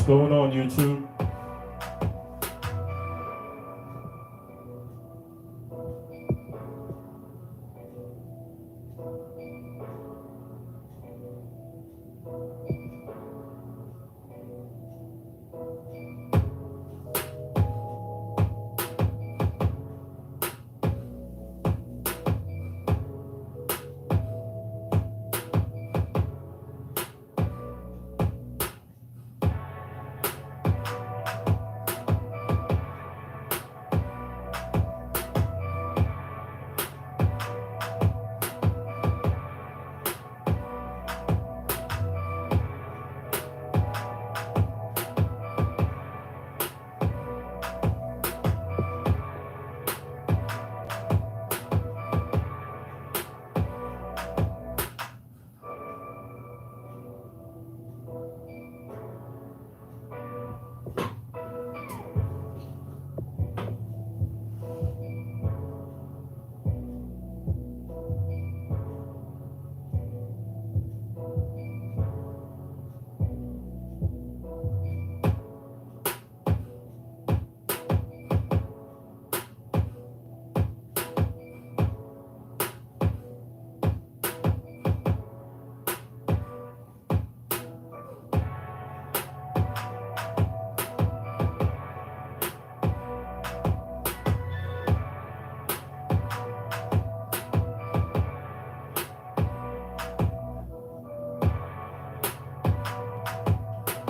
going on, YouTube?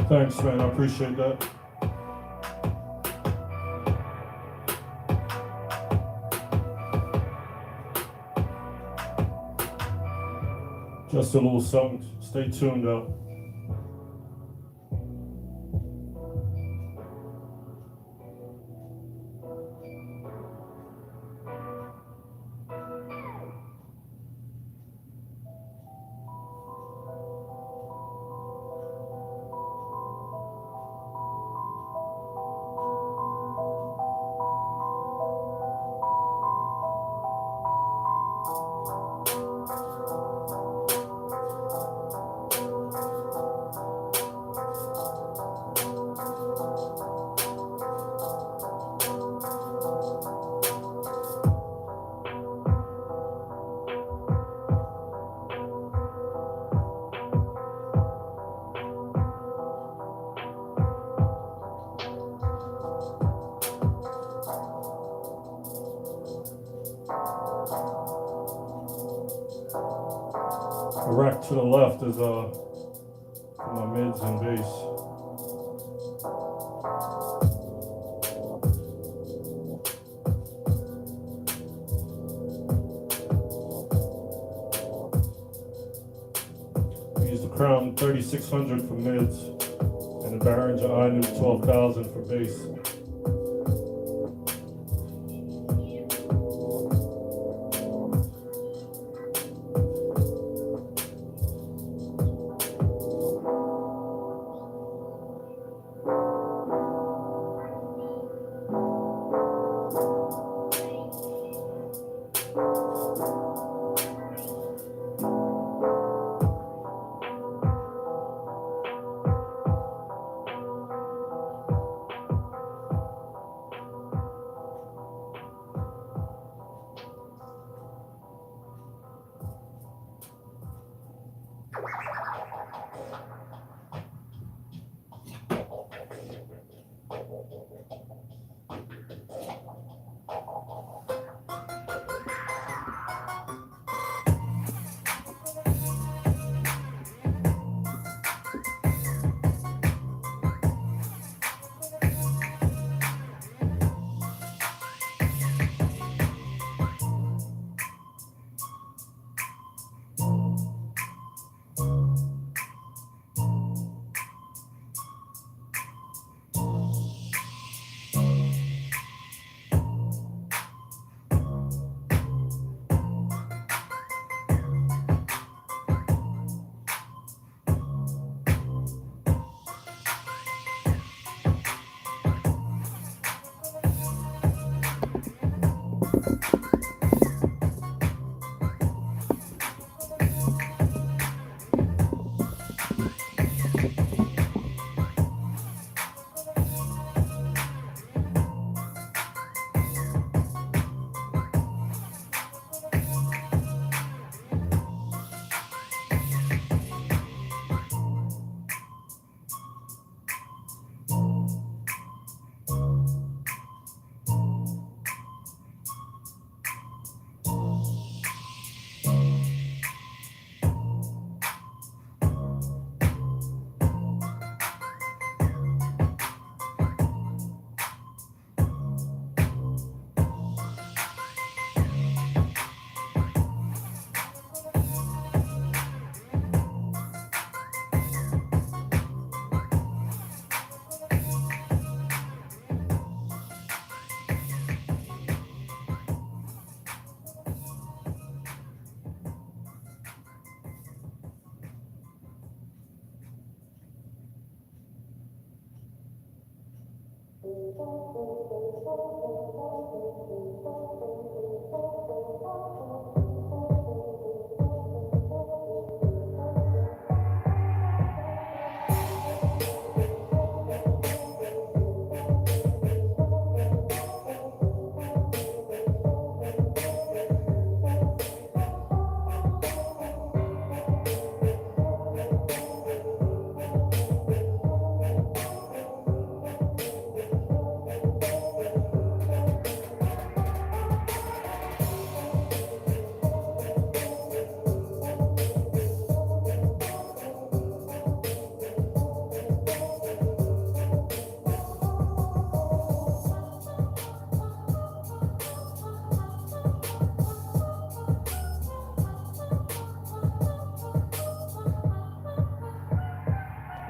Thanks, man. I appreciate that. Just a little something. Stay tuned out. The rack to the left is for my mids and bass. We use the Crown 3600 for mids and the Behringer iNews 12,000 for bass.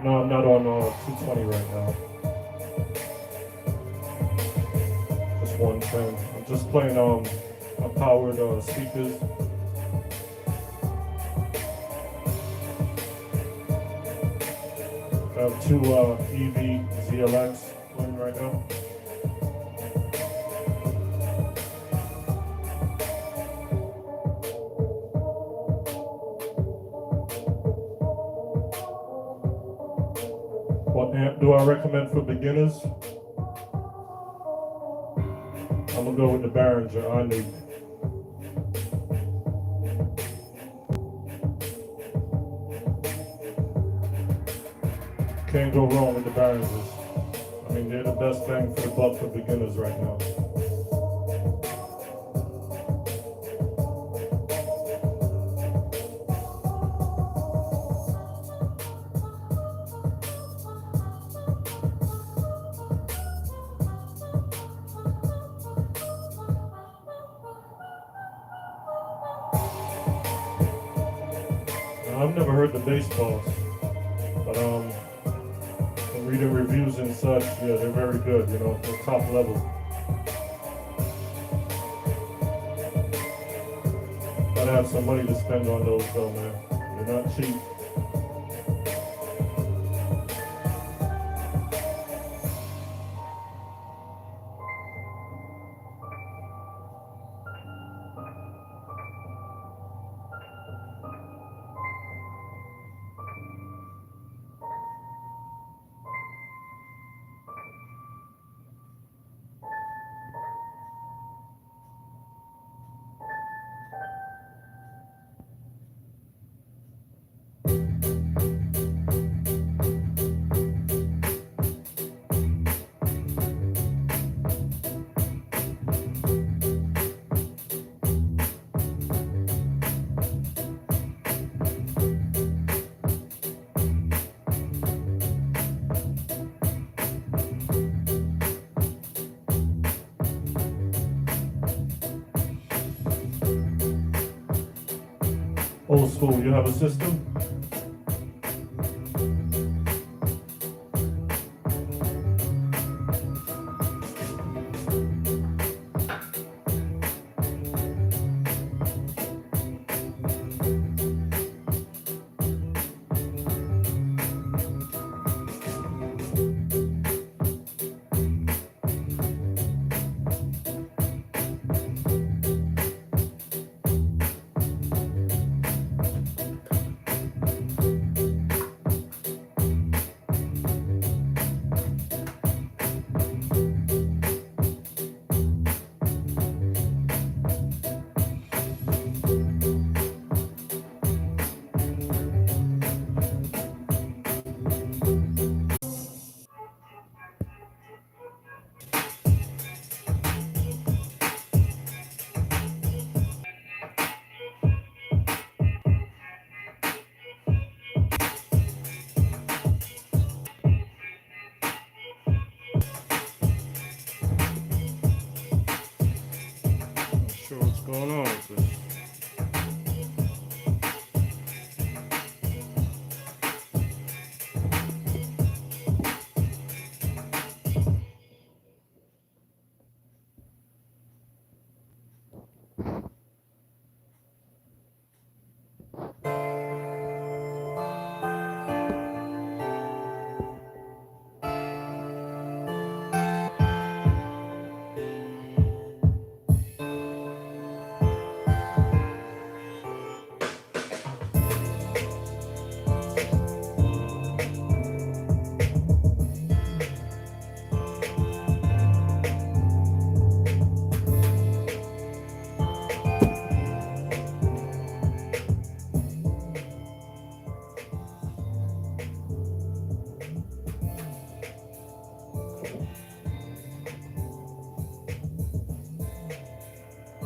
No, I'm not on 220 right now. Just 110. I'm just playing powered speakers. I have two EV ZLX playing right now. What amp do I recommend for beginners? I'm gonna go with the Behringer Anu. Can't go wrong with the Behringers. I mean, they're the best bang for the buck for beginners right now. Now, I've never heard the bass balls, but from reading reviews and such, yeah, they're very good, you know, they're top level. Gotta have some money to spend on those though, man. They're not cheap. Old school, you have a system? What's going on with this?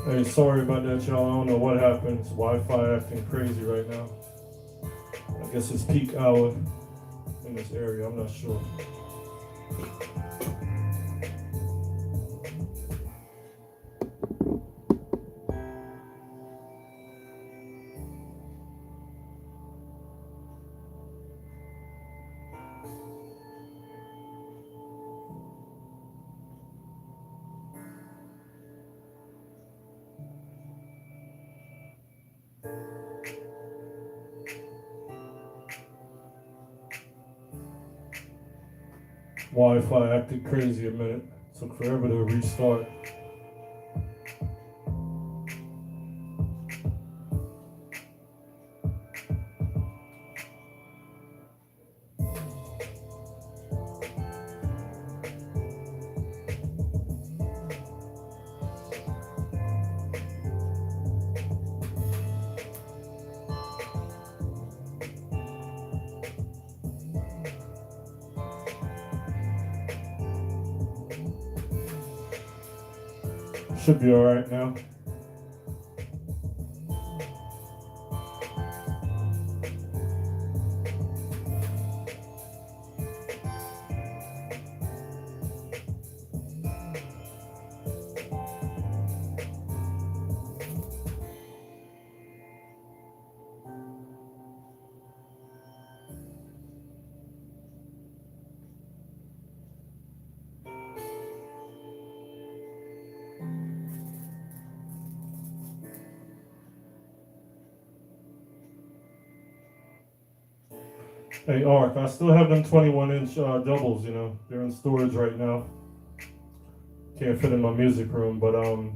Hey, sorry about that, y'all. I don't know what happened. It's Wi-Fi acting crazy right now. I guess it's peak hour in this area. I'm not sure. Wi-Fi acted crazy a minute. Took forever to restart. Should be all right now. Hey, Ark, I still have them 21-inch doubles, you know. They're in storage right now. Can't fit in my music room, but I'm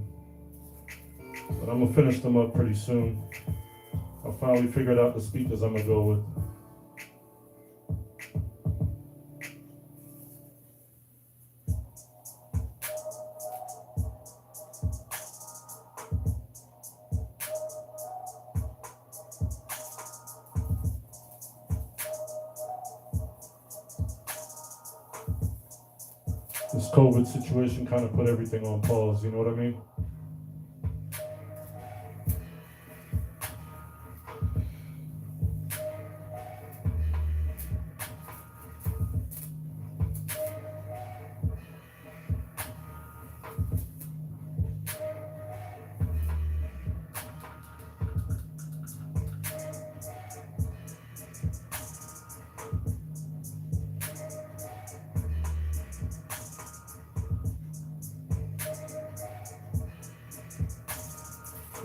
gonna finish them up pretty soon. I finally figured out the speakers I'm gonna go with. This COVID situation kind of put everything on pause, you know what I mean?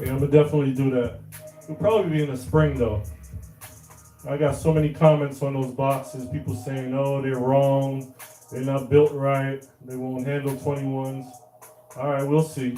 Yeah, I'm gonna definitely do that. It'll probably be in the spring though. I got so many comments on those boxes, people saying, oh, they're wrong, they're not built right, they won't handle 21s. All right, we'll see.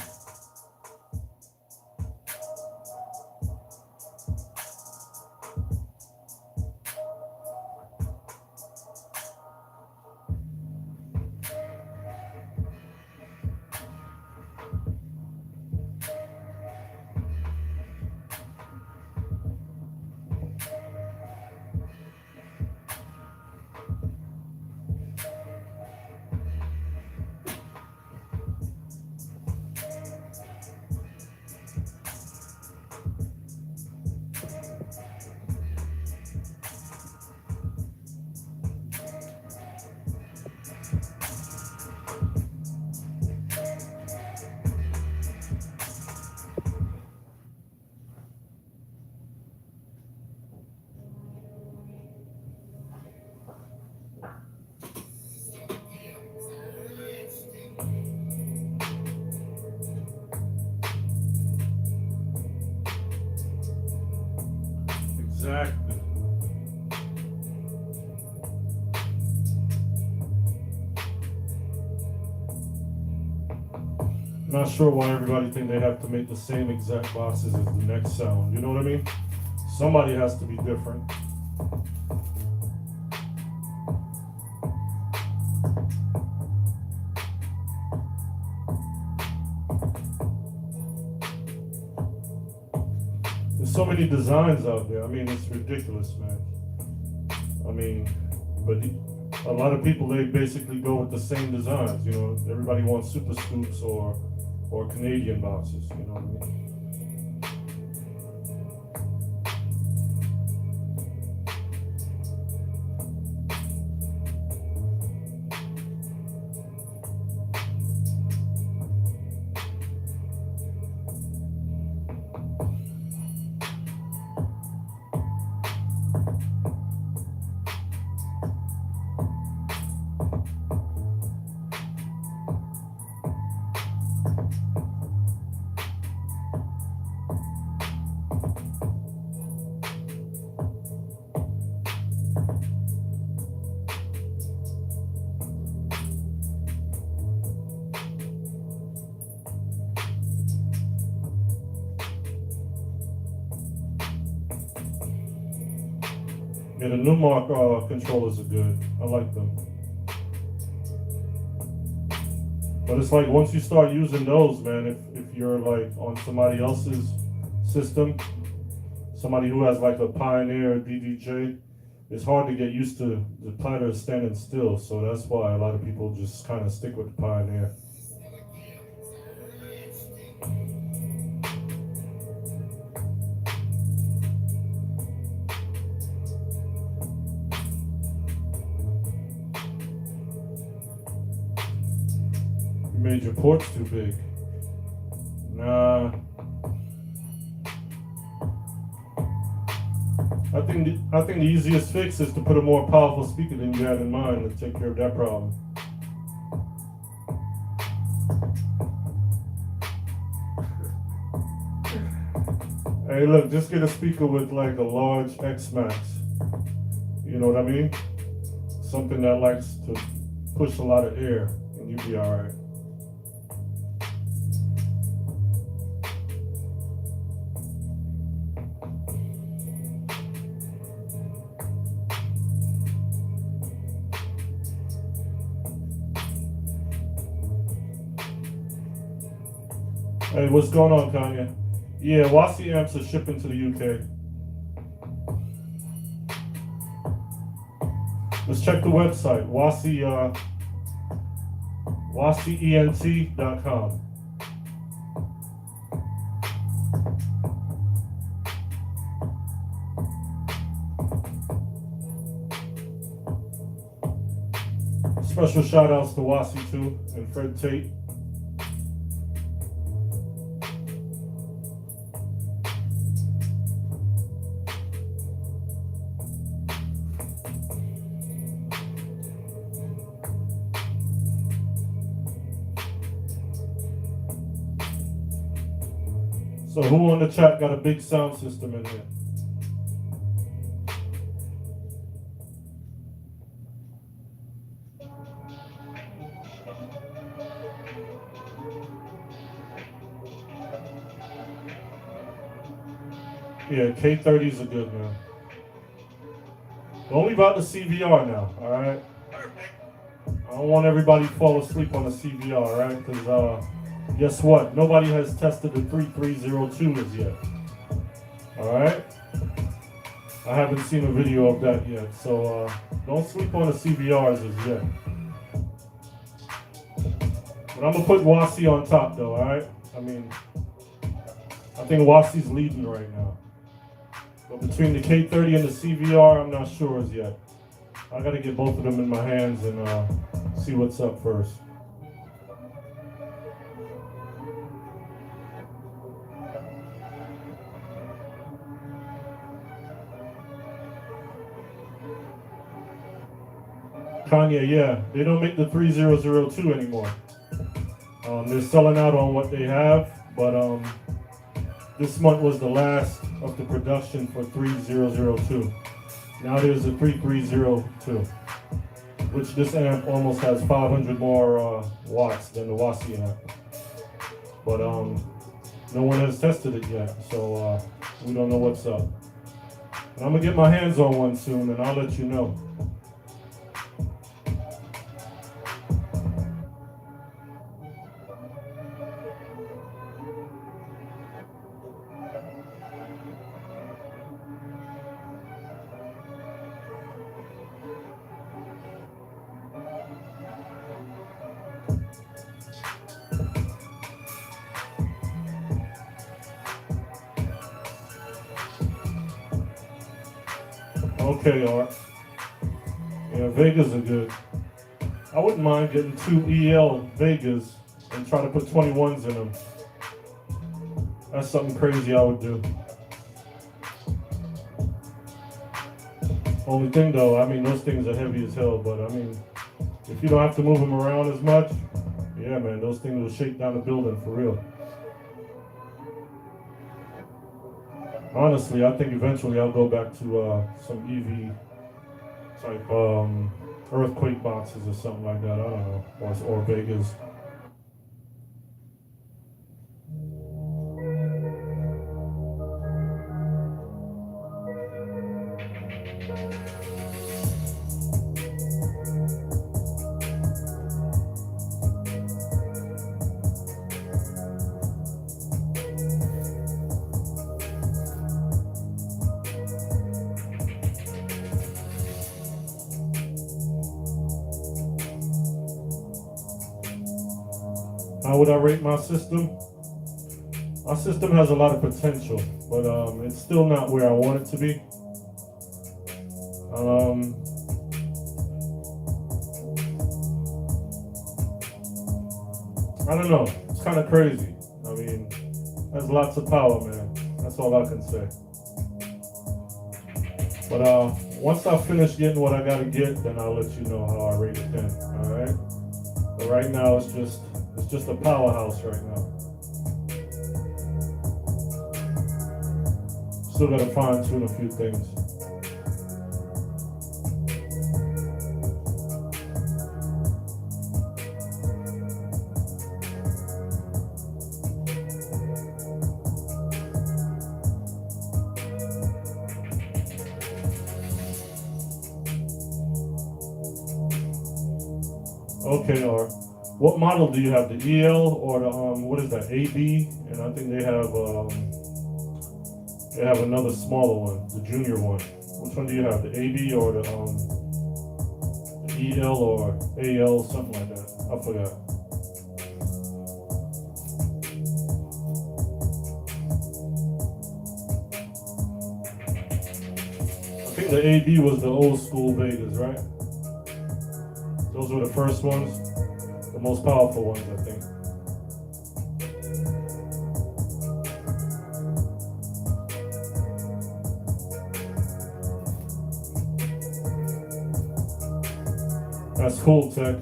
Exactly. Not sure why everybody think they have to make the same exact boxes as the next sound. You know what I mean? Somebody has to be different. There's so many designs out there. I mean, it's ridiculous, man. I mean, but a lot of people, they basically go with the same designs. You know, everybody wants super scoops or Canadian boxes. You know what I mean? Yeah, the Numark controllers are good. I like them. But it's like once you start using those, man, if you're like on somebody else's system, somebody who has like a Pioneer DDJ, it's hard to get used to the platter standing still. So that's why a lot of people just kind of stick with the Pioneer. You made your ports too big. Nah. I think the easiest fix is to put a more powerful speaker than you had in mind to take care of that problem. Hey, look, just get a speaker with like a large X-Max. You know what I mean? Something that likes to push a lot of air, and you'll be all right. Hey, what's going on, Kanye? Yeah, WASI amps are shipping to the UK. Let's check the website, WASIENT.com. Special shout outs to WASI too and Fred Tate. So who on the chat got a big sound system in here? Yeah, K30s are good, man. Don't leave out the CVR now, all right? I don't want everybody to fall asleep on the CVR, all right? Because guess what? Nobody has tested the 3302 as yet. All right? I haven't seen a video of that yet, so don't sleep on the CVRs as yet. But I'm gonna put WASI on top, though. All right? I mean, I think WASI's leading right now. But between the K30 and the CVR, I'm not sure as yet. I gotta get both of them in my hands and see what's up first. Kanye, yeah, they don't make the 3002 anymore. They're selling out on what they have, but this month was the last of the production for 3002. Now there's a 3302, which this amp almost has 500 more watts than the WASI amp. But no one has tested it yet, so we don't know what's up. And I'm gonna get my hands on one soon, and I'll let you know. Okay, Art. Yeah, Vegas are good. I wouldn't mind getting 2 EL Vegas and try to put 21s in them. That's something crazy I would do. Only thing though, I mean, those things are heavy as hell, but I mean, if you don't have to move them around as much, yeah, man, those things will shake down the building for real. Honestly, I think eventually I'll go back to some EV type earthquake boxes or something like that. I don't know, or Vegas. How would I rate my system? My system has a lot of potential, but it's still not where I want it to be. I don't know. It's kind of crazy. I mean, has lots of power, man. That's all I can say. But once I finish getting what I gotta get, then I'll let you know how I rate it then. All right. But right now, it's just a powerhouse right now. Still gotta fine tune a few things. Okay, or what model do you have? The EL or the what is that? AB? And I think they have another smaller one, the junior one. Which one do you have? The AB or the EL or AL, something like that? I forgot. I think the AB was the old school Vegas, right? Those were the first ones, the most powerful ones, I think. That's cool, Tech.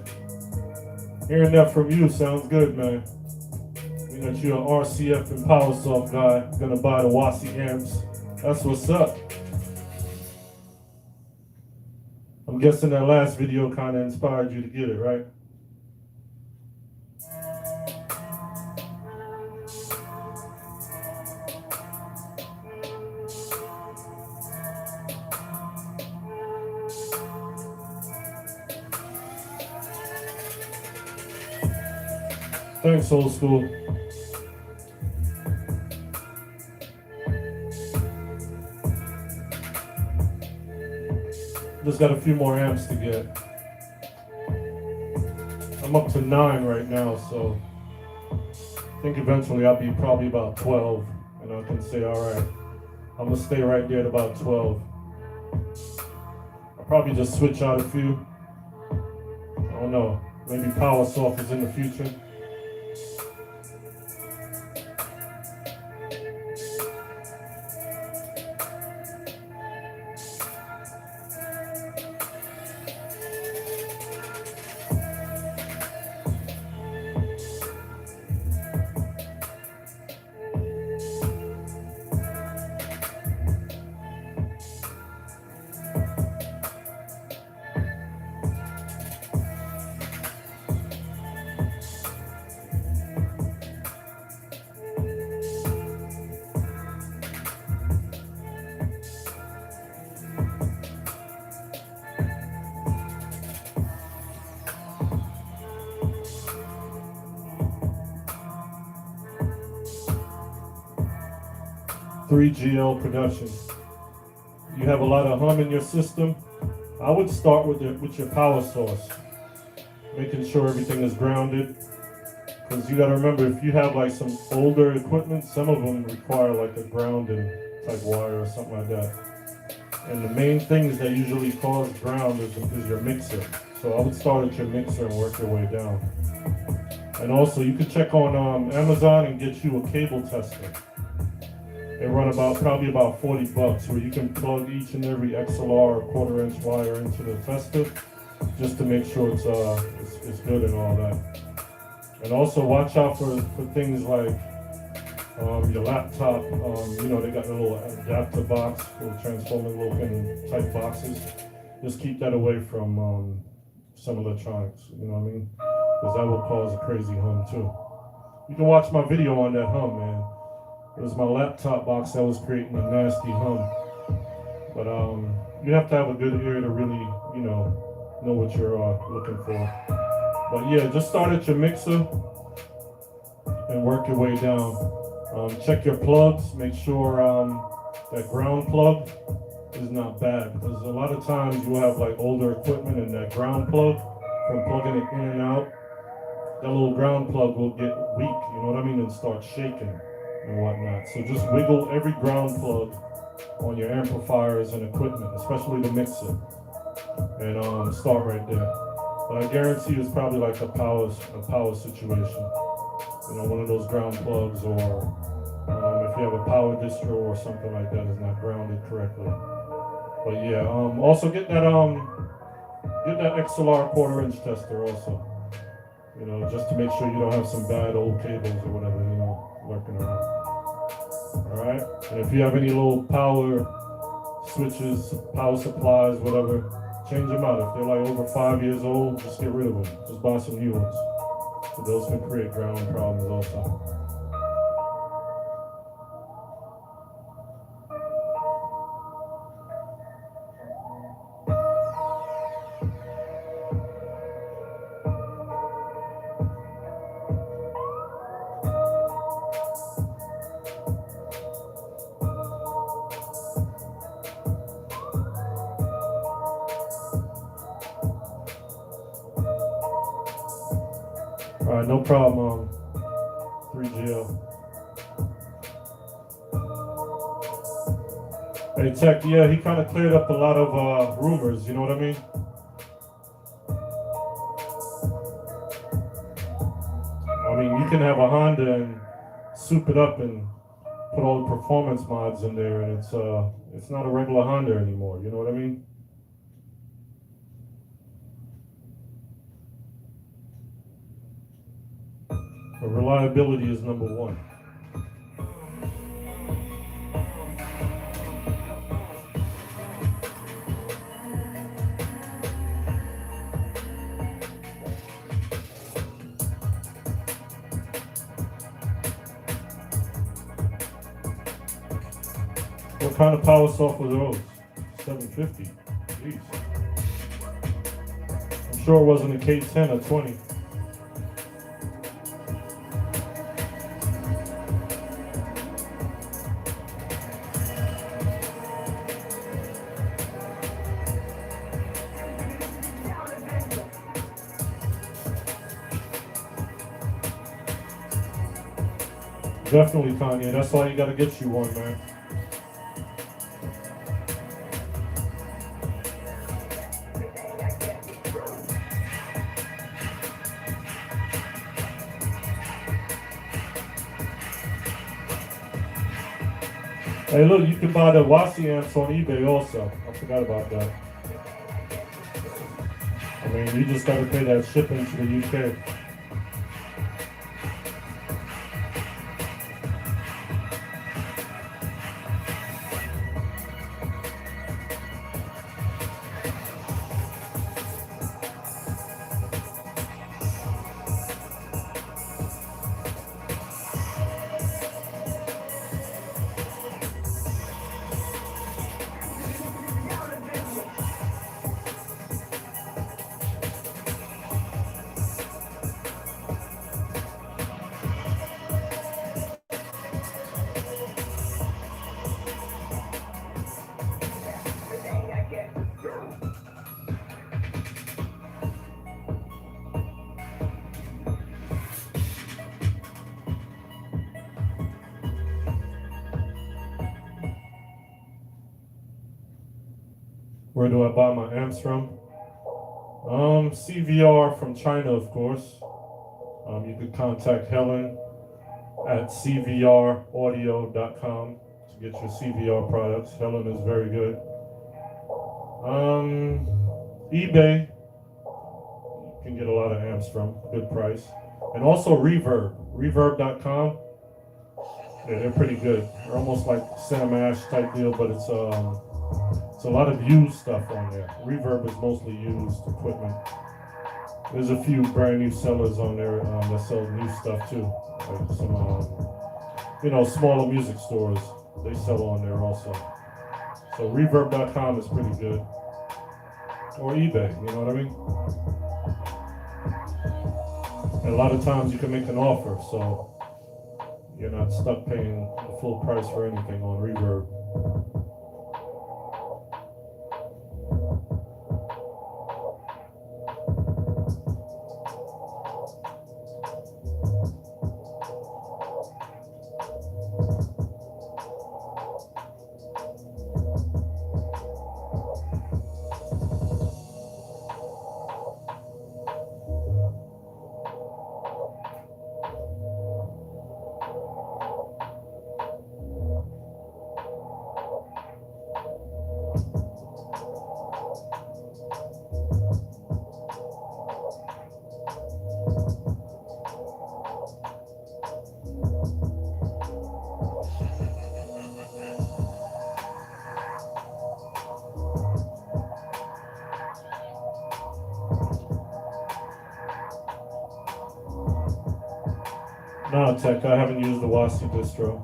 Hearing that from you sounds good, man. You know, you're an RCF and PowerSoft guy, gonna buy the WASI amps. That's what's up. I'm guessing that last video kind of inspired you to get it, right? Thanks, old school. Just got a few more amps to get. I'm up to 9 right now, so I think eventually I'll be probably about 12, and I can say, all right, I'm gonna stay right there at about 12. I'll probably just switch out a few. I don't know, maybe PowerSoft is in the future. GL production. You have a lot of hum in your system. I would start with your power source, making sure everything is grounded. Because you got to remember, if you have like some older equipment, some of them require like a grounding type wire or something like that. And the main things that usually cause ground is your mixer. So I would start at your mixer and work your way down. And also, you could check on Amazon and get you a cable tester. They run probably about $40, where you can plug each and every XLR or quarter-inch wire into the tester, just to make sure it's good and all that. And also watch out for things like your laptop. You know, they got a little adapter box, little transformer, little pin type boxes. Just keep that away from some electronics. You know what I mean? Because that will cause a crazy hum too. You can watch my video on that hum, man. It was my laptop box that was creating a nasty hum. But you have to have a good ear to really, you know what you're looking for. But yeah, just start at your mixer and work your way down. Check your plugs, make sure that ground plug is not bad, because a lot of times you have like older equipment and that ground plug, from plugging it in and out, that little ground plug will get weak, you know what I mean, and start shaking and whatnot. So just wiggle every ground plug on your amplifiers and equipment, especially the mixer, and start right there. But I guarantee it's probably like a power situation. You know, one of those ground plugs, or if you have a power distro or something like that is not grounded correctly. But yeah, also get that XLR 1/4" tester also. You know, just to make sure you don't have some bad old cables or whatever, you know, lurking around. All right, and if you have any little power switches, power supplies, whatever, change them out. If they're like over 5 years old, just get rid of them. Just buy some new ones. So those can create ground problems also. All right, no problem, 3GL. Hey, Tech, yeah, he kind of cleared up a lot of rumors, you know what I mean? I mean, you can have a Honda and soup it up and put all the performance mods in there, and it's not a regular Honda anymore, you know what I mean? But reliability is number one. What kind of power software are those? 750. Jeez. I'm sure it wasn't a K10 or 20. Definitely, Kanye. That's why you gotta get you one, man. Hey, look, you can buy the Wasi amps on eBay also. I forgot about that. I mean, you just gotta pay that shipping to the UK. Where do I buy my amps from? CVR from China, of course. You can contact Helen at cvraudio.com to get your CVR products. Helen is very good. eBay, you can get a lot of amps from, good price. And also Reverb, reverb.com. Yeah, they're pretty good. They're almost like Cinemash type deal, but it's a lot of used stuff on there. Reverb is mostly used equipment. There's a few brand new sellers on there that sell new stuff too. Like some, smaller music stores, they sell on there also. So reverb.com is pretty good. Or eBay, you know what I mean? And a lot of times you can make an offer, so you're not stuck paying the full price for anything on Reverb. No, Tech, I haven't used the WASI distro.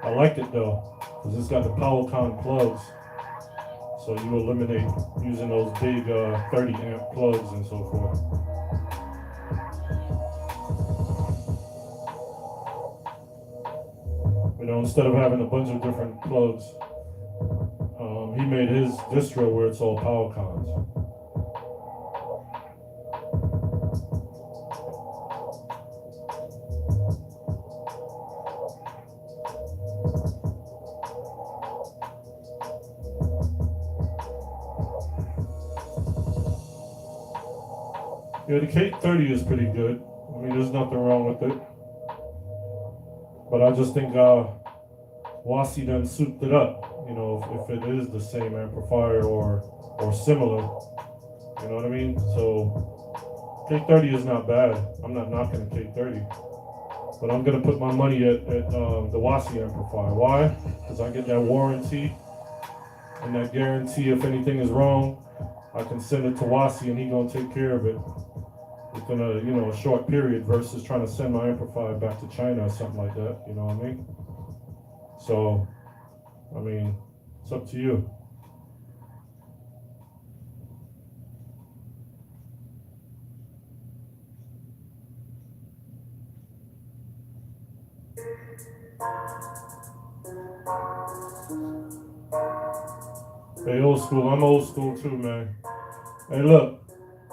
I like it though, because it's got the PowerCon plugs. So you eliminate using those big 30 amp plugs and so forth. You know, instead of having a bunch of different plugs, he made his distro where it's all PowerCons. Yeah, the K30 is pretty good. I mean, there's nothing wrong with it. But I just think WASI done souped it up. You know, if it is the same amplifier or similar. You know what I mean? So K30 is not bad. I'm not knocking the K30. But I'm gonna put my money at the WASI amplifier. Why? Because I get that warranty and that guarantee if anything is wrong, I can send it to WASI and he gonna take care of it within a short period versus trying to send my amplifier back to China or something like that. You know what I mean? So, I mean, it's up to you. Hey, old school. I'm old school too, man. Hey, look.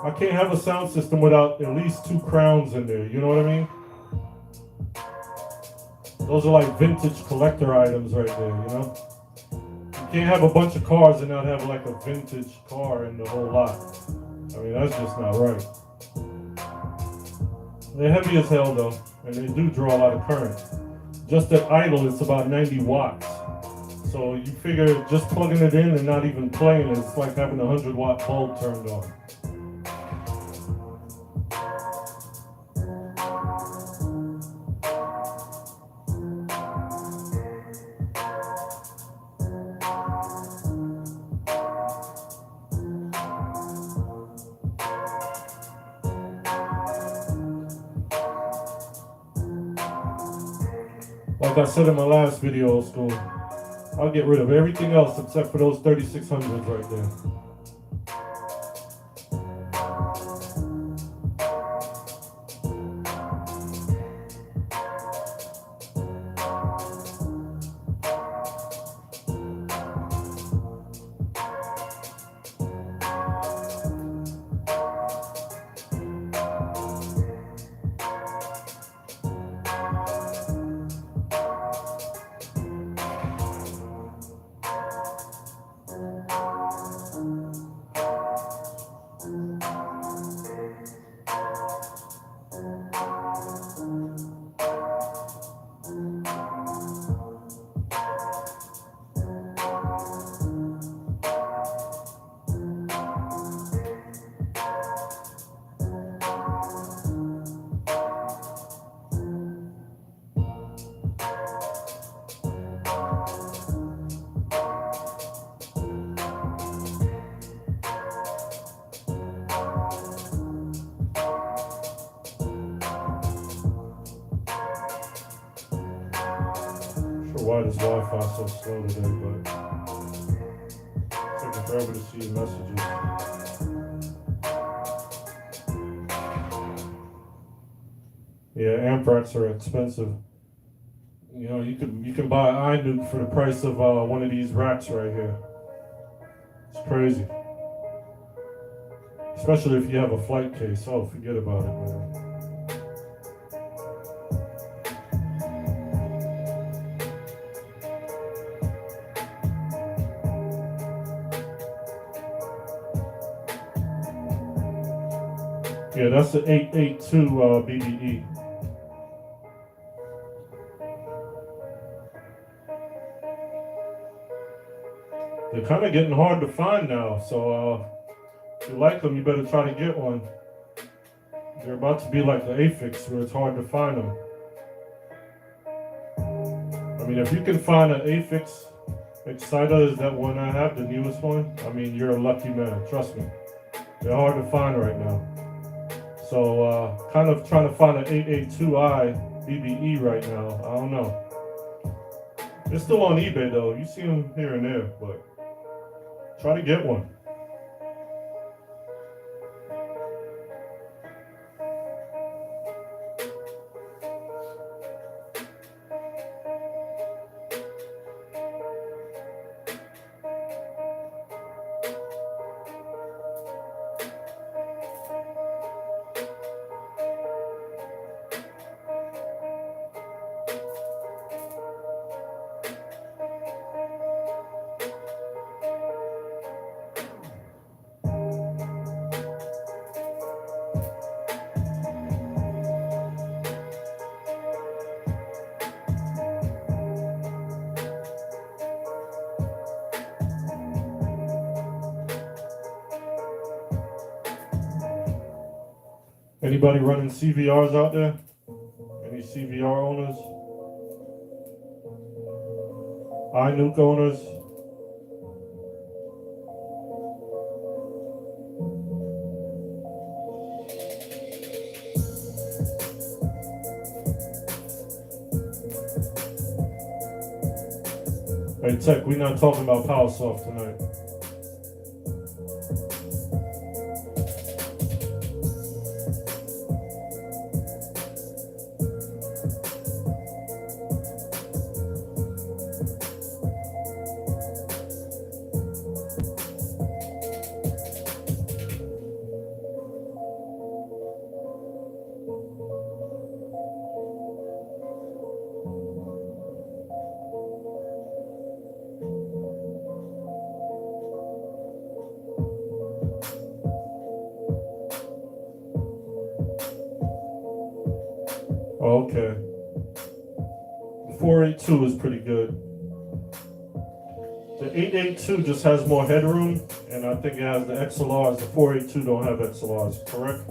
I can't have a sound system without at least 2 crowns in there. You know what I mean? Those are like vintage collector items right there, you know? You can't have a bunch of cars and not have like a vintage car in the whole lot. I mean, that's just not right. They're heavy as hell though, and they do draw a lot of current. Just at idle, it's about 90 watts. So you figure just plugging it in and not even playing it, it's like having a 100-watt bulb turned on. Like I said in my last video, old school, I'll get rid of everything else except for those 3600s right there. Why does Wi-Fi so slow today, but it's taking forever to see your messages. Yeah, amp racks are expensive. You know, you can buy iNuke for the price of one of these racks right here. It's crazy. Especially if you have a flight case. Oh, forget about it, man. Yeah, that's the 882 BBE. They're kind of getting hard to find now, so if you like them, you better try to get one. They're about to be like the Affix, where it's hard to find them. I mean, if you can find an Affix Exciter, is that one I have, the newest one? I mean, you're a lucky man, trust me. They're hard to find right now. So kind of trying to find an 882i DBE right now. I don't know. They're still on eBay though. You see them here and there, but try to get one. Anybody running CVRs out there? Any CVR owners? iNuke owners? Hey Tech, we're not talking about PowerSoft tonight. Oh, okay. The 482 is pretty good. The 882 just has more headroom, and I think it has the XLRs. The 482 don't have XLRs, correct?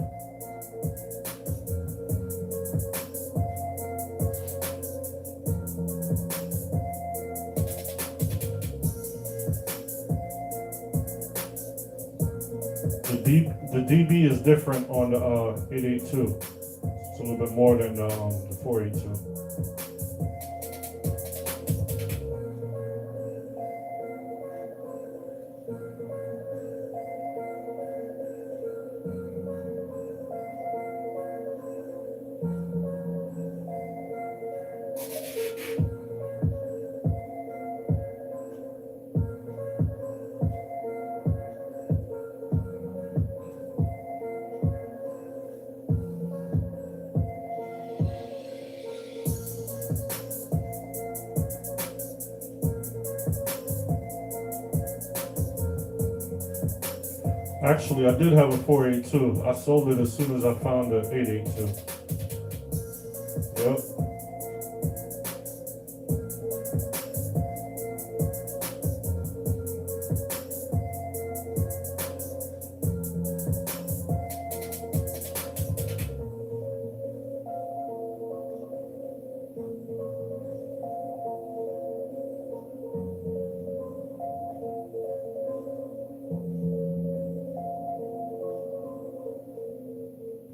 The dB is different on the 882. It's a little bit more than the 482. Actually, I did have a 482. I sold it as soon as I found the 882. Yep.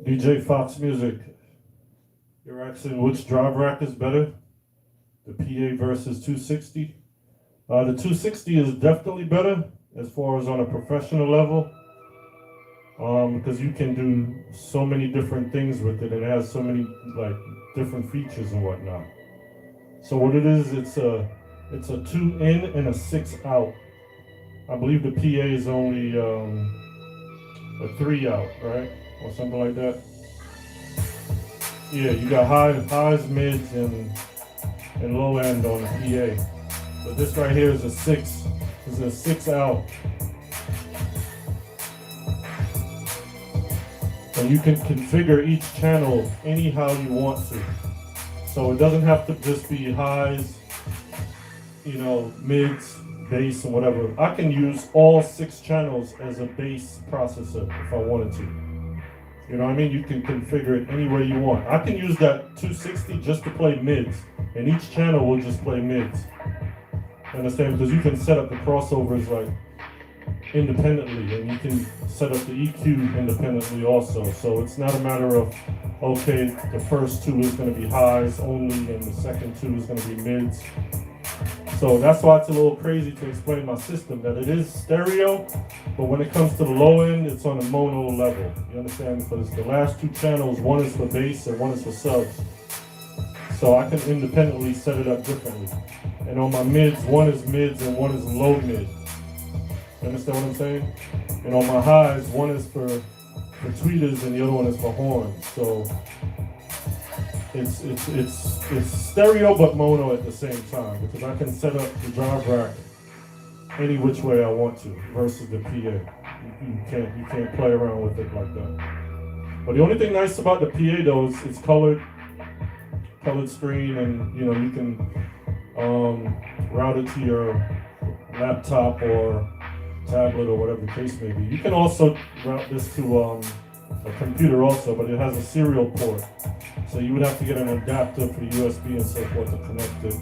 DJ Fox Music, you're asking which drive rack is better? The PA versus 260? The 260 is definitely better as far as on a professional level, because you can do so many different things with it, and it has so many like different features and whatnot. So what it is, it's a 2 in and a 6 out. I believe the PA is only a 3 out, right? Or something like that. Yeah, you got highs, mids, and low end on the PA. But this right here is a 6. It's a 6 out. And you can configure each channel anyhow you want to. So it doesn't have to just be highs, you know, mids, bass, and whatever. I can use all 6 channels as a bass processor if I wanted to. You know what I mean? You can configure it any way you want. I can use that 260 just to play mids, and each channel will just play mids. Understand? Because you can set up the crossovers like independently, and you can set up the EQ independently also. So it's not a matter of, okay, the first two is going to be highs only and the second two is going to be mids. So that's why it's a little crazy to explain my system, that it is stereo, but when it comes to the low end, it's on a mono level. You understand? Because the last two channels, one is for bass and one is for subs. So I can independently set it up differently. And on my mids, one is mids and one is low mid. You understand what I'm saying? And on my highs, one is for tweeters and the other one is for horns. So it's stereo but mono at the same time, because I can set up the drive rack any which way I want to versus the PA. You can't play around with it like that. But the only thing nice about the PA though is it's colored screen, and you know you can route it to your laptop or tablet or whatever the case may be. You can also route this to a computer also, but it has a serial port. So you would have to get an adapter for USB and so forth to connect it.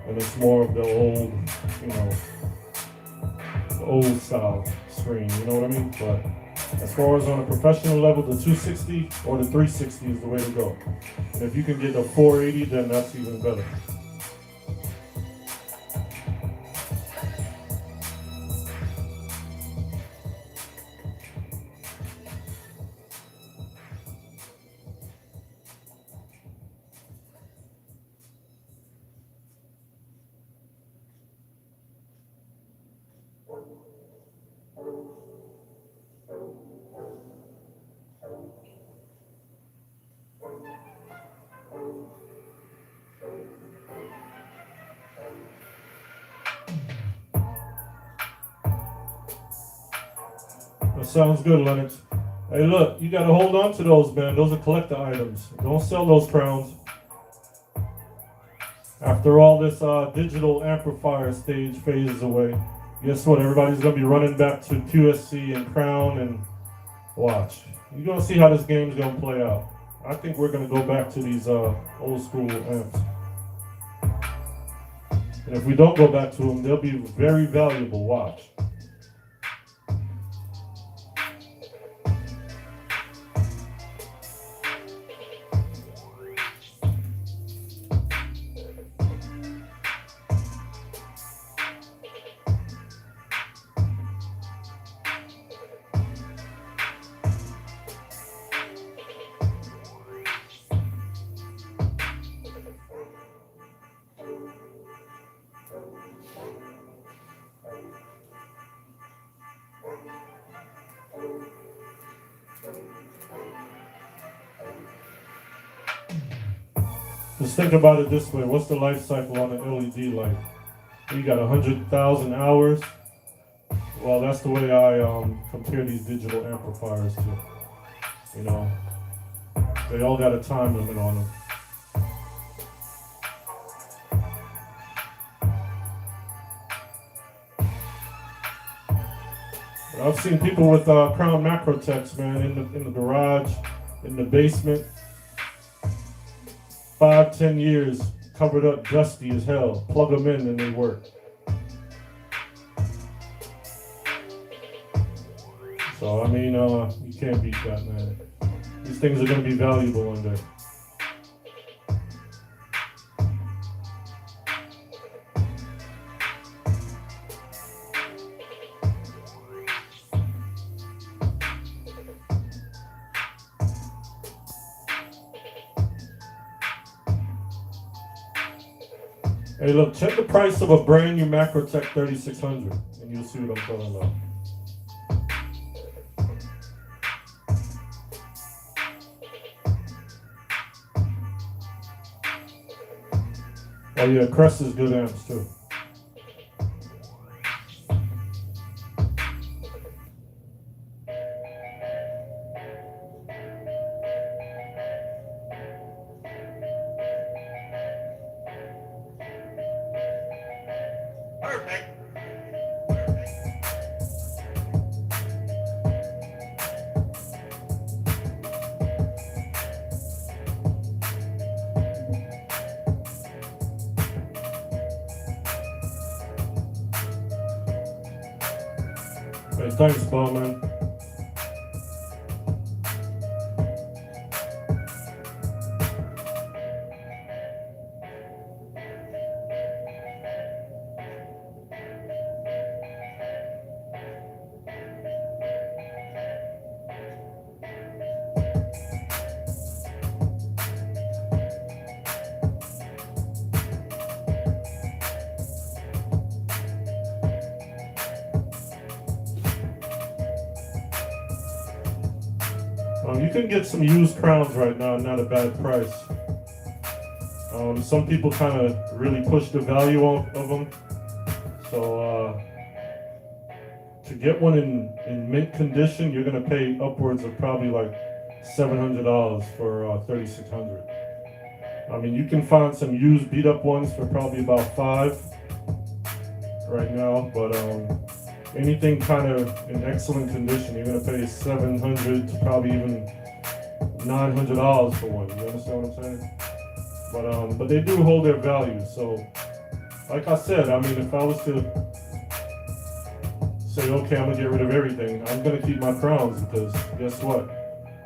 And it's more of the old, you know, the old style screen, you know what I mean? But as far as on a professional level, the 260 or the 360 is the way to go. And if you can get a 480, then that's even better. That sounds good, Lennox. Hey, look, you got to hold on to those, man. Those are collector items. Don't sell those crowns. After all this digital amplifier stage phases away, guess what? Everybody's going to be running back to QSC and crown, and watch. You're going to see how this game's going to play out. I think we're going to go back to these old school amps. And if we don't go back to them, they'll be very valuable. Watch. Just think about it this way. What's the life cycle on an LED light? You got 100,000 hours. Well, that's the way I compare these digital amplifiers to. You know, they all got a time limit on them. But I've seen people with Crown Macrotechs, man, in the garage, in the basement. 5-10 years, covered up, dusty as hell. Plug them in and they work. So, I mean, you can't beat that, man. These things are going to be valuable one day. Hey, look, check the price of a brand new Macrotech 3600, and you'll see what I'm talking about. Oh yeah, Crest is good amps too. Hey, thanks, Bo, man. You can get some used crowns right now, not a bad price. Some people kind of really push the value of them. So to get one in mint condition, you're gonna pay upwards of probably like $700 for 3600. I mean, you can find some used beat up ones for probably about $5 right now, but anything kind of in excellent condition, you're gonna pay $700 to probably even $900 for one. You understand what I'm saying? But they do hold their value. So, like I said, I mean, if I was to say, okay, I'm gonna get rid of everything, I'm gonna keep my crowns because guess what?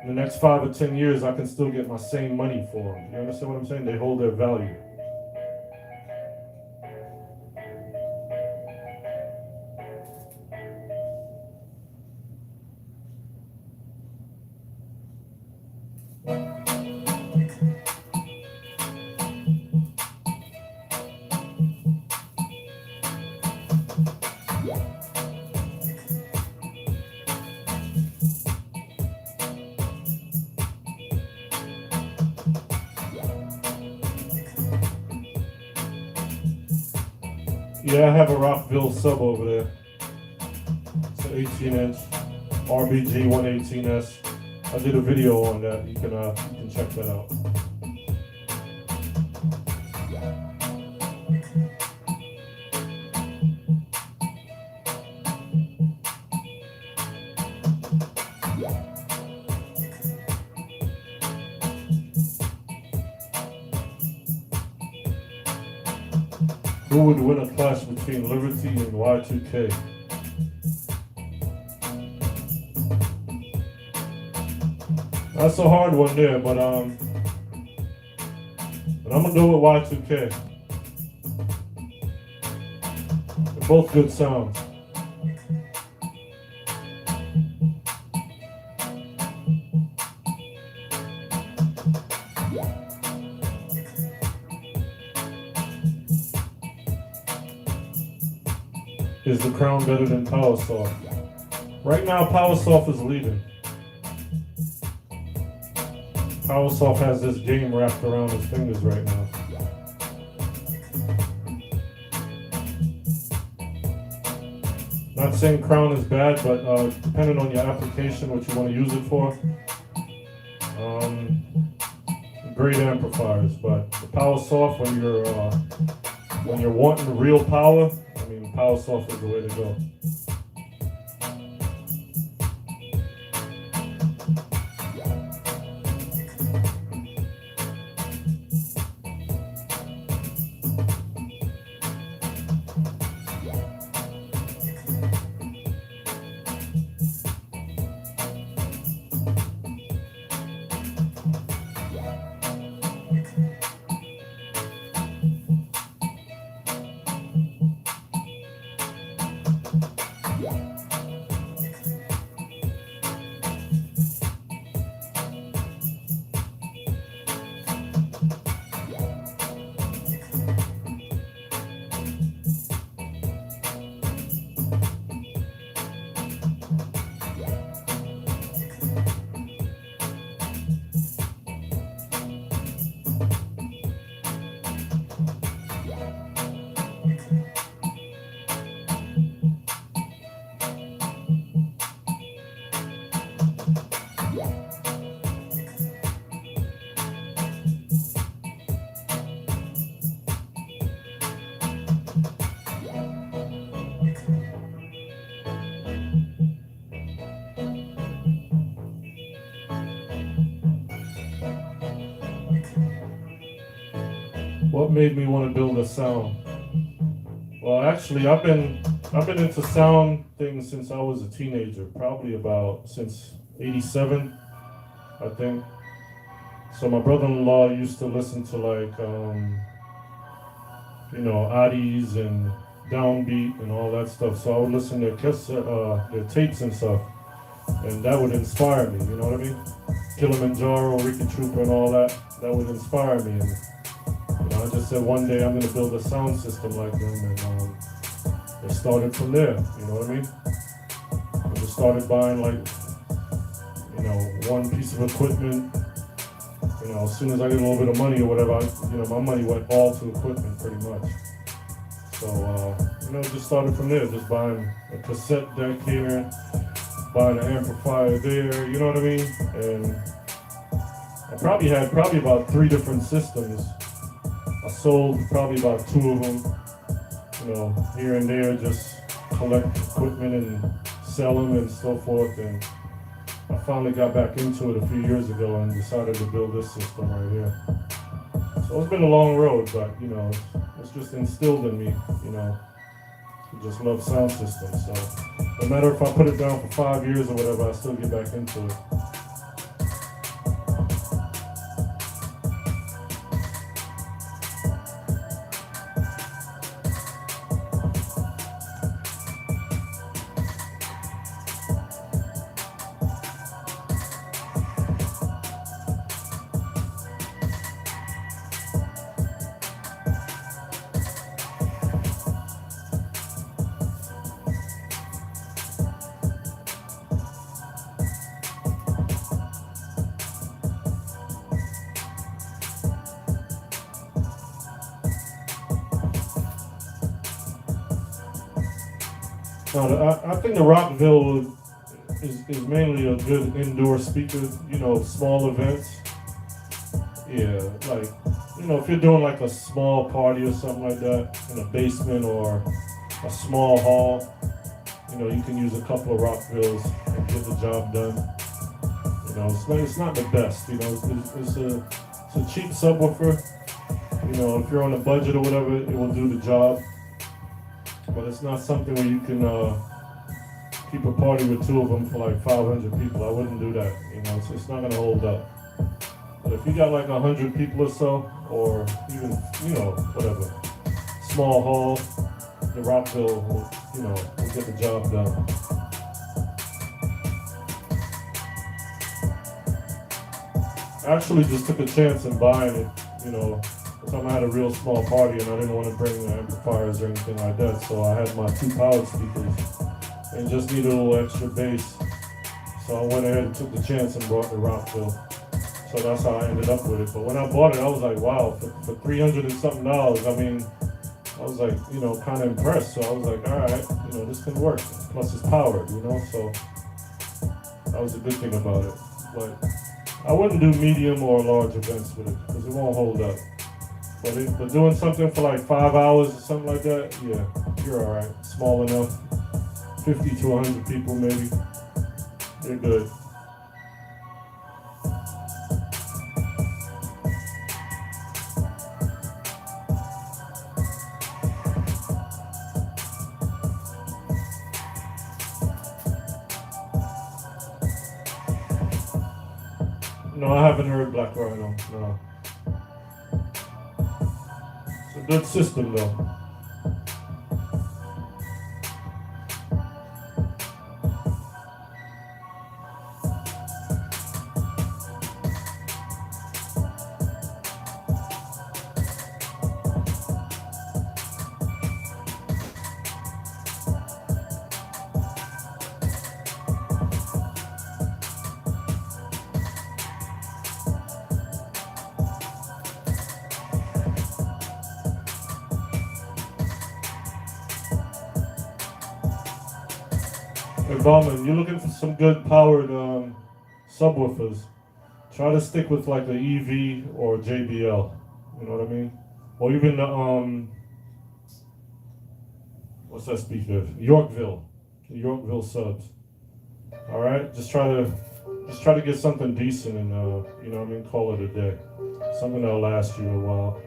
In the next 5 or 10 years, I can still get my same money for them. You understand what I'm saying? They hold their value. Yeah, I have a Rockville sub over there. It's an 18-inch RBG 118S. I did a video on that. You can check that out. Who would win a clash between Liberty and Y2K? That's a hard one there, but I'm gonna go with Y2K. They're both good sounds. Is the crown better than PowerSoft? Right now, PowerSoft is leading. PowerSoft has this game wrapped around his fingers right now. Not saying crown is bad, but depending on your application, what you want to use it for, great amplifiers. But the PowerSoft, when you're wanting real power, I mean, PowerSoft is the way to go. What made me want to build a sound? Well, actually, I've been I've been into sound things since I was a teenager, probably about since '87, I think. So my brother-in-law used to listen to like, Addies and Downbeat and all that stuff. So I would listen to their tapes and stuff, and that would inspire me. You know what I mean? Kilimanjaro, Ricky Trooper, and all that. That would inspire me. And I just said one day I'm gonna build a sound system like them, and it started from there. You know what I mean? I just started buying like, one piece of equipment. As soon as I get a little bit of money or whatever, my money went all to equipment pretty much. So, it just started from there, just buying a cassette deck here, buying an amplifier there, you know what I mean? And I probably had about 3 different systems. I sold probably about 2 of them, here and there, just collect equipment and sell them and so forth. And I finally got back into it a few years ago and decided to build this system right here. So it's been a long road, but it's just instilled in me, to just love sound systems. So no matter if I put it down for 5 years or whatever, I still get back into it. I think the Rockville is mainly a good indoor speaker, small events. Yeah, like, if you're doing like a small party or something like that in a basement or a small hall, you can use a couple of Rockvilles and get the job done. It's not the best, it's a cheap subwoofer. If you're on a budget or whatever, it will do the job. But it's not something where you can keep a party with 2 of them for like 500 people. I wouldn't do that. It's not going to hold up. But if you got like 100 people or so, or even, whatever, small hall, the Rockville will get the job done. I actually just took a chance in buying it, I had a real small party and I didn't want to bring the amplifiers or anything like that, so I had my 2 powered speakers and just needed a little extra bass. So I went ahead and took the chance and brought the Rockville. So that's how I ended up with it. But when I bought it, I was like, wow, for $300 and something, I was like, kind of impressed. So I was like, all right, this can work. Plus it's powered, so that was a good thing about it. But I wouldn't do medium or large events with it because it won't hold up. But doing something for like 5 hours or something like that, yeah, you're all right. Small enough, 50 to 100 people maybe, you're good. No, I haven't heard Black Rhino, no. It's a good system though. Hey Ballman, you're looking for some good powered subwoofers. Try to stick with like the EV or JBL. You know what I mean? Or even the what's that speaker? Yorkville. The Yorkville subs. All right, just try to get something decent and you know what I mean, call it a day. Something that'll last you a while.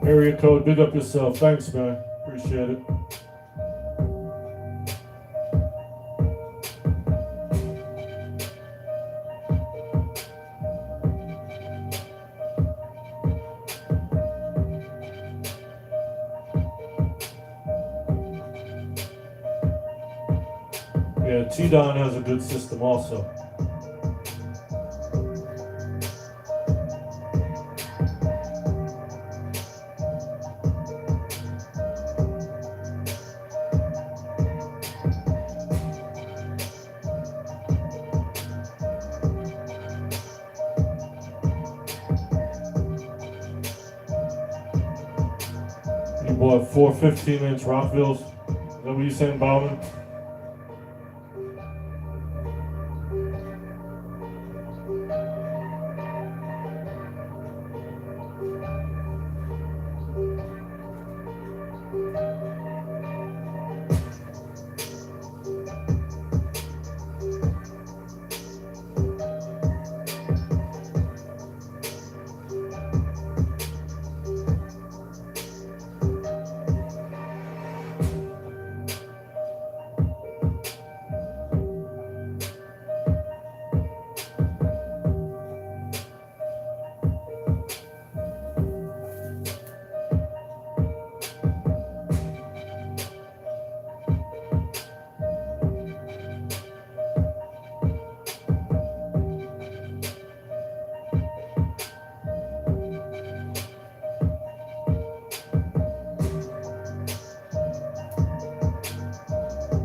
Area code, big up yourself. Thanks, man. Appreciate it. Yeah, T-Don has a good system also. You bought 4 15-inch Rockvilles. Is that what you saying, Bowman?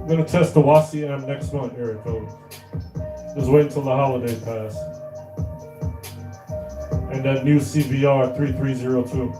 I'm gonna test the WASI amp next month, area code. Just wait until the holiday pass. And that new CVR 3302.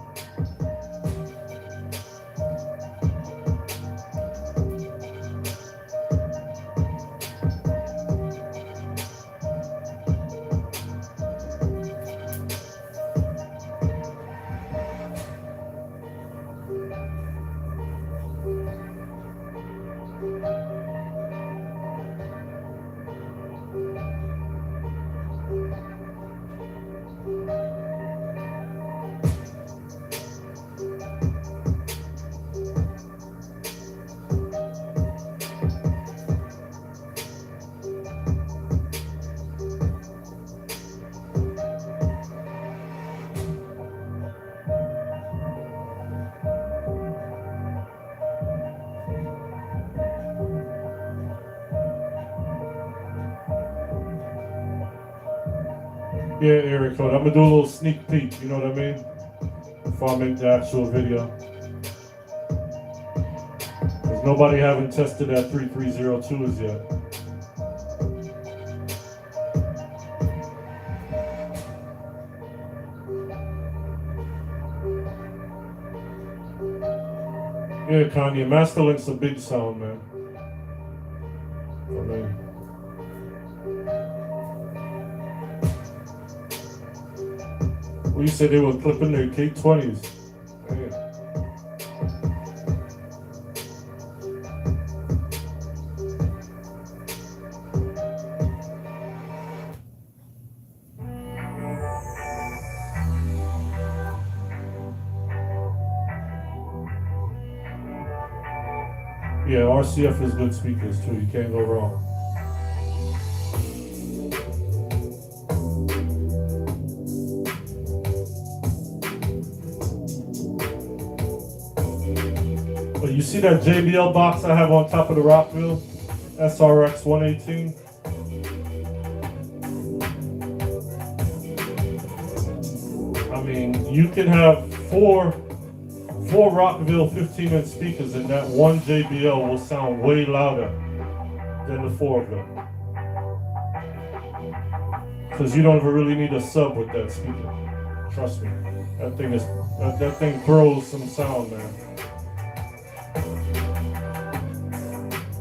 Yeah, area code. I'm gonna do a little sneak peek, you know what I mean? Before I make the actual video. Because nobody haven't tested that 3302s yet. Yeah, Kanye, Master Link's a big sound, man. I mean, well, you said they were clipping their K20s. Man. Yeah, RCF is good speakers too. You can't go wrong. But you see that JBL box I have on top of the Rockville SRX 118? I mean, you can have four Rockville 15-inch speakers, and that one JBL will sound way louder than the 4 of them. Because you don't ever really need a sub with that speaker. Trust me, that thing throws some sound, man.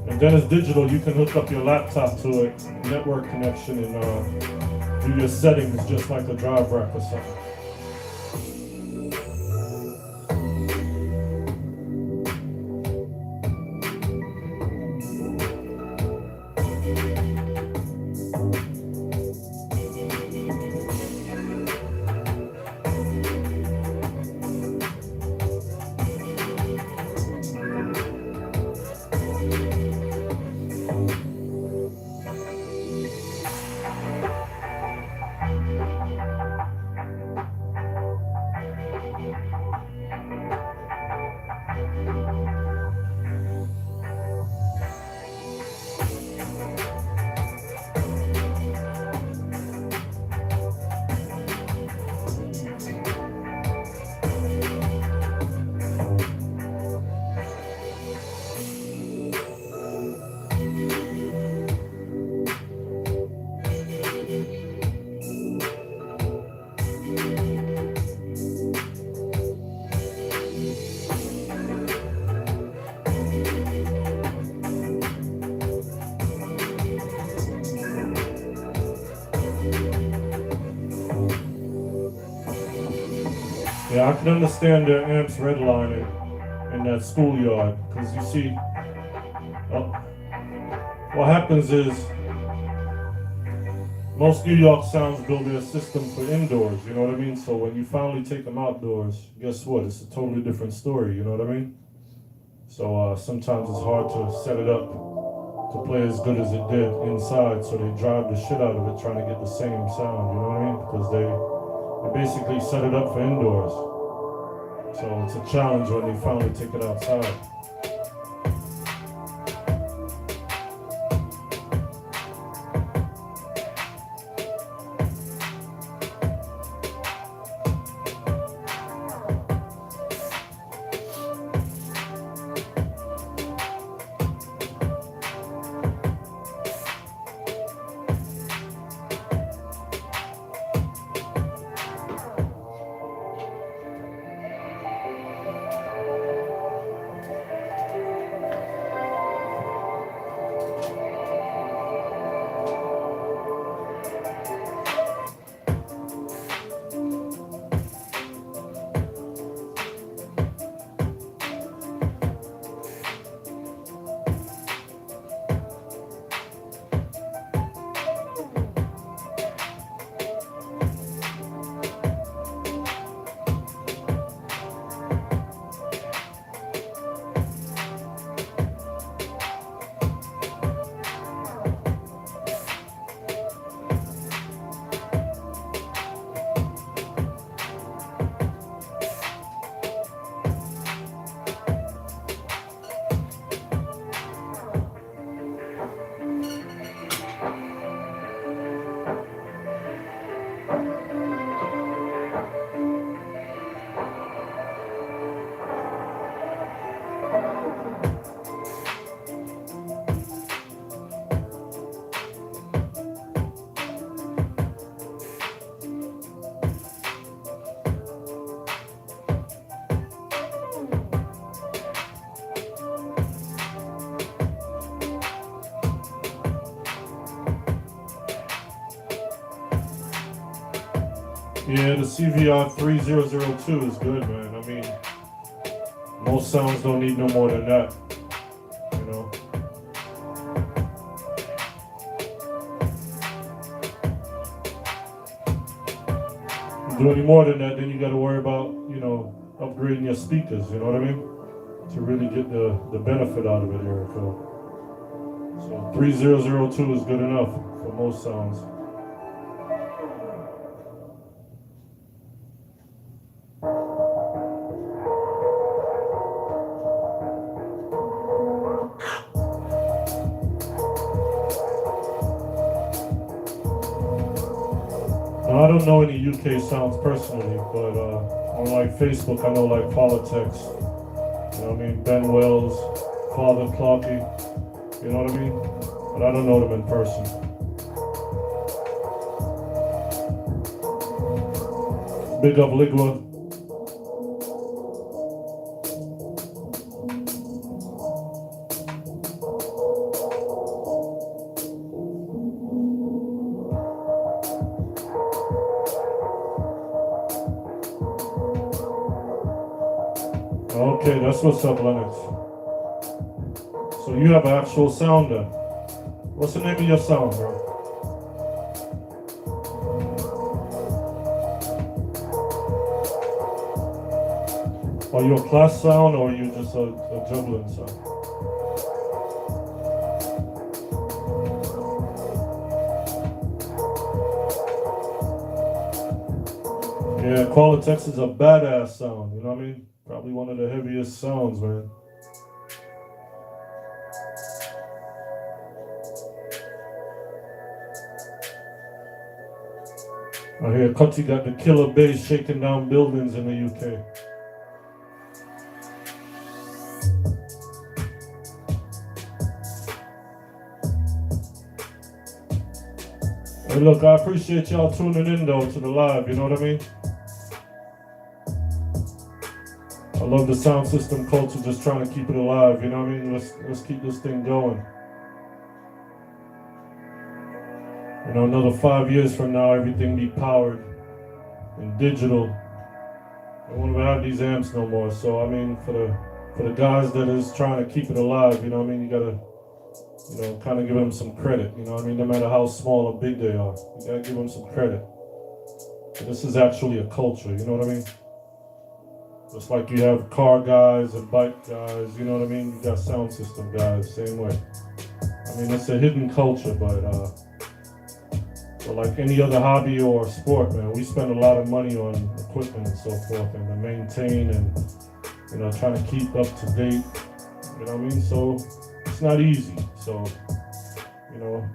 And then it's digital. You can hook up your laptop to a network connection and do your settings just like a drive rack or something. Yeah, I can understand their amps redlining in that schoolyard, because you see, what happens is most New York sounds build their system for indoors, you know what I mean? So when you finally take them outdoors, guess what? It's a totally different story, you know what I mean? So sometimes it's hard to set it up to play as good as it did inside, so they drive the shit out of it trying to get the same sound, you know what I mean? Because they basically set it up for indoors. So it's a challenge when they finally take it outside. Yeah, the CVR 3002 is good, man. I mean, most sounds don't need no more than that, you know. Do any more than that, then you got to worry about, you know, upgrading your speakers, you know what I mean? To really get the benefit out of it here. So 3002 is good enough for most sounds. Now, I don't know any UK sounds personally, but on like Facebook, I know like Politics, you know what I mean? Ben Wells, Father Clarky, you know what I mean? But I don't know them in person. Big up Ligua. Okay, that's what's up, Lennox. So you have an actual sound then. What's the name of your sound, bro? Are you a class sound or are you just a juggling sound? Yeah, Qualitex is a badass sound, you know what I mean? Probably one of the heaviest sounds, man. I hear Cutty got the killer bass shaking down buildings in the UK. Hey, look, I appreciate y'all tuning in though to the live, you know what I mean? I love the sound system culture, just trying to keep it alive, you know what I mean? Let's keep this thing going. You know, another 5 years from now, everything be powered and digital They won't even have these amps no more. So I mean, for the guys that is trying to keep it alive, you know what I mean, you gotta, you know, kind of give them some credit. You know what I mean, no matter how small or big they are, you gotta give them some credit. So this is actually a culture. You know what I mean? Just like you have car guys and bike guys, you know what I mean? You got sound system guys, same way. I mean, it's a hidden culture, but like any other hobby or sport, man, we spend a lot of money on equipment and so forth, and to maintain and, you know, trying to keep up to date, you know what I mean? So it's not easy. So, you know,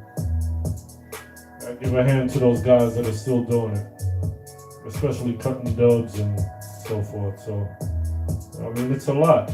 I give a hand to those guys that are still doing it, especially cutting dubs and so forth. So, I mean, it's a lot.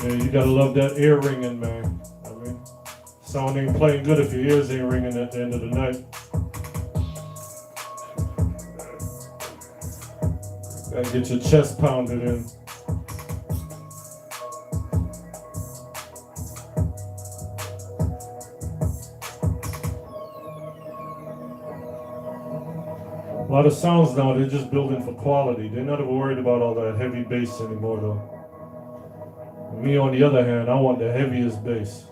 Yeah, you gotta love that ear ringing, man. I mean, sound ain't playing good if your ears ain't ringing at the end of the night. Gotta get your chest pounded in. A lot of sounds now, they're just building for quality. They're not worried about all that heavy bass anymore, though. Me, on the other hand, I want the heaviest bass.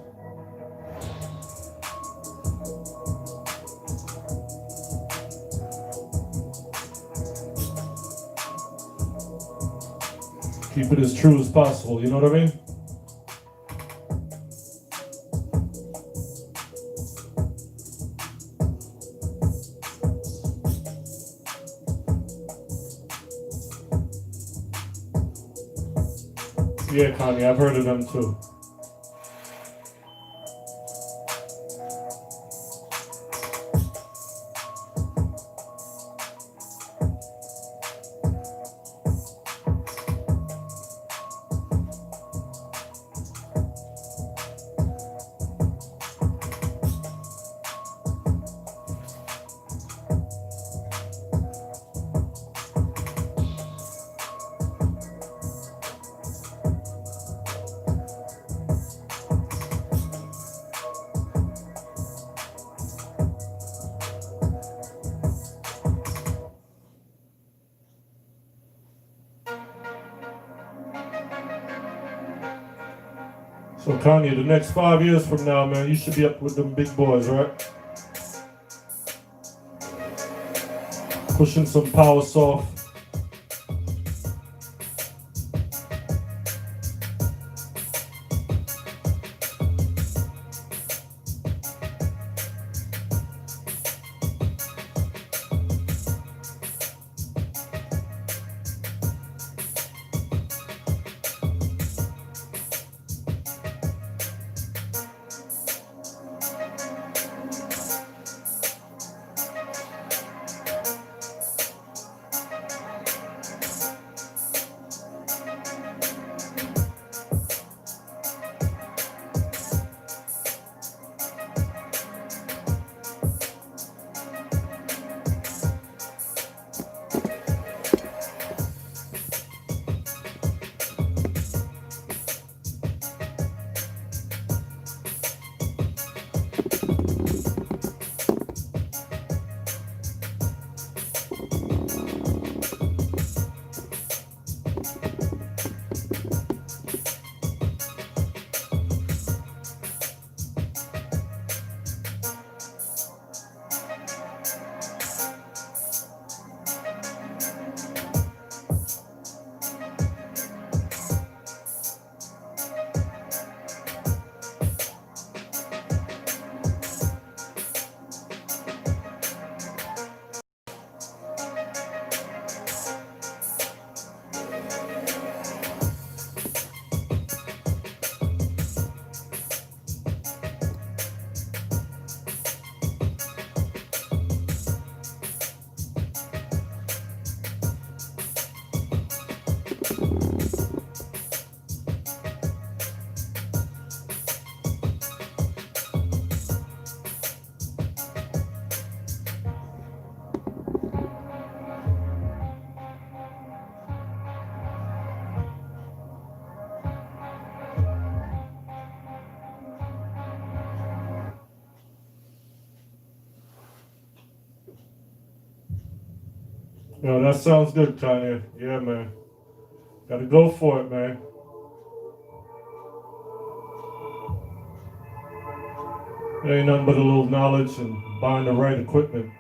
Keep it as true as possible, you know what I mean? Yeah, Connie, I've heard of them too. So Kanye, the next 5 years from now, man, you should be up with them big boys, right? Pushing some power soft. Yo, that sounds good, Kanye. Yeah, man. Gotta go for it, man. It ain't nothing but a little knowledge and buying the right equipment.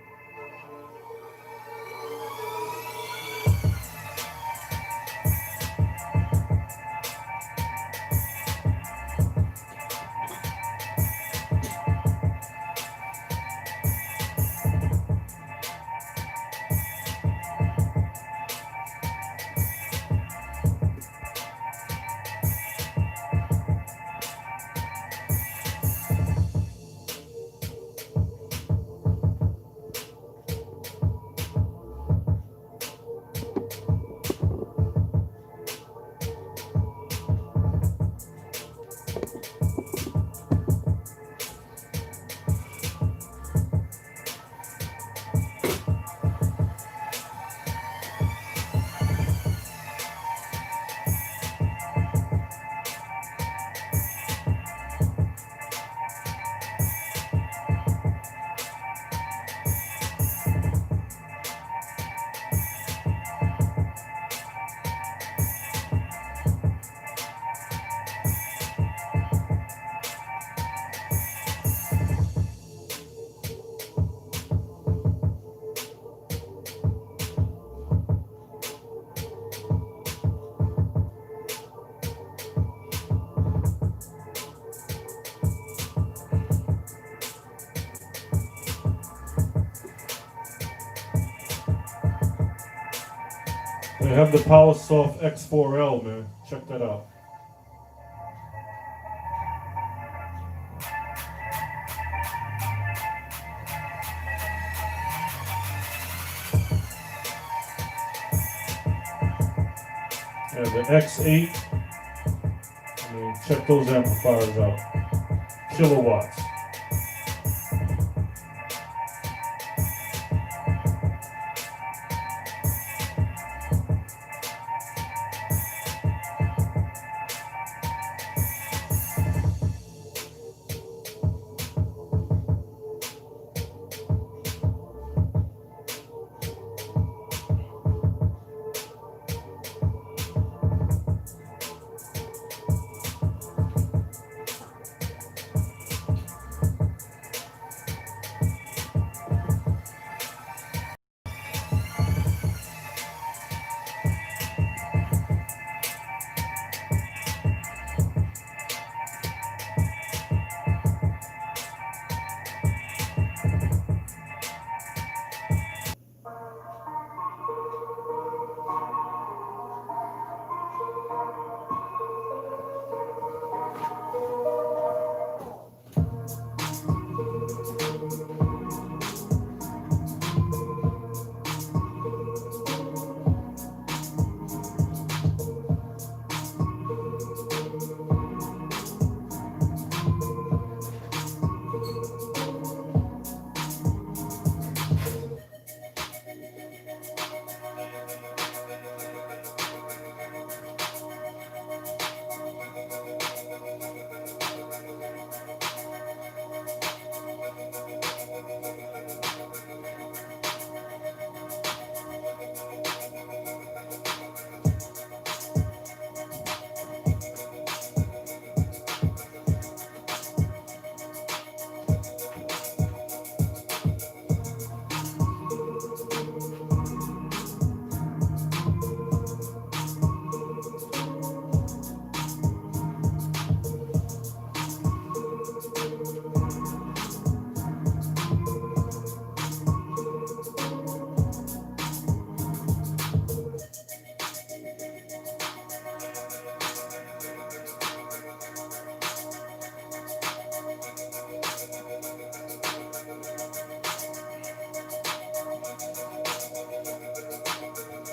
They have the PowerSoft X4L, man. Check that out. Yeah, the X8. I mean, check those amplifiers out. Kilowatts.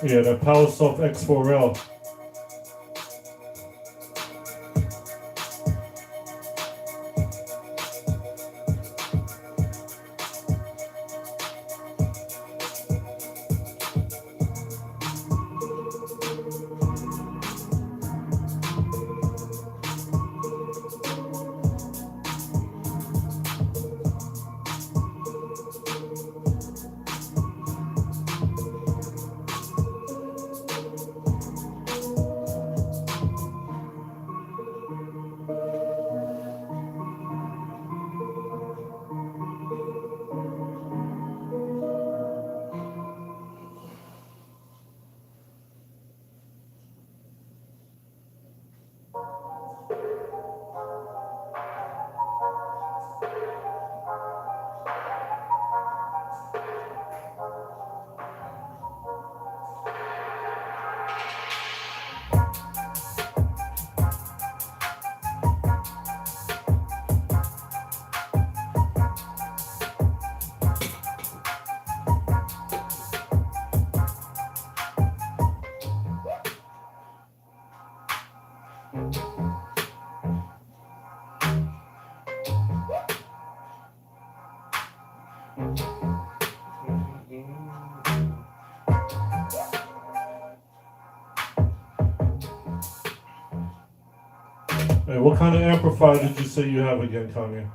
Yeah, the PowerSoft X4L. Hey, what kind of amplifier did you say you have again, Kanye?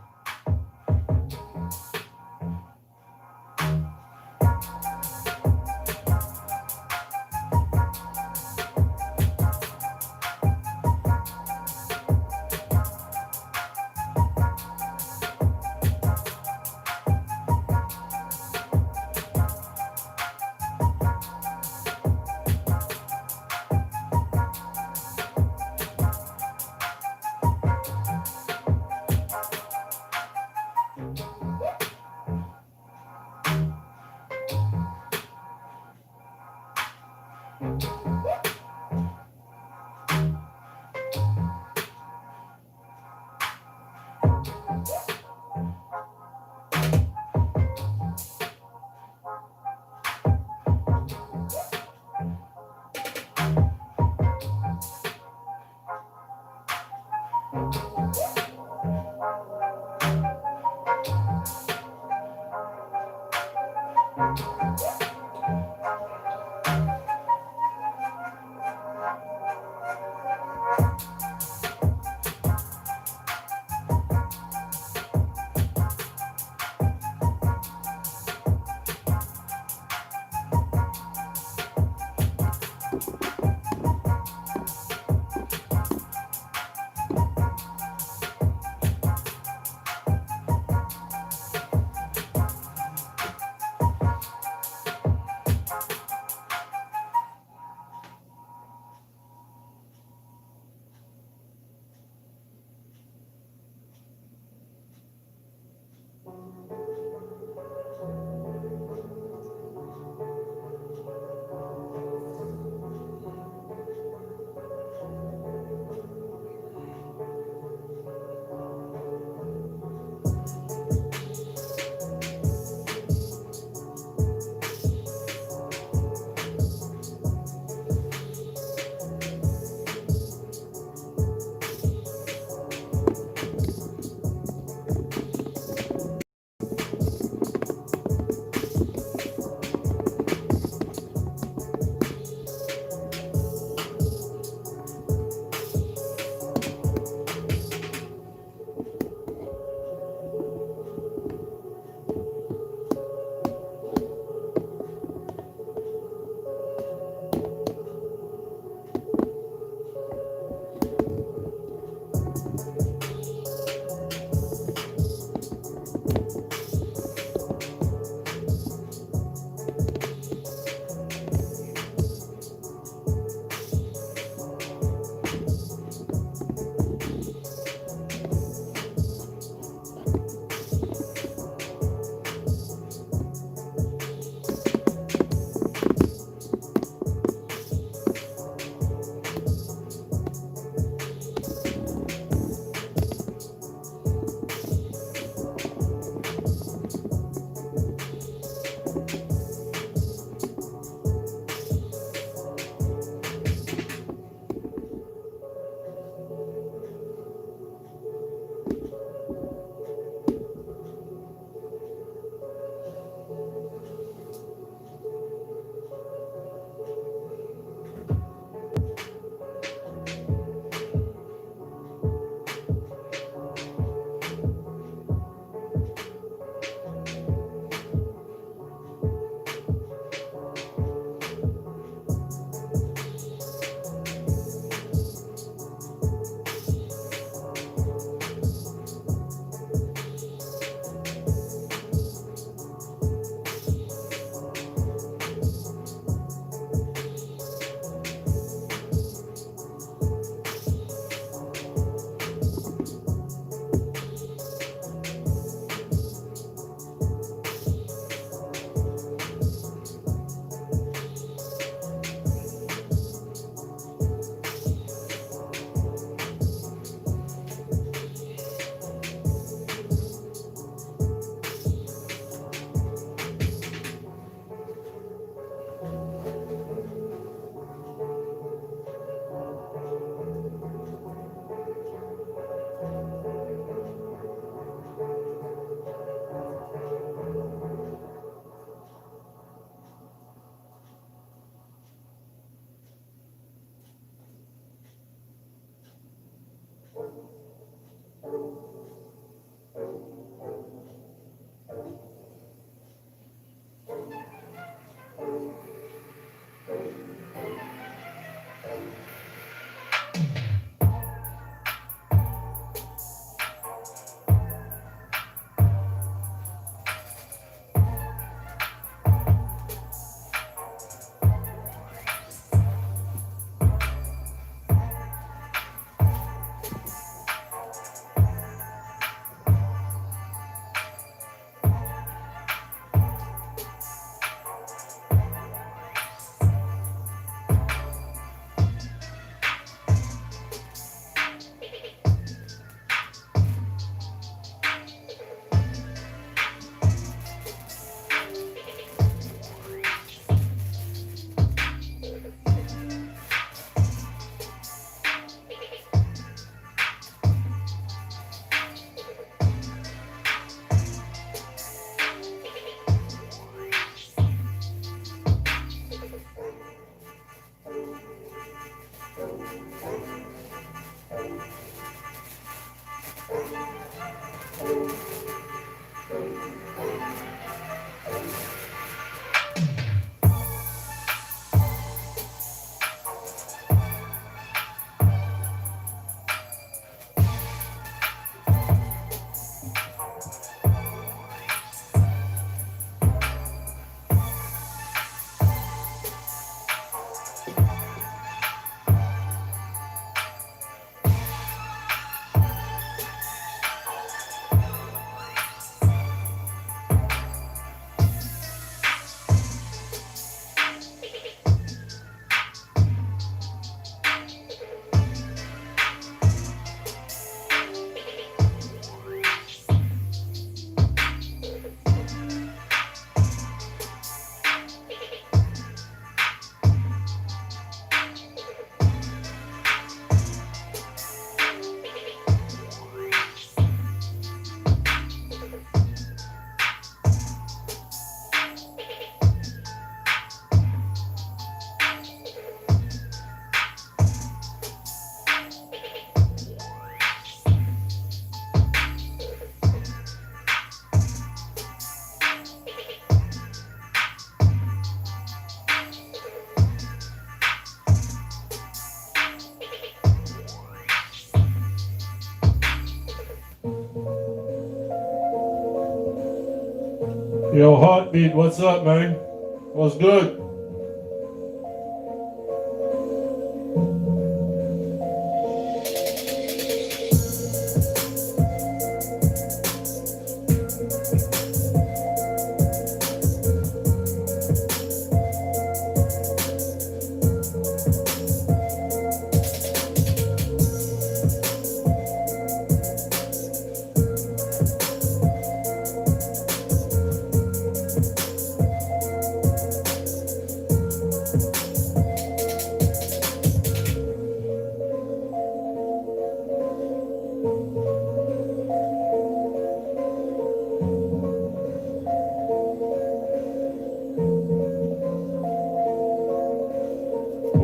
Yo, Heartbeat, what's up, man? What's good?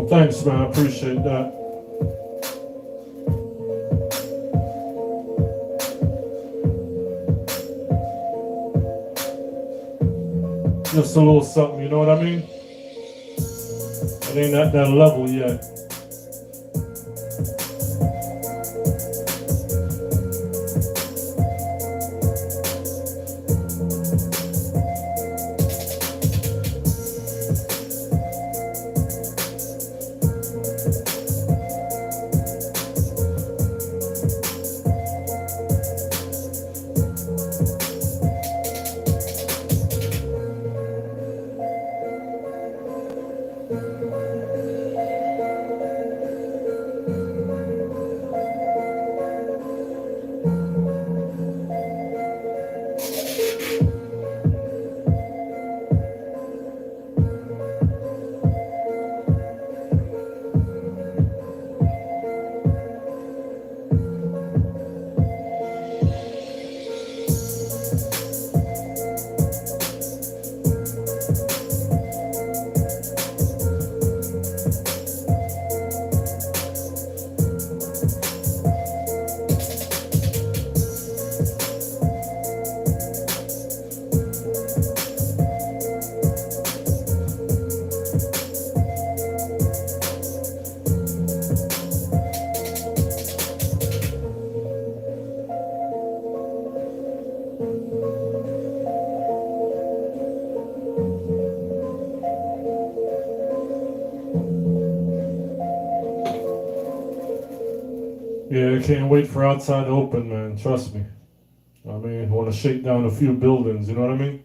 Thanks, man. I appreciate that. Just a little something, you know what I mean? It ain't at that level yet. I can't wait for outside to open, man. Trust me. I mean, I want to shake down a few buildings, you know what I mean?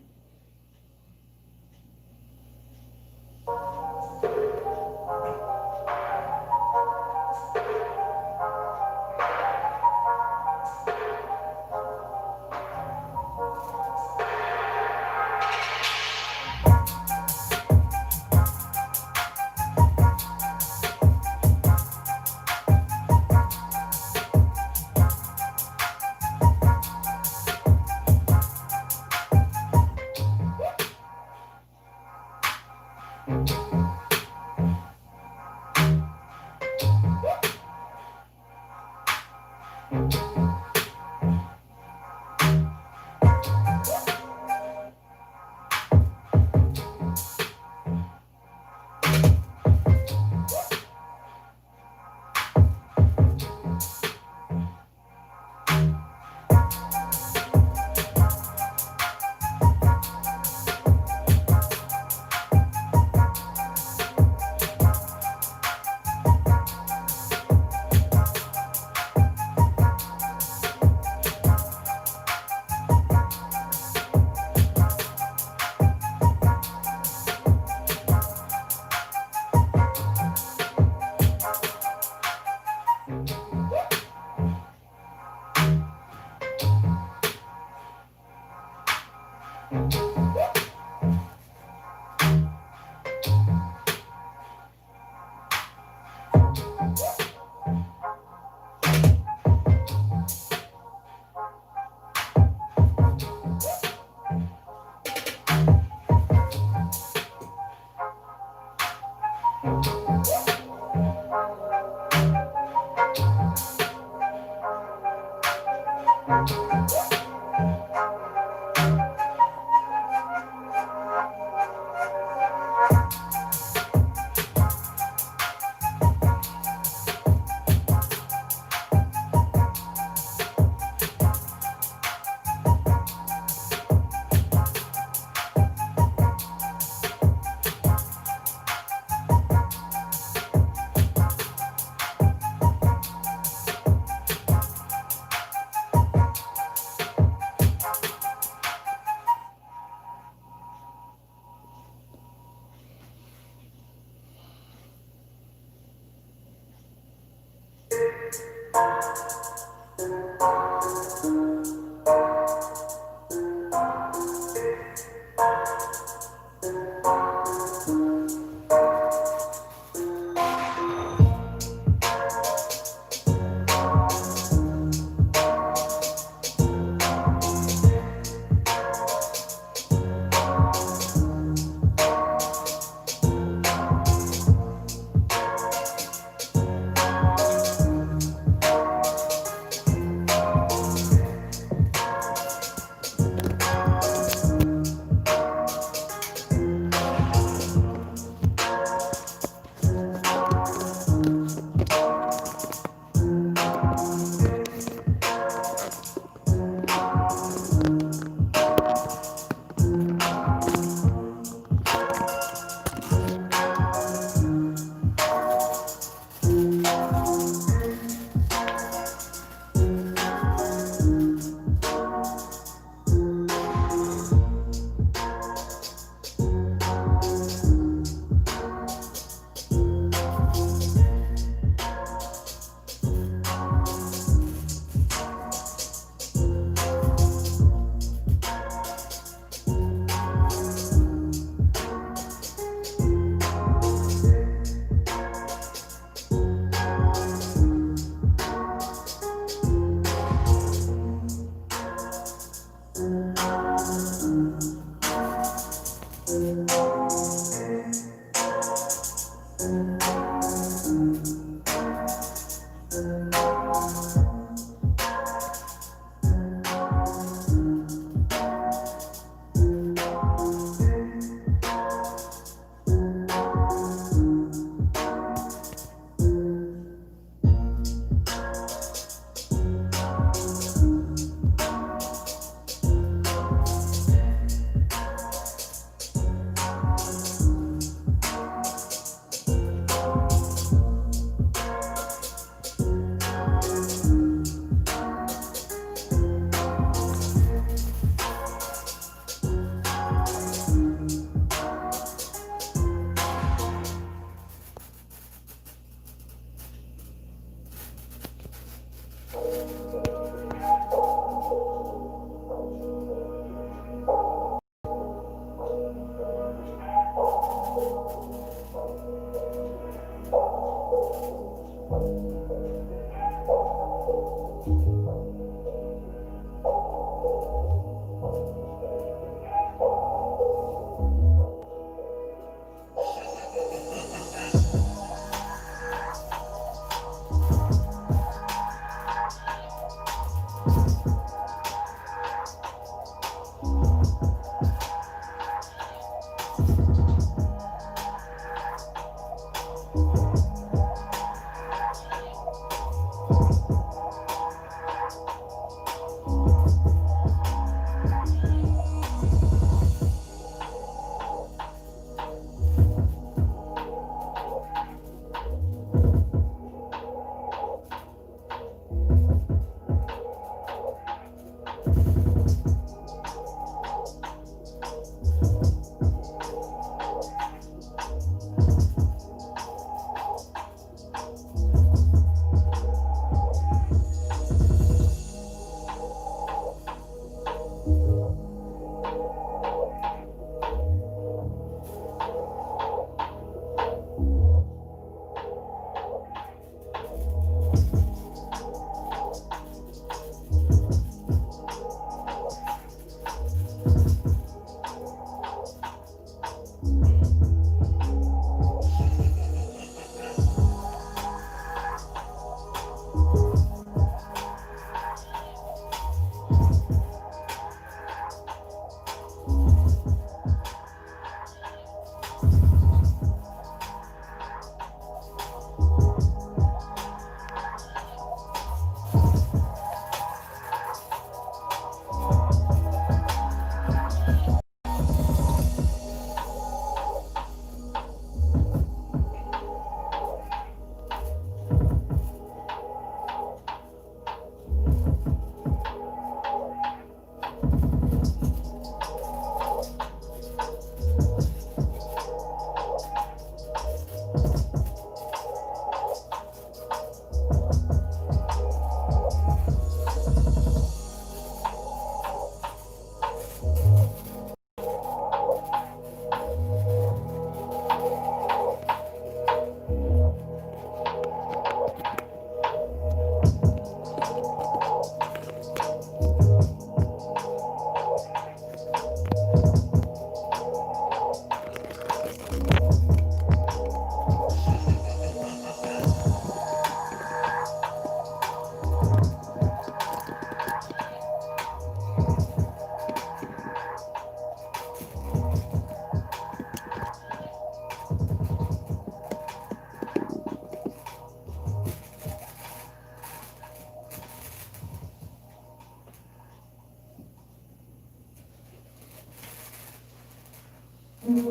Those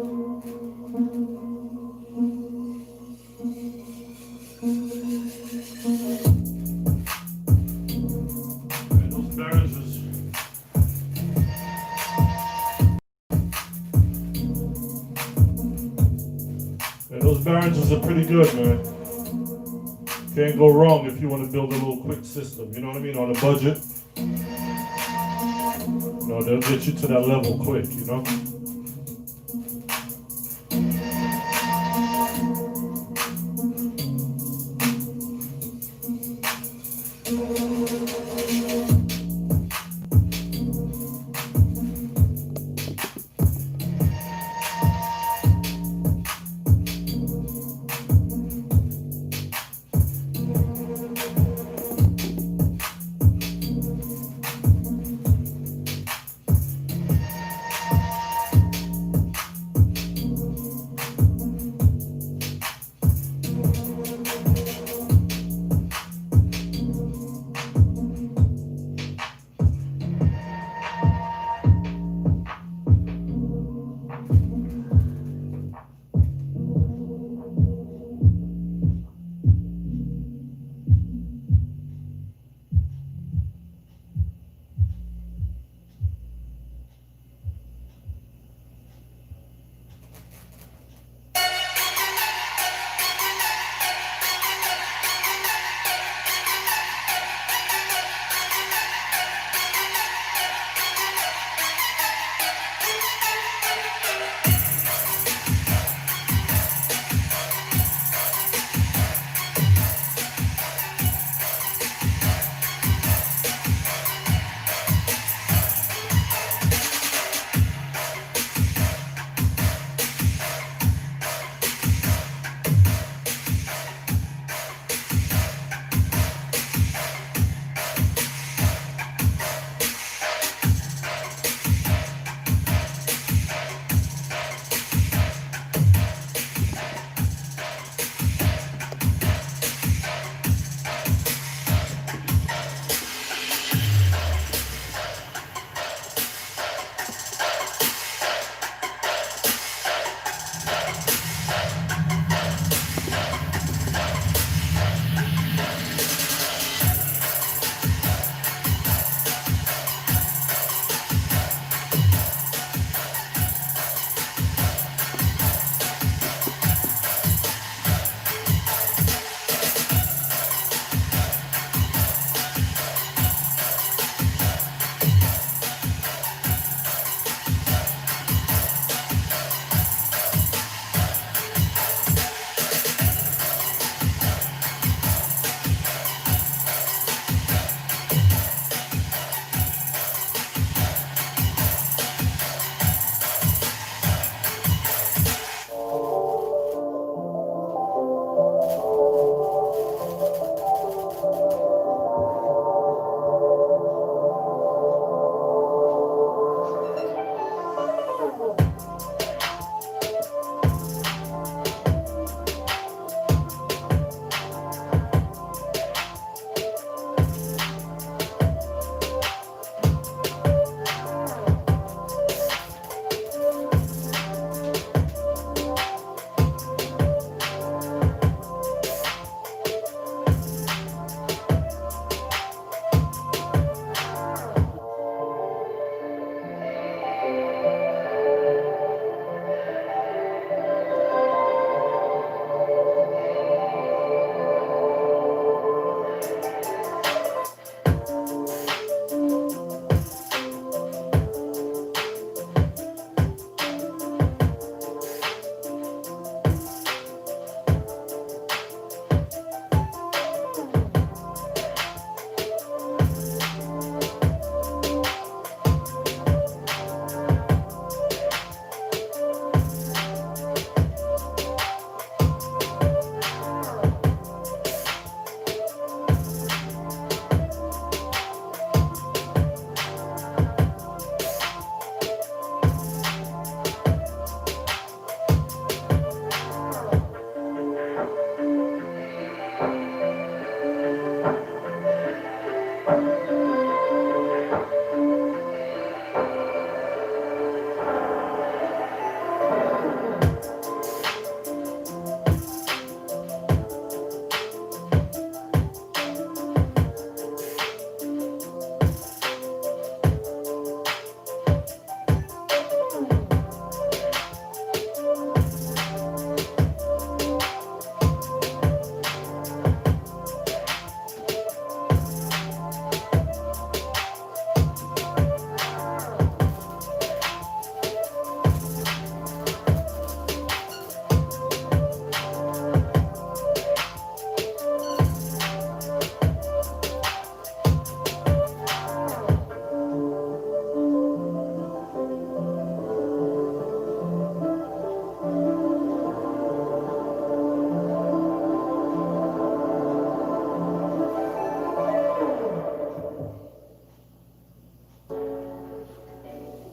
bearings is those bearings are pretty good, man. Can't go wrong if you want to build a little quick system. You know what I mean? On a budget. You know, they'll get you to that level quick, you know?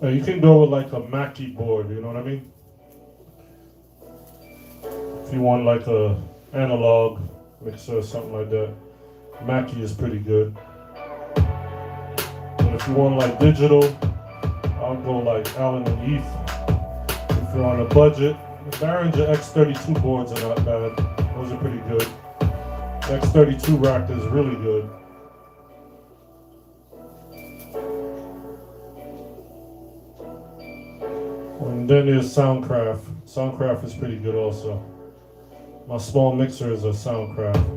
You can go with like a Mackie board, you know what I mean? If you want like a analog mixer or something like that, Mackie is pretty good. And if you want like digital, I'll go like Allen and Heath. If you're on a budget, the Behringer X32 boards are not bad. Those are pretty good. The X32 rack is really good. And then there's Soundcraft. Soundcraft is pretty good also. My small mixer is a Soundcraft.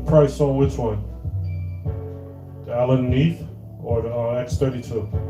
Price on which one? The Allen Heath or the X32?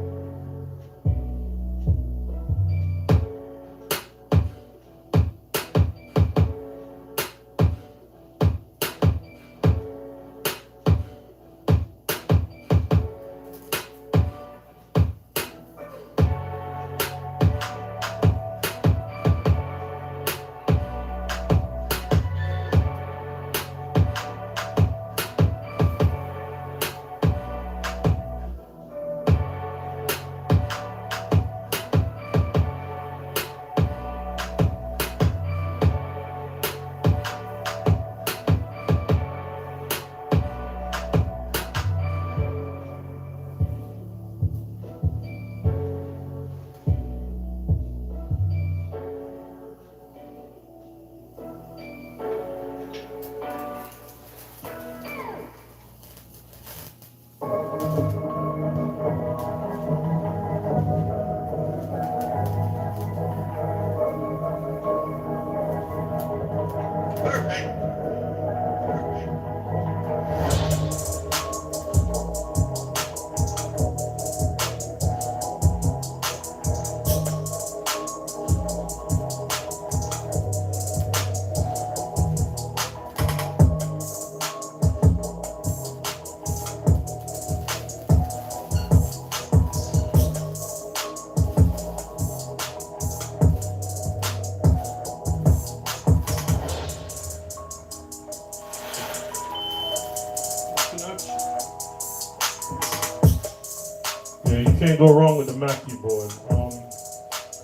Can't go wrong with the Mackie board.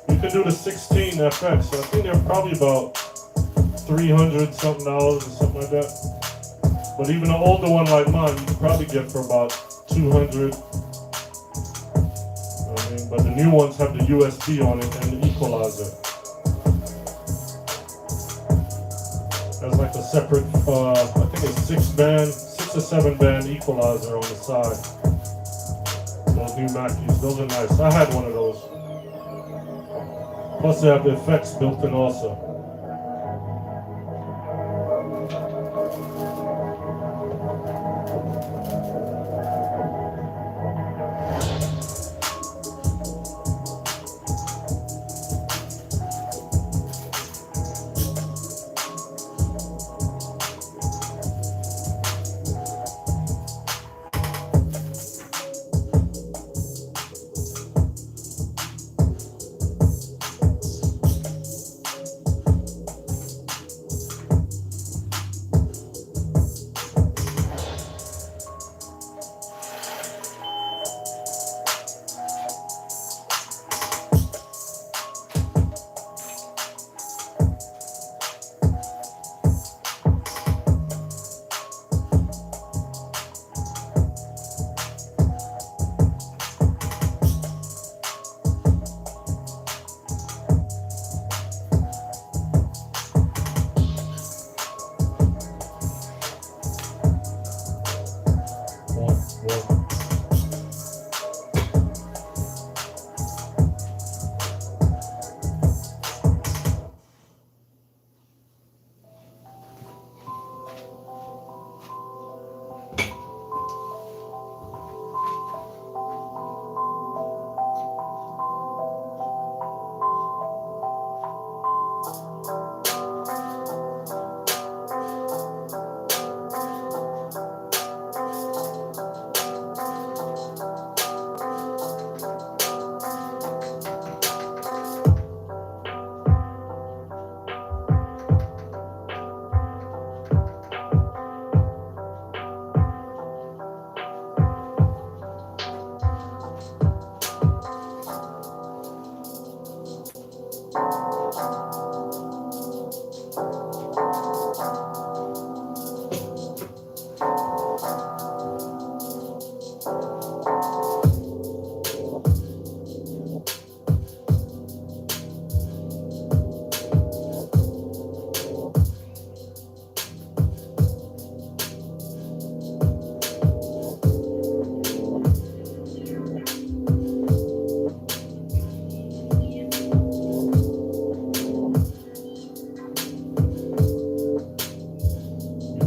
You can do the 16 FX. I think they're probably about $300 something or something like that. But even an older one like mine, you can probably get for about $200. You know what I mean? But the new ones have the USB on it and the Equalizer. That's like a separate, I think it's 6 or 7 band Equalizer on the side. Those new Mackies, those are nice. I had one of those. Plus they have the effects built in also.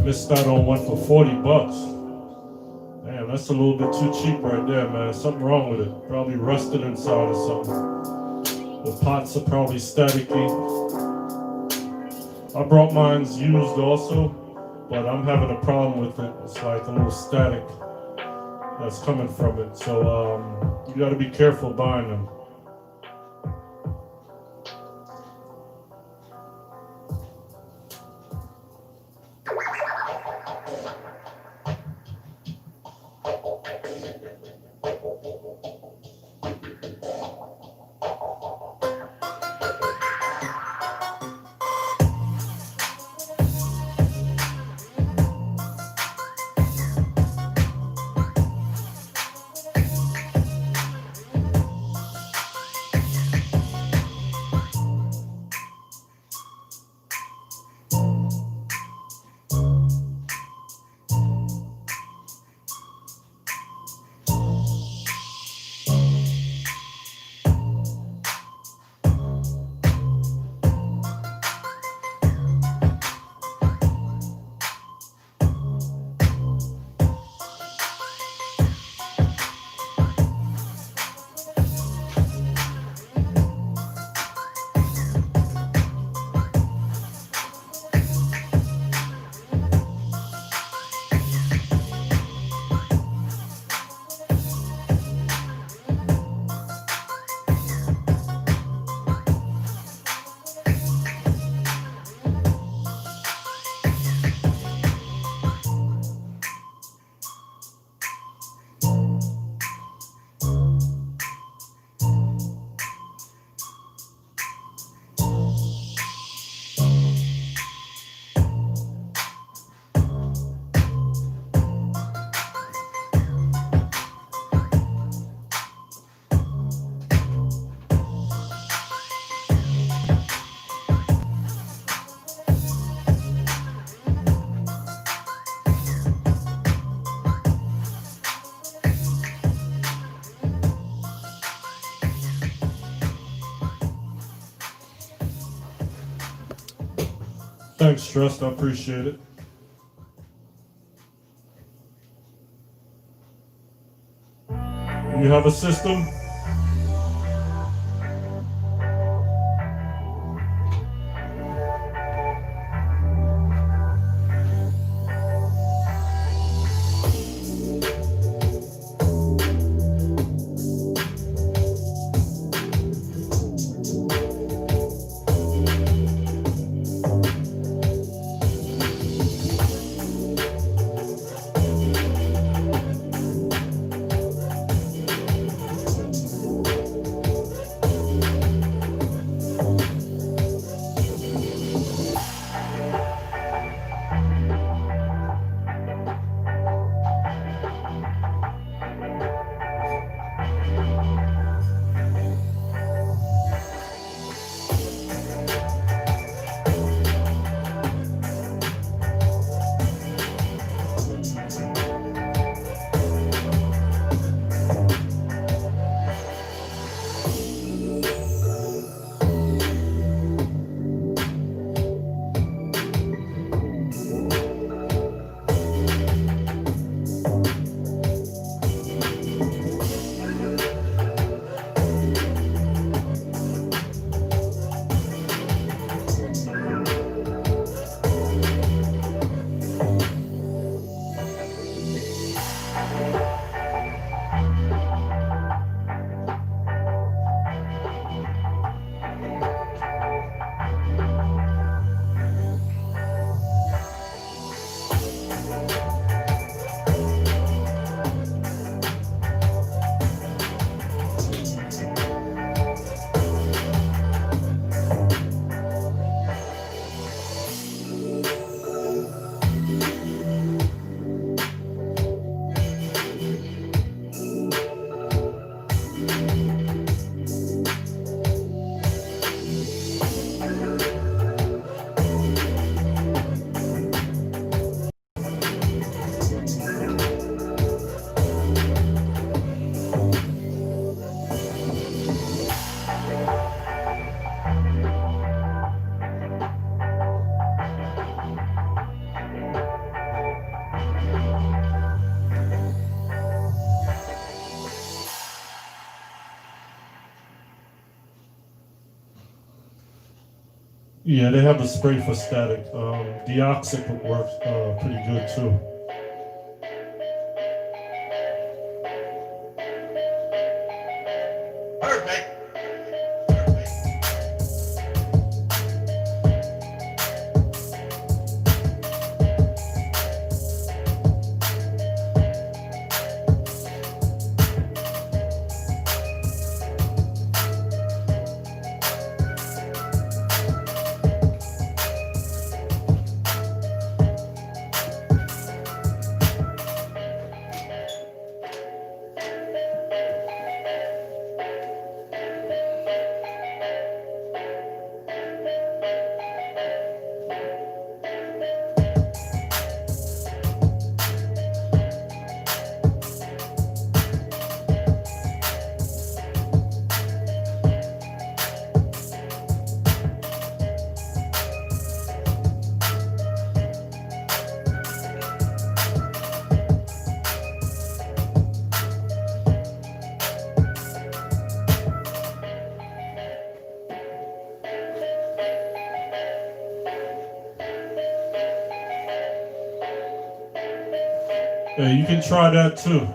Missed out on one for 40 bucks. Damn, that's a little bit too cheap right there, man. Something wrong with it. Probably rusted inside or something. The pots are probably staticky. I brought mine's used also, but I'm having a problem with it. It's like a little static that's coming from it. So you gotta be careful buying them. Thanks, Trust. I appreciate it. You have a system? Yeah, they have a spray for static. Deoxic works pretty good too. Perfect. Yeah, you can try that too.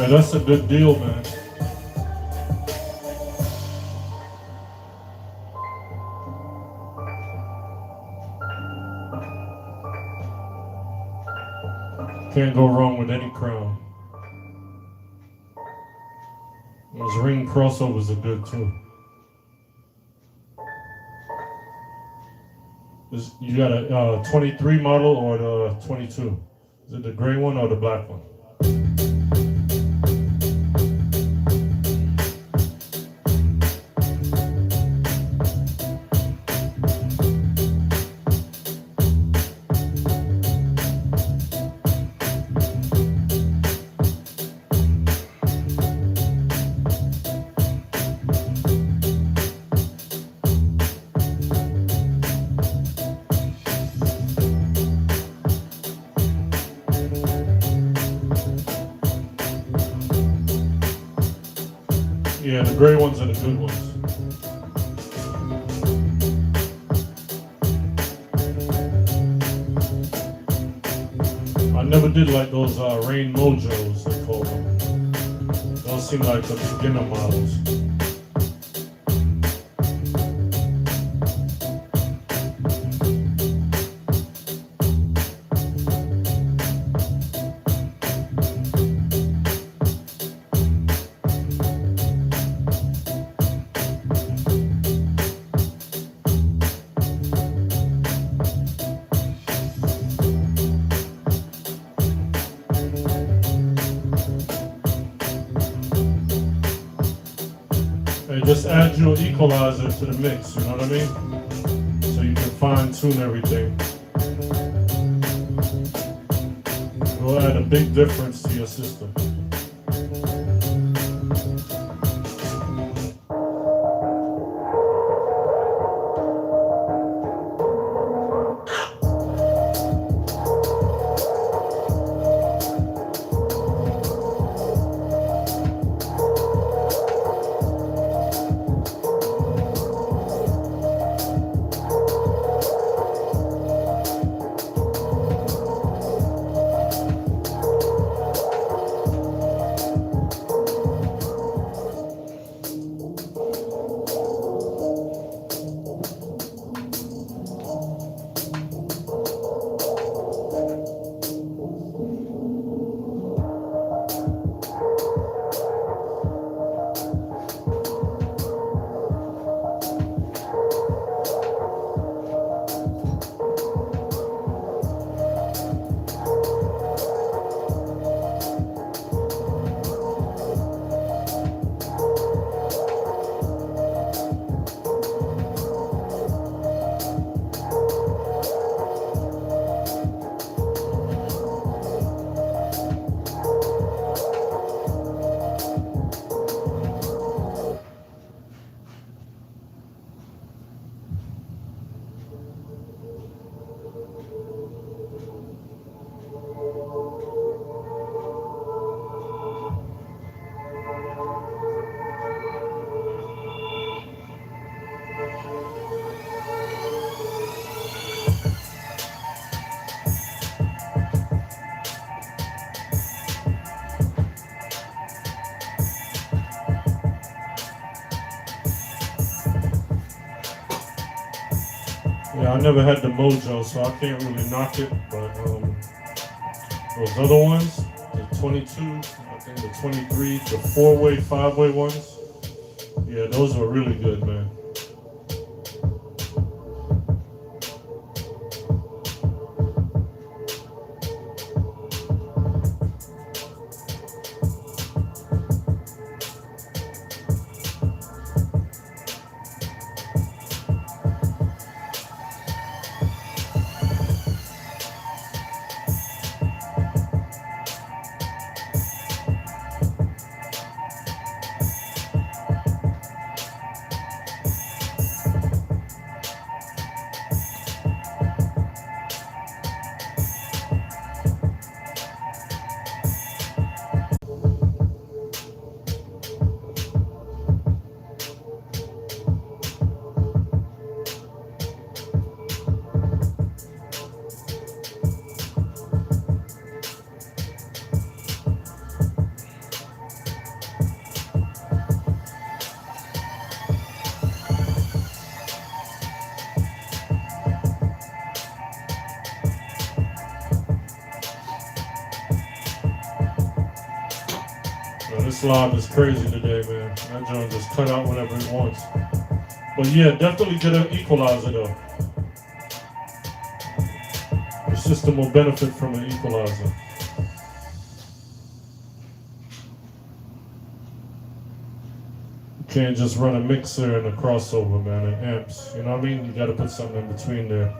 Yeah, that's a good deal, man. Can't go wrong with any crown. Those ring crossovers are good too. You got a 23 model or the 22? Is it the gray one or the black one? Yeah, the gray ones are the good ones. I never did like those Rain Mojos, they call them. Those seem like the beginner models. Just add your equalizer to the mix, you know what I mean? So you can fine tune everything. It will add a big difference to your system. Yeah, I never had the Mojo, so I can't really knock it, but those other ones, the 22, I think the 23, the 4-way, 5-way ones, yeah, those were really good, man. This live is crazy today, man. That joint just cut out whenever it wants. But yeah, definitely get an equalizer though. The system will benefit from an equalizer. You can't just run a mixer and a crossover, man, and amps. You know what I mean? You gotta put something in between there.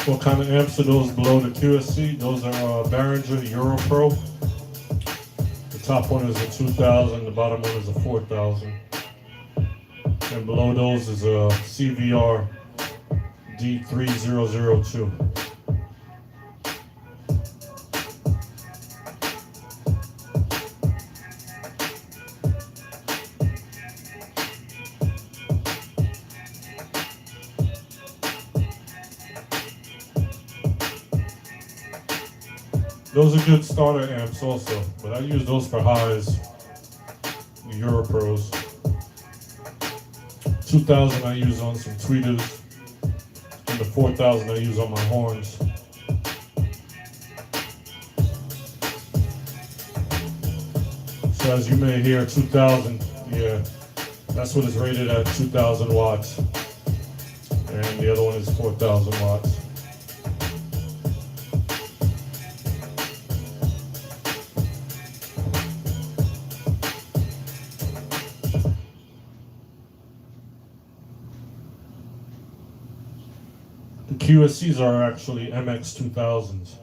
What kind of amps are those below the QSC? Those are Behringer Euro Pro. The top one is a 2000, the bottom one is a 4000. And below those is a CVR D3002. Those are good starter amps also, but I use those for highs, the Euro Pros. 2000 I use on some tweeters, and the 4000 I use on my horns. So as you may hear, 2000, yeah, that's what is rated at 2000 watts. And the other one is 4000 watts. The QSCs are actually MX2000s.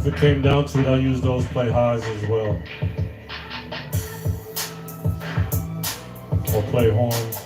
If it came down to it, I use those play highs as well. Or play horns.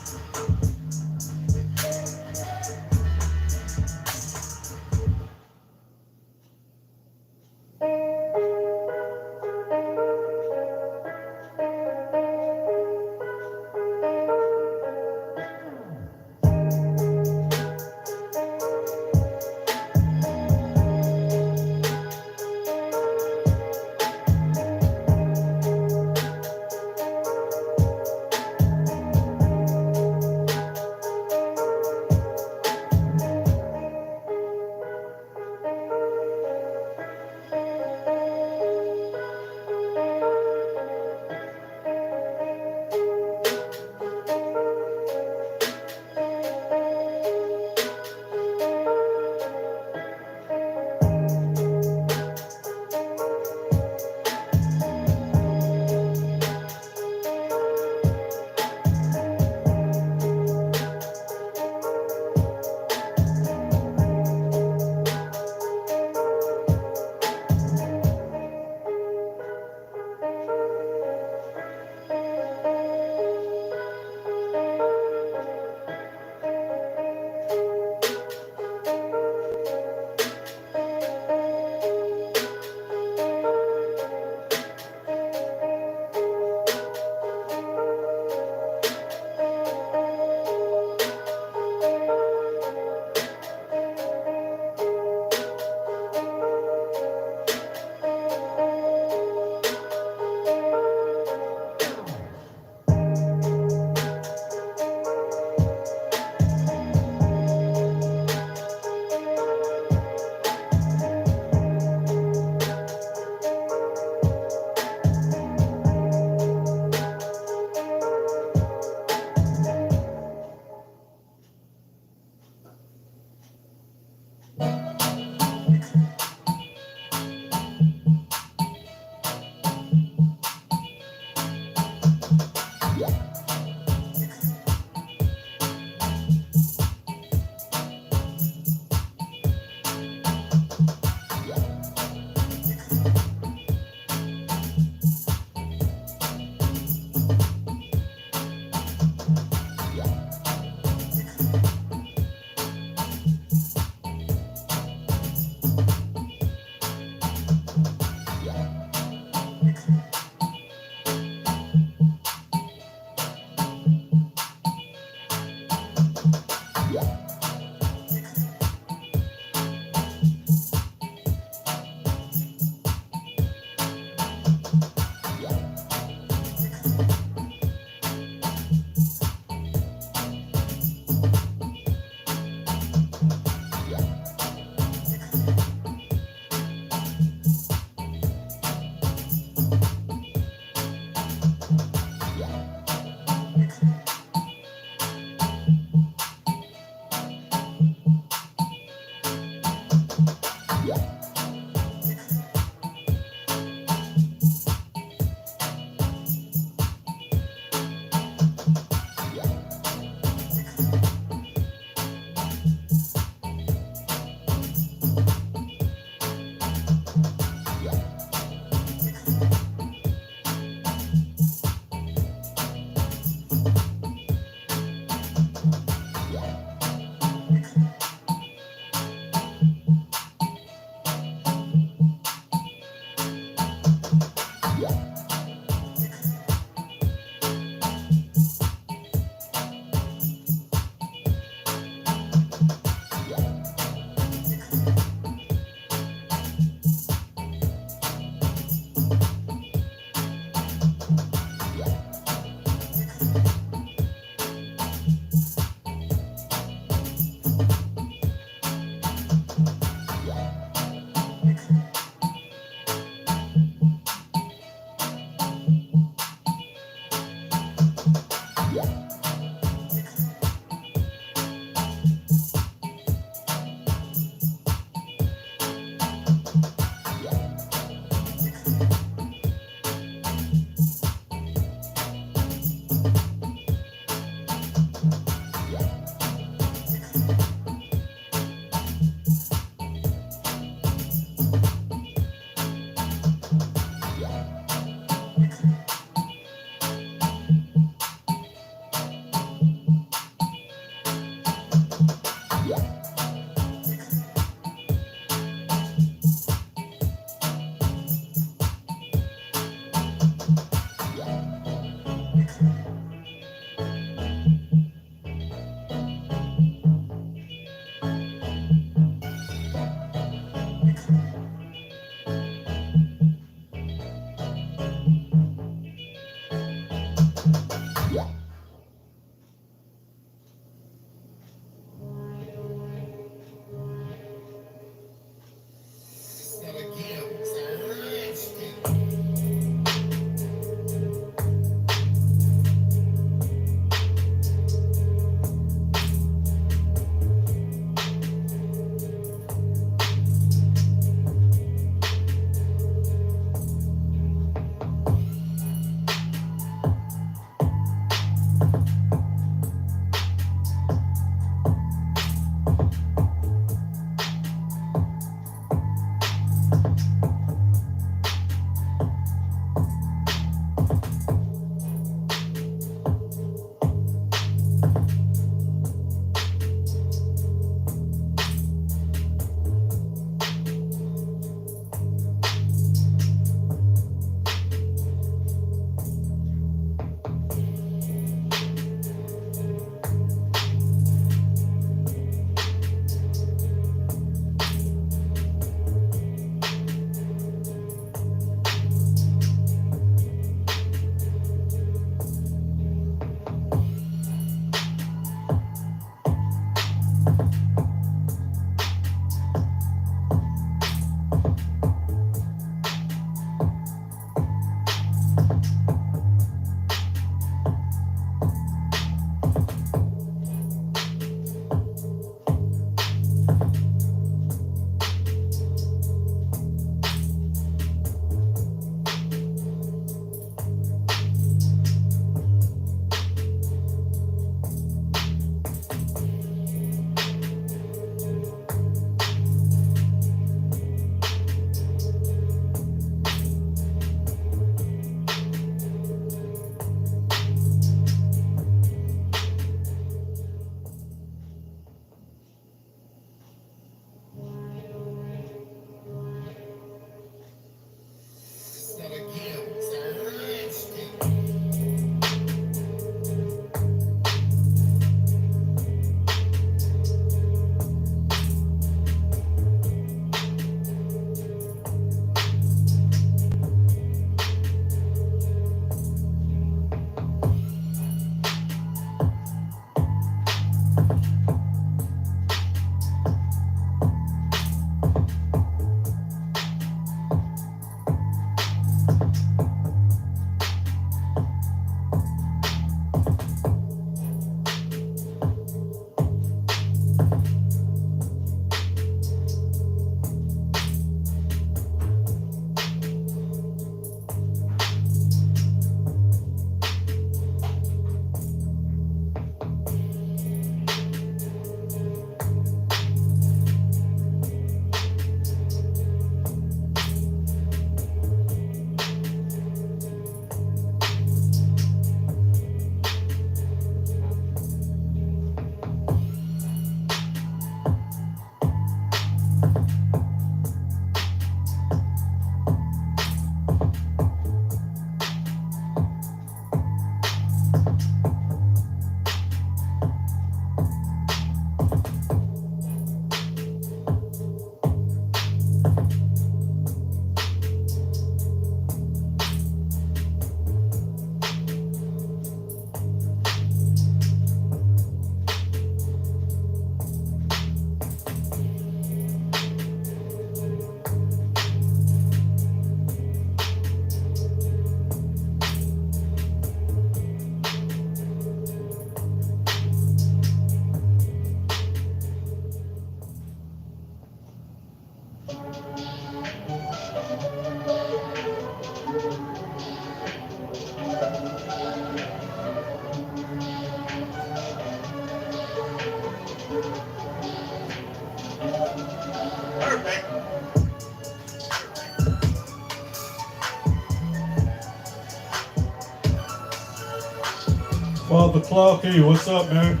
Father Clarky, what's up, man?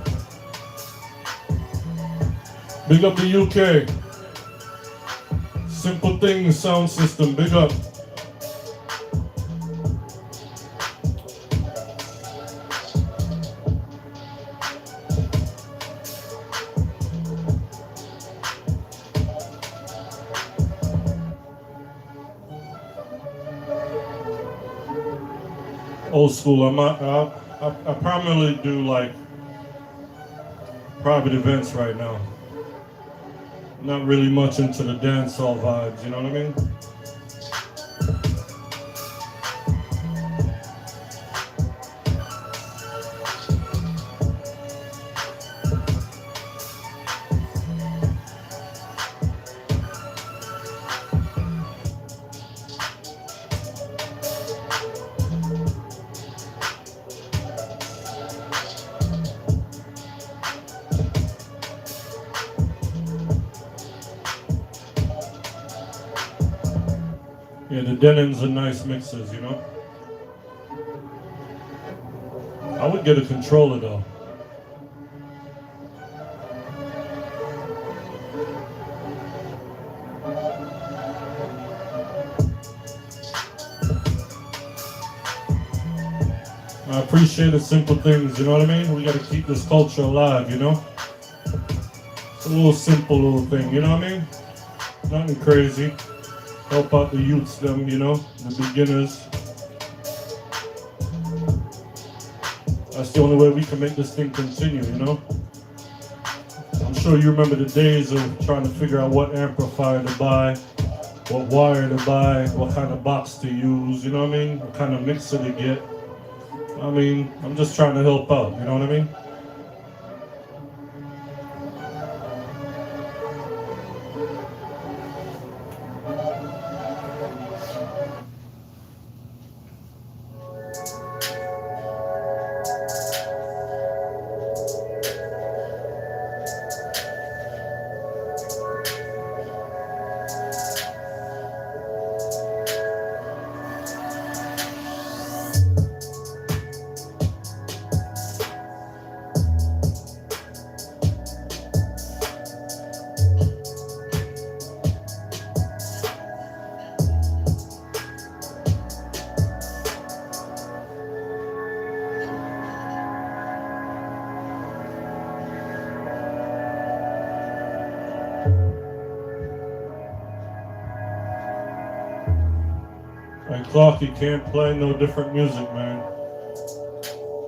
Big up the UK. Simple Things Sound System, big up. Old school. I primarily do like private events right now. Not really much into the dancehall vibes, you know what I mean? Yeah, the denins are nice mixes, you know? I would get a controller though. I appreciate the simple things, you know what I mean? We gotta keep this culture alive, you know? It's a little simple little thing, you know what I mean? Nothing crazy. Help out the youths, them, you know, the beginners. That's the only way we can make this thing continue, you know? I'm sure you remember the days of trying to figure out what amplifier to buy, what wire to buy, what kind of box to use, you know what I mean? What kind of mixer to get. I mean, I'm just trying to help out, you know what I mean? And Clark, you can't play no different music, man.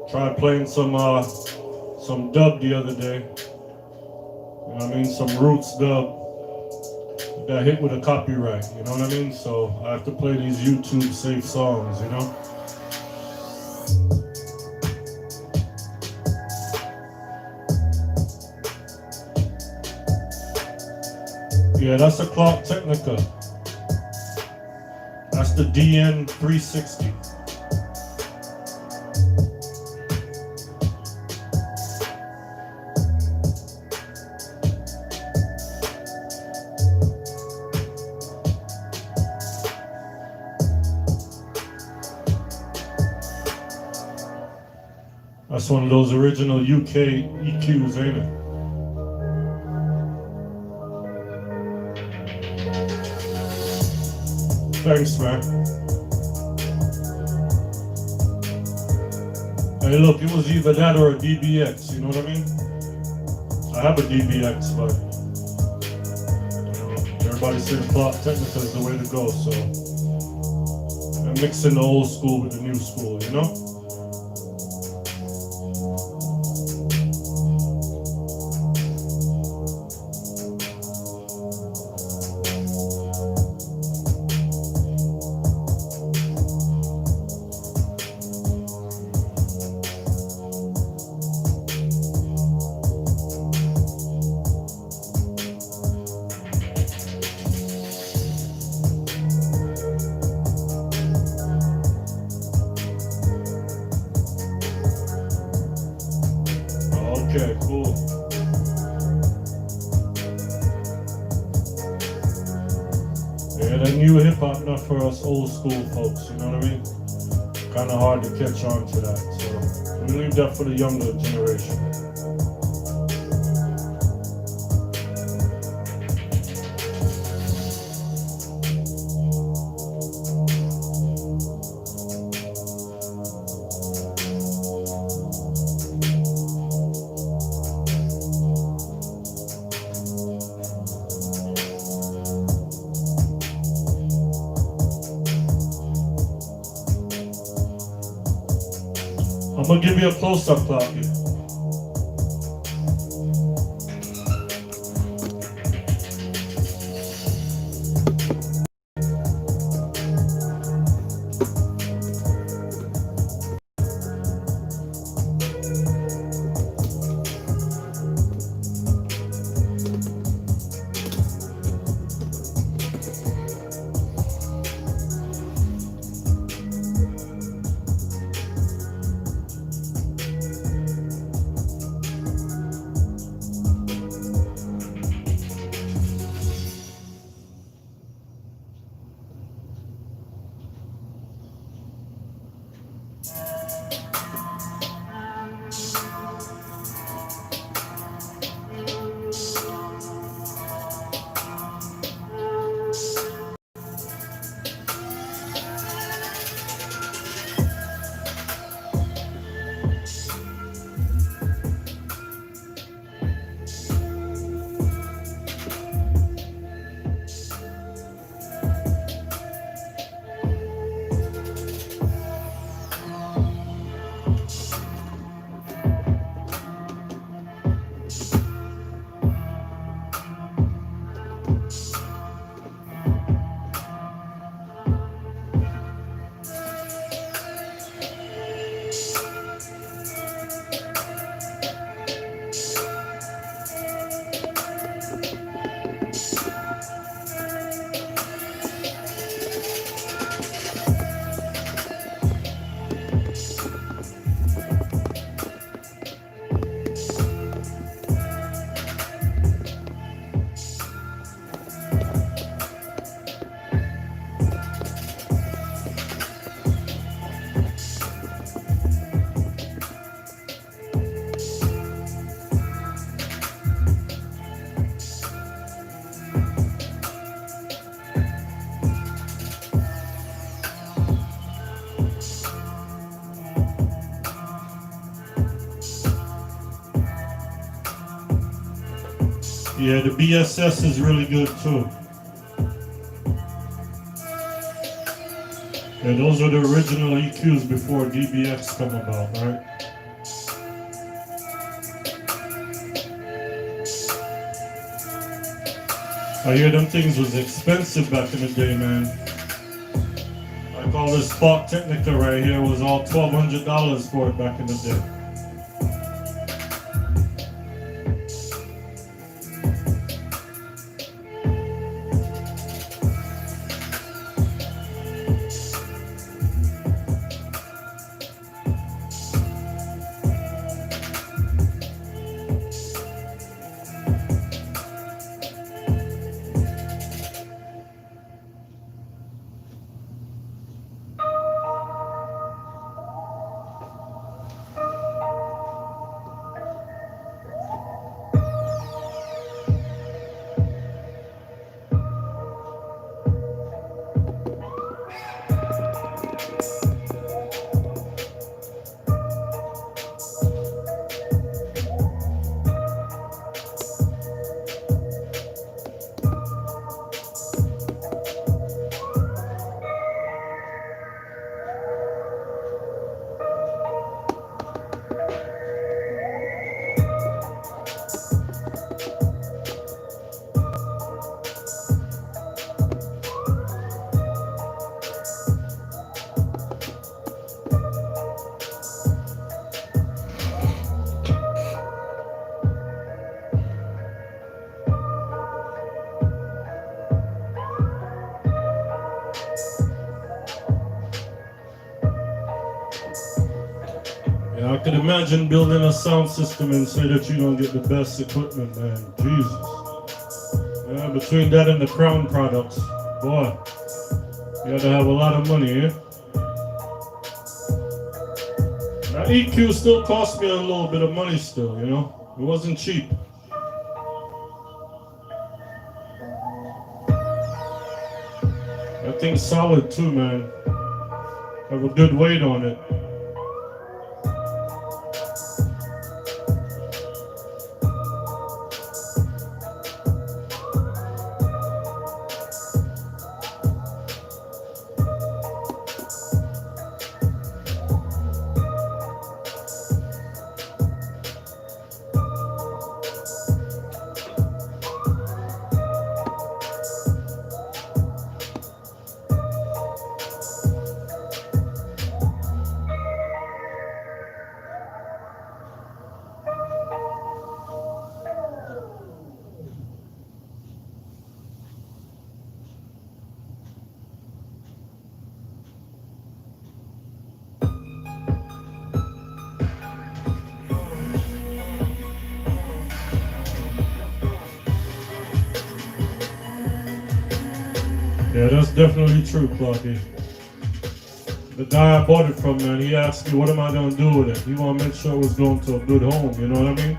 Tried playing some dub the other day. You know what I mean? Some roots dub. Got hit with a copyright, you know what I mean? So I have to play these YouTube safe songs, you know? Yeah, that's a Clark Technica. That's the DN360. That's one of those original UK EQs, ain't it? Thanks, man. Hey, look, it was either that or a DBX, you know what I mean? I have a DBX, but you know, everybody says Clark Technica is the way to go, so I'm mixing the old school with the new school, you know? Okay, cool. Yeah, that new hip hop not for us old school folks, you know what I mean? Kind of hard to catch on to that, so We leave that for the younger generation. I'm gonna give you a close-up clock here. Yeah, the BSS is really good too. Yeah, those are the original EQs before DBX come about, right? I hear them things was expensive back in the day, man. Like all this Spark Technica right here was all $1,200 for it back in the day. Yeah, I can imagine building a sound system and say that you don't get the best equipment, man. Jesus. Yeah, between that and the Crown products, boy, you gotta have a lot of money, eh? That EQ still cost me a little bit of money still, you know? It wasn't cheap. That thing's solid too, man. Have a good weight on it. Yeah, that's definitely true, Clarky. The guy I bought it from, man, he asked me, what am I going to do with it? He wanted to make sure it was going to a good home, you know what I mean?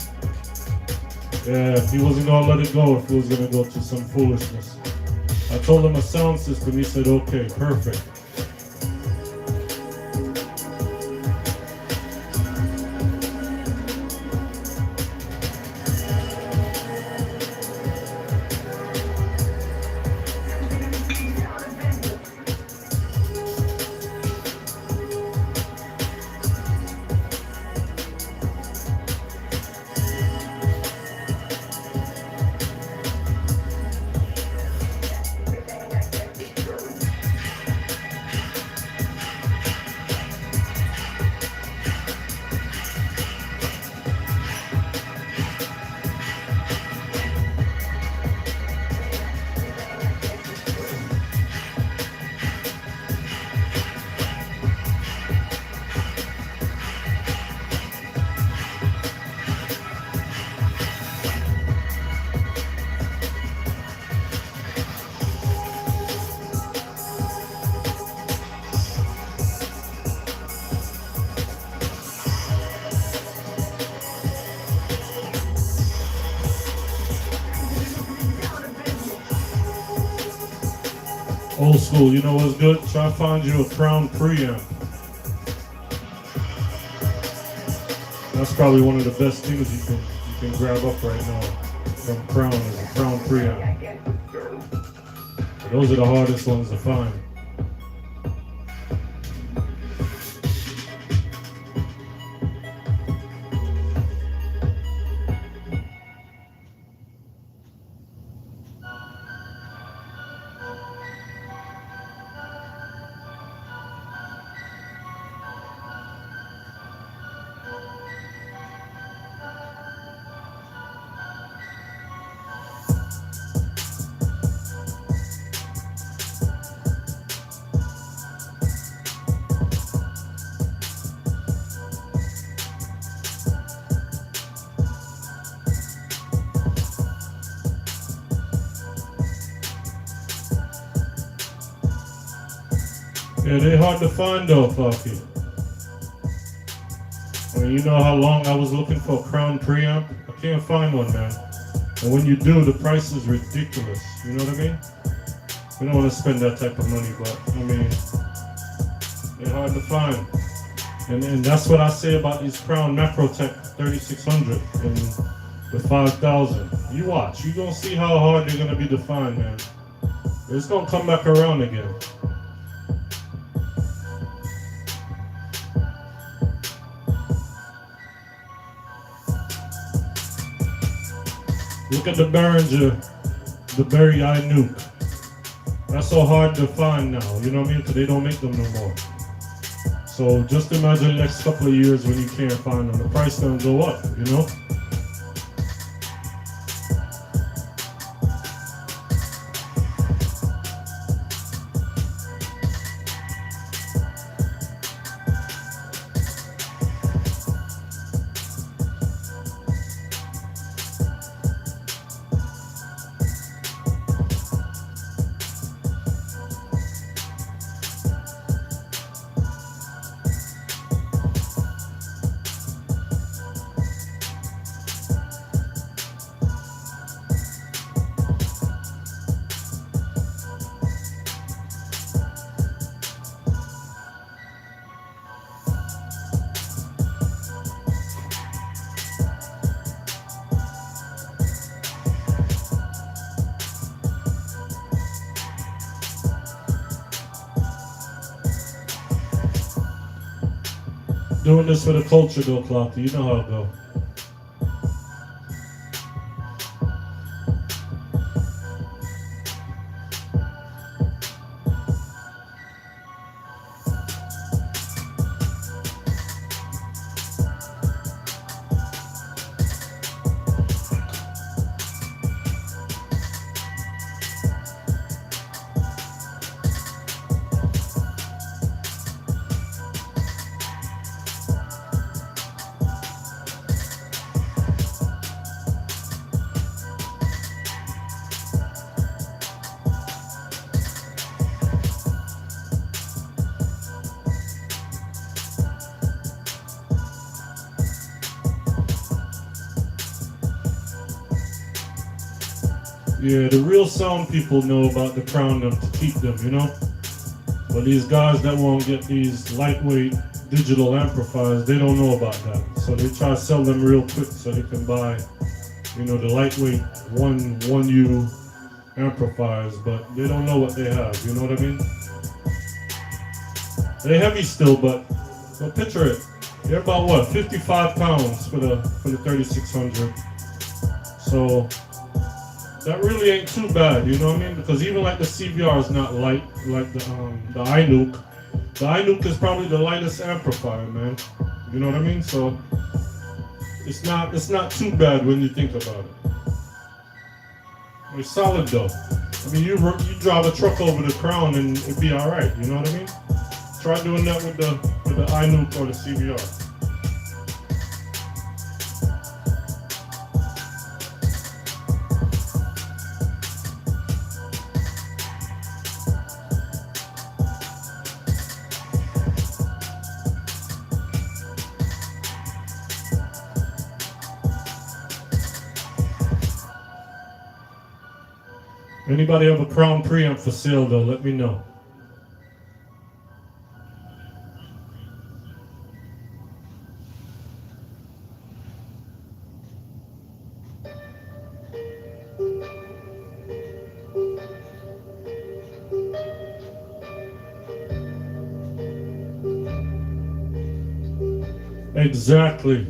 Yeah, he wasn't going to let it go if it was going to go to some foolishness. I told him a sound system, he said, okay, perfect. Old school, you know what's good? Try to find you a Crown preamp. That's probably one of the best things you can grab up right now from Crown is a Crown preamp. But those are the hardest ones to find. Yeah, they're hard to find though, Fluffy. I mean, you know how long I was looking for a Crown preamp? I can't find one, man. And when you do, the price is ridiculous. You know what I mean? We don't want to spend that type of money, but I mean, they're hard to find. And that's what I say about these Crown Macrotech 3600 and the 5000. You watch, you're going to see how hard they're going to be to find, man. It's going to come back around again. Look at the Behringer, the Berry Eye Nuke. That's so hard to find now, you know what I mean? Because they don't make them no more. So just imagine the next couple of years when you can't find them. The price gonna go up, you know? Doing this for the culture though, Clocky. You know how it go. Yeah, the real sound people know about the crown them to keep them, you know? But these guys that won't get these lightweight digital amplifiers, they don't know about that. So they try to sell them real quick so they can buy, you know, the lightweight 1U amplifiers, but they don't know what they have, you know what I mean? They're heavy still, but picture it. They're about what, 55 pounds for the 3600. So that really ain't too bad, you know what I mean? Because even like the CVR is not light, like the iNuke. The iNuke is probably the lightest amplifier, man. You know what I mean? So it's not too bad when you think about it. It's solid though. I mean, you drive a truck over the crown and it'd be all right. You know what I mean? Try doing that with the iNuke or the CVR. Anybody have a Crown preamp for sale though, let me know. Exactly.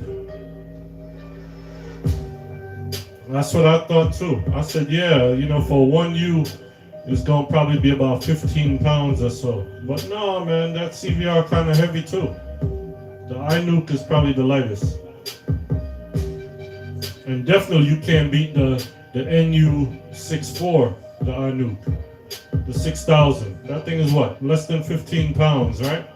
That's what I thought too. I said, yeah, you know, for 1U, it's gonna probably be about 15 pounds or so. But no, man, that CVR kind of heavy too. The iNuke is probably the lightest. And definitely you can't beat the NU64, the iNuke. The 6000. That thing is what? Less than 15 pounds, right?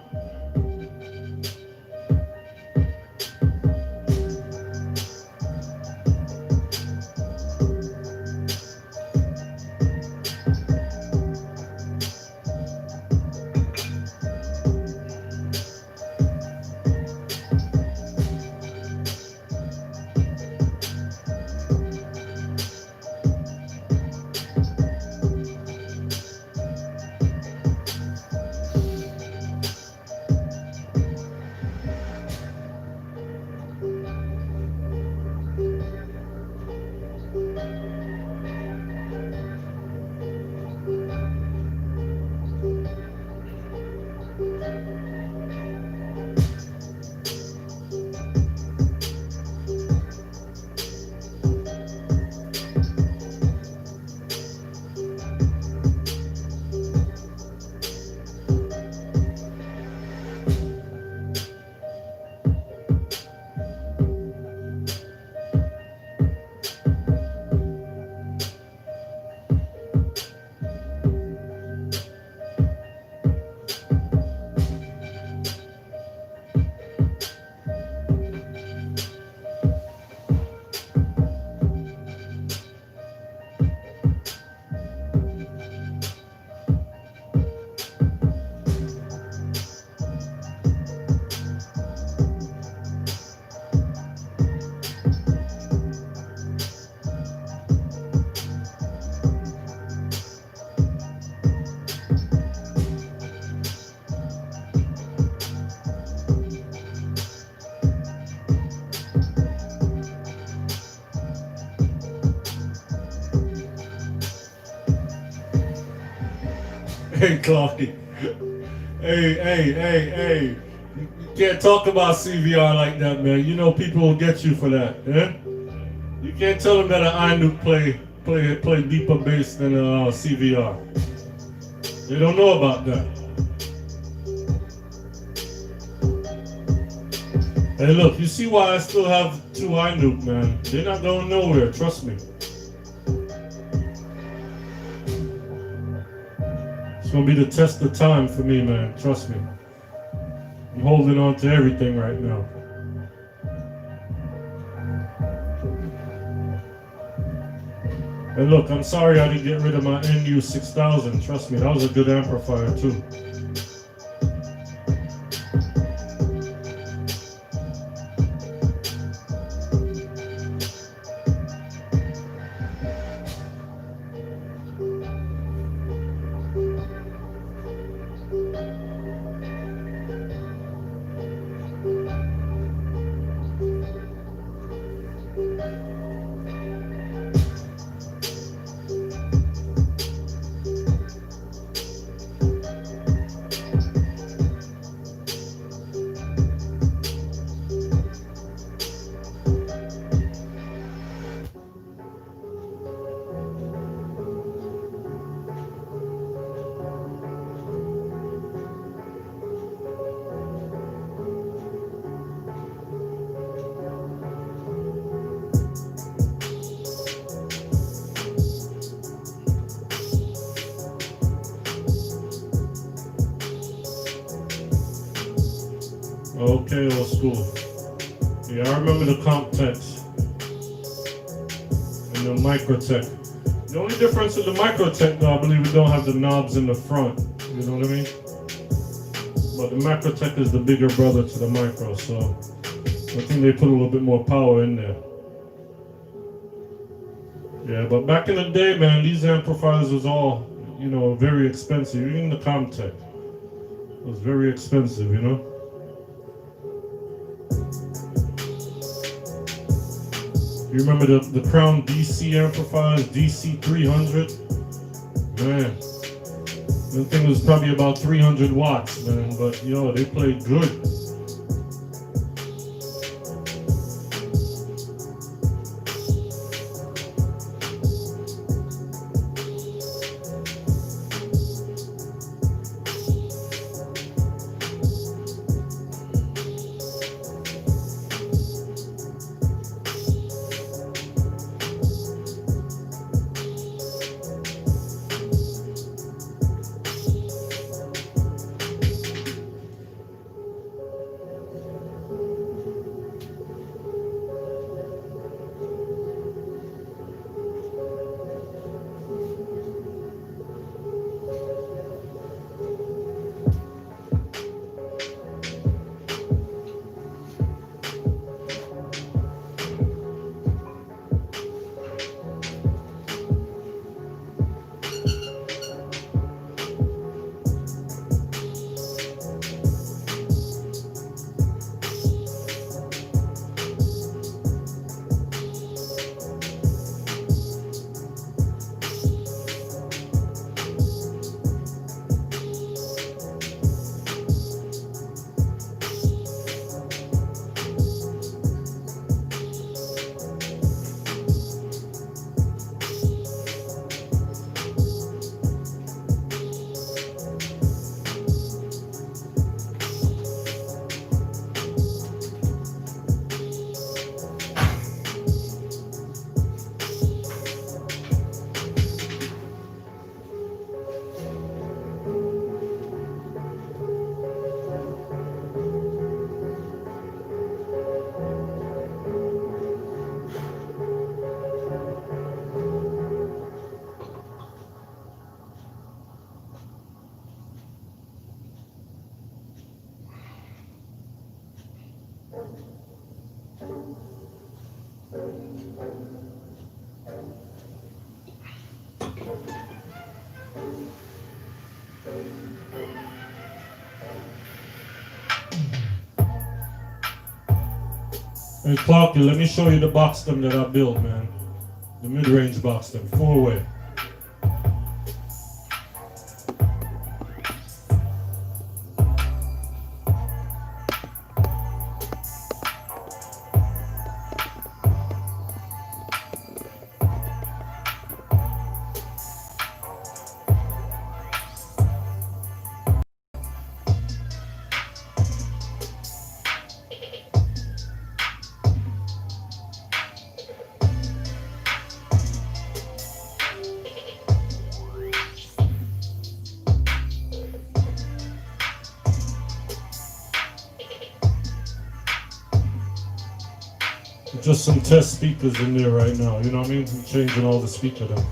Hey, Clarky. Hey. Can't talk about CVR like that, man. You know people will get you for that, yeah? You can't tell them that an iNuke play deeper bass than a CVR. They don't know about that. Hey look, you see why I still have 2 iNuke, man. They're not going nowhere, trust me. It's gonna be the test of time for me, man, trust me. I'm holding on to everything right now. And look, I'm sorry I didn't get rid of my NU6000. Trust me, that was a good amplifier too. Okay, old school. Yeah, I remember the Comptex and the Microtech. The only difference with the Microtech, though, I believe it don't have the knobs in the front. You know what I mean? But the Microtech is the bigger brother to the Micro, so I think they put a little bit more power in there. Yeah, but back in the day, man, these amplifiers was all, you know, very expensive. Even the Comptech was very expensive, you know? You remember the Crown DC amplifiers, DC 300? Man, that thing was probably about 300 watts, man, but yo, they played good. Hey Clarky, let me show you the box stem that I built, man. The mid-range box stem, 4-way. Just some test speakers in there right now, you know what I mean? I'm changing all the speaker down.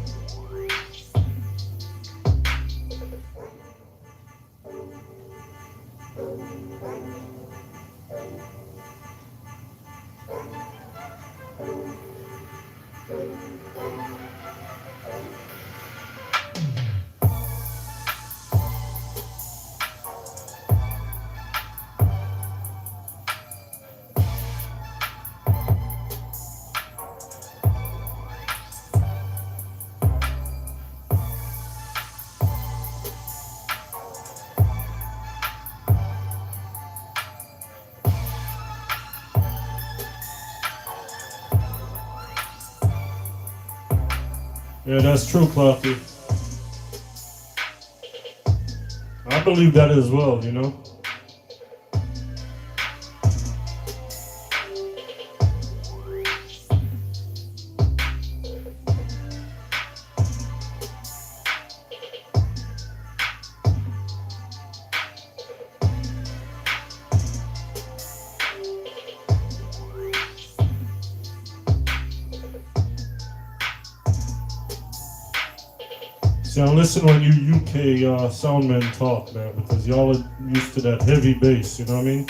Yeah, that's true, Clarky. I believe that as well, you know? See, I listen when you UK soundmen talk, man, because y'all are used to that heavy bass, you know what I mean?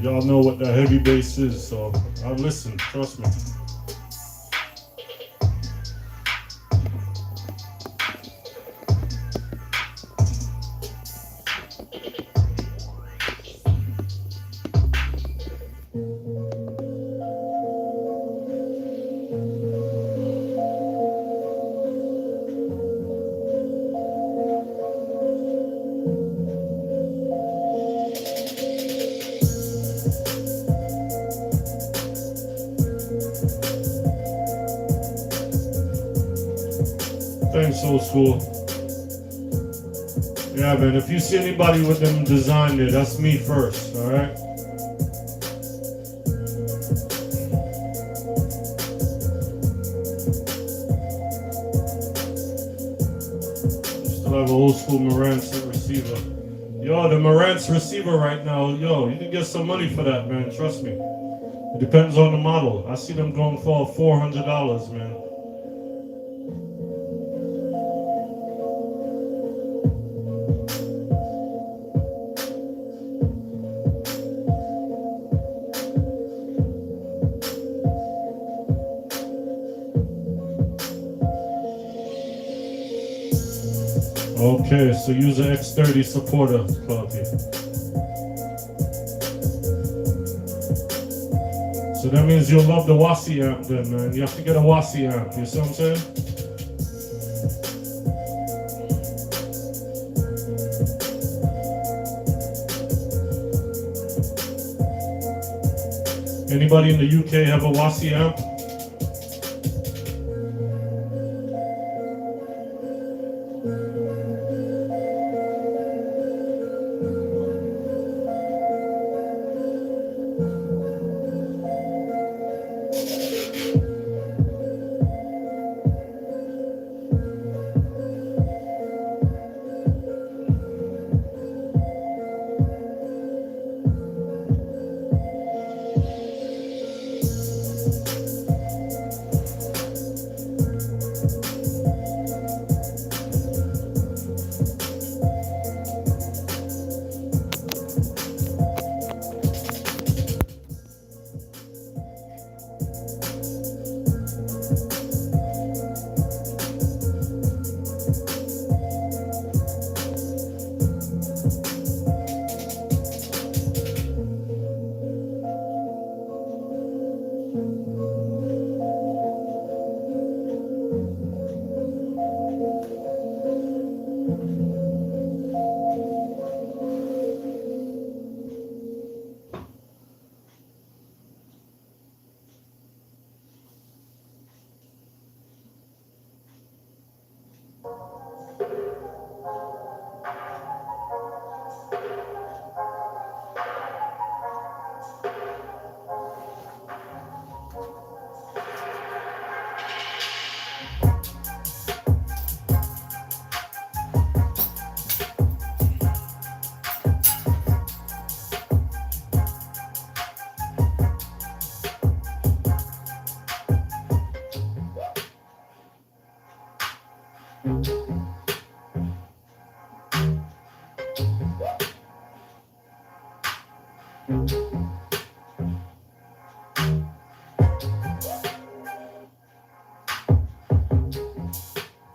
Y'all know what that heavy bass is, so I listen, trust me. Thanks, old school. Yeah, man, if you see anybody with them design there, that's me first, alright? Still have an old school Marantz receiver. Yo, the Marantz receiver right now, yo, you can get some money for that, man, trust me. It depends on the model. I see them going for $400, man. Okay, so use an X30 supporter plug here. So that means you'll love the Wasi amp then, man. You have to get a Wasi amp, you see what I'm saying? Anybody in the UK have a Wasi amp?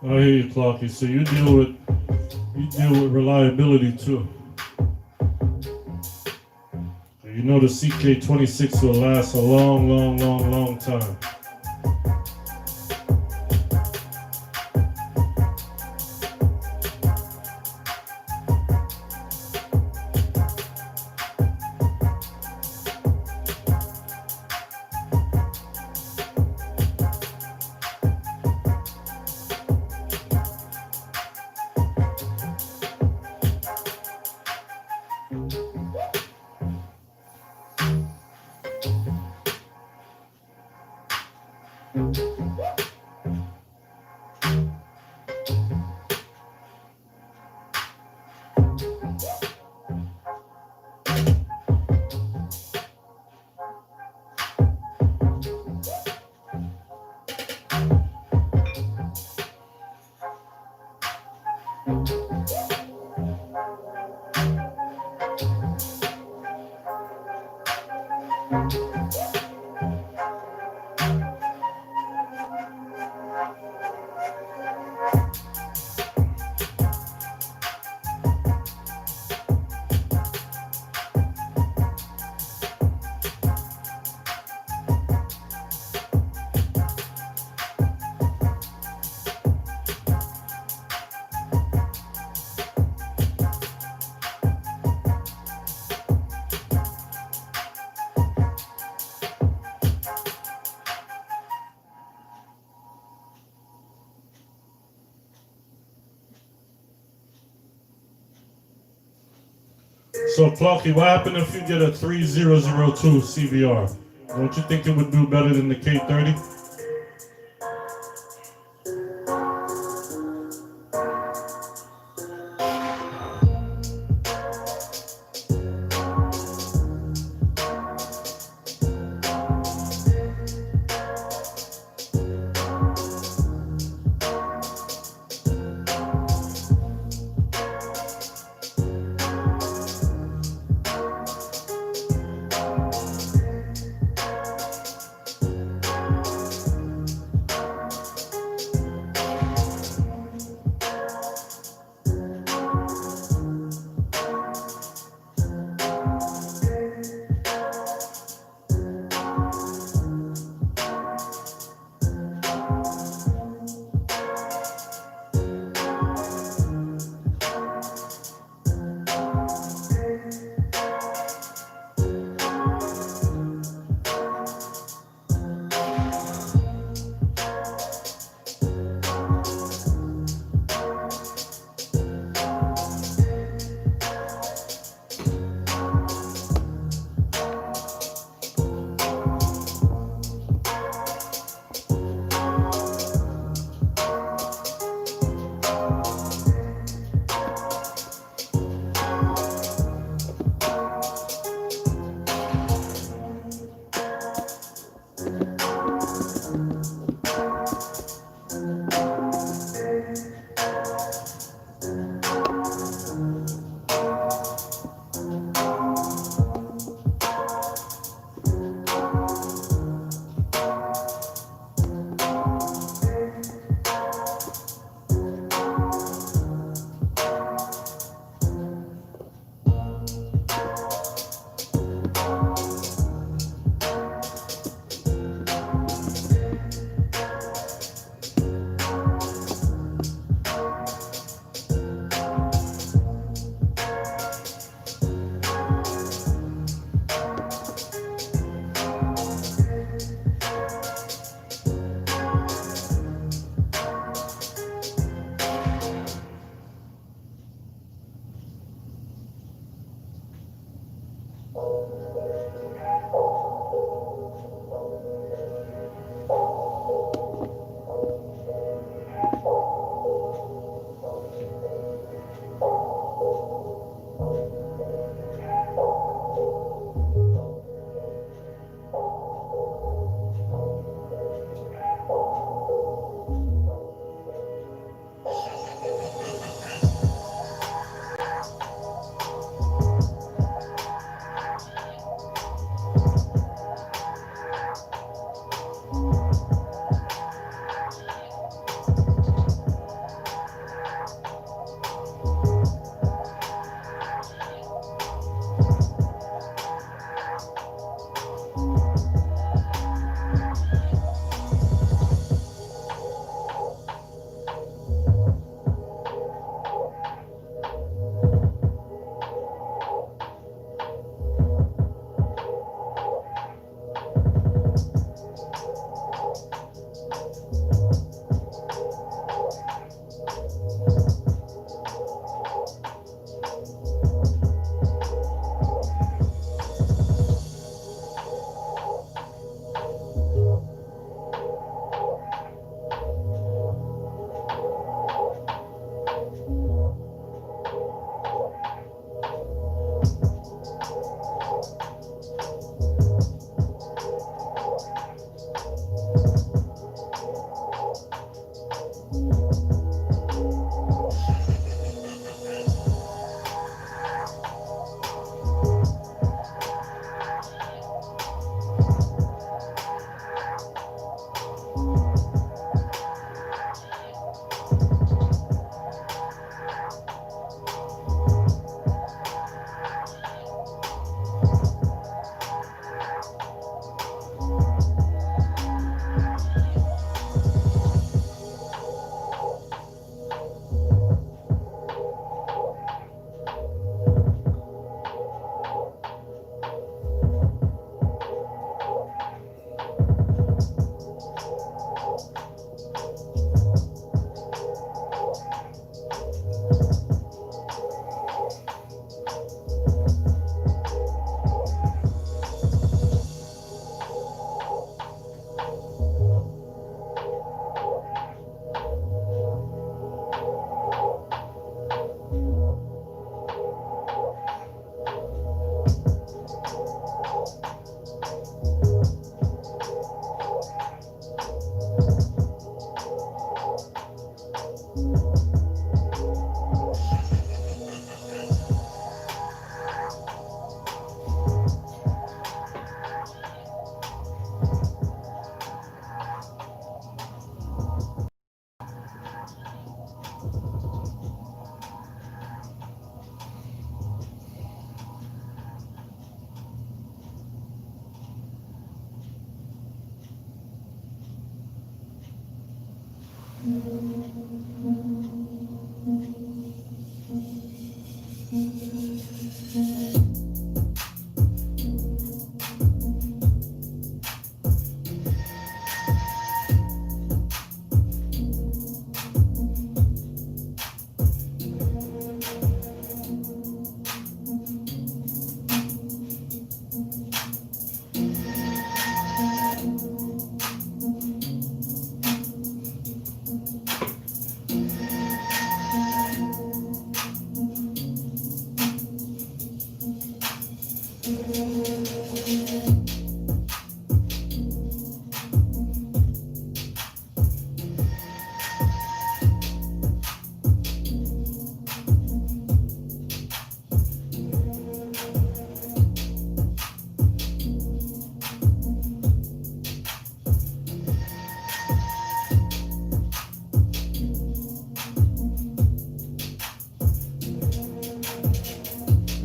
I hear you, Clarky. So you deal with reliability too. You know the CK26 will last a long, long, long, long time. So, Clarky, what happened if you get a 3002 CVR? Don't you think it would do better than the K30?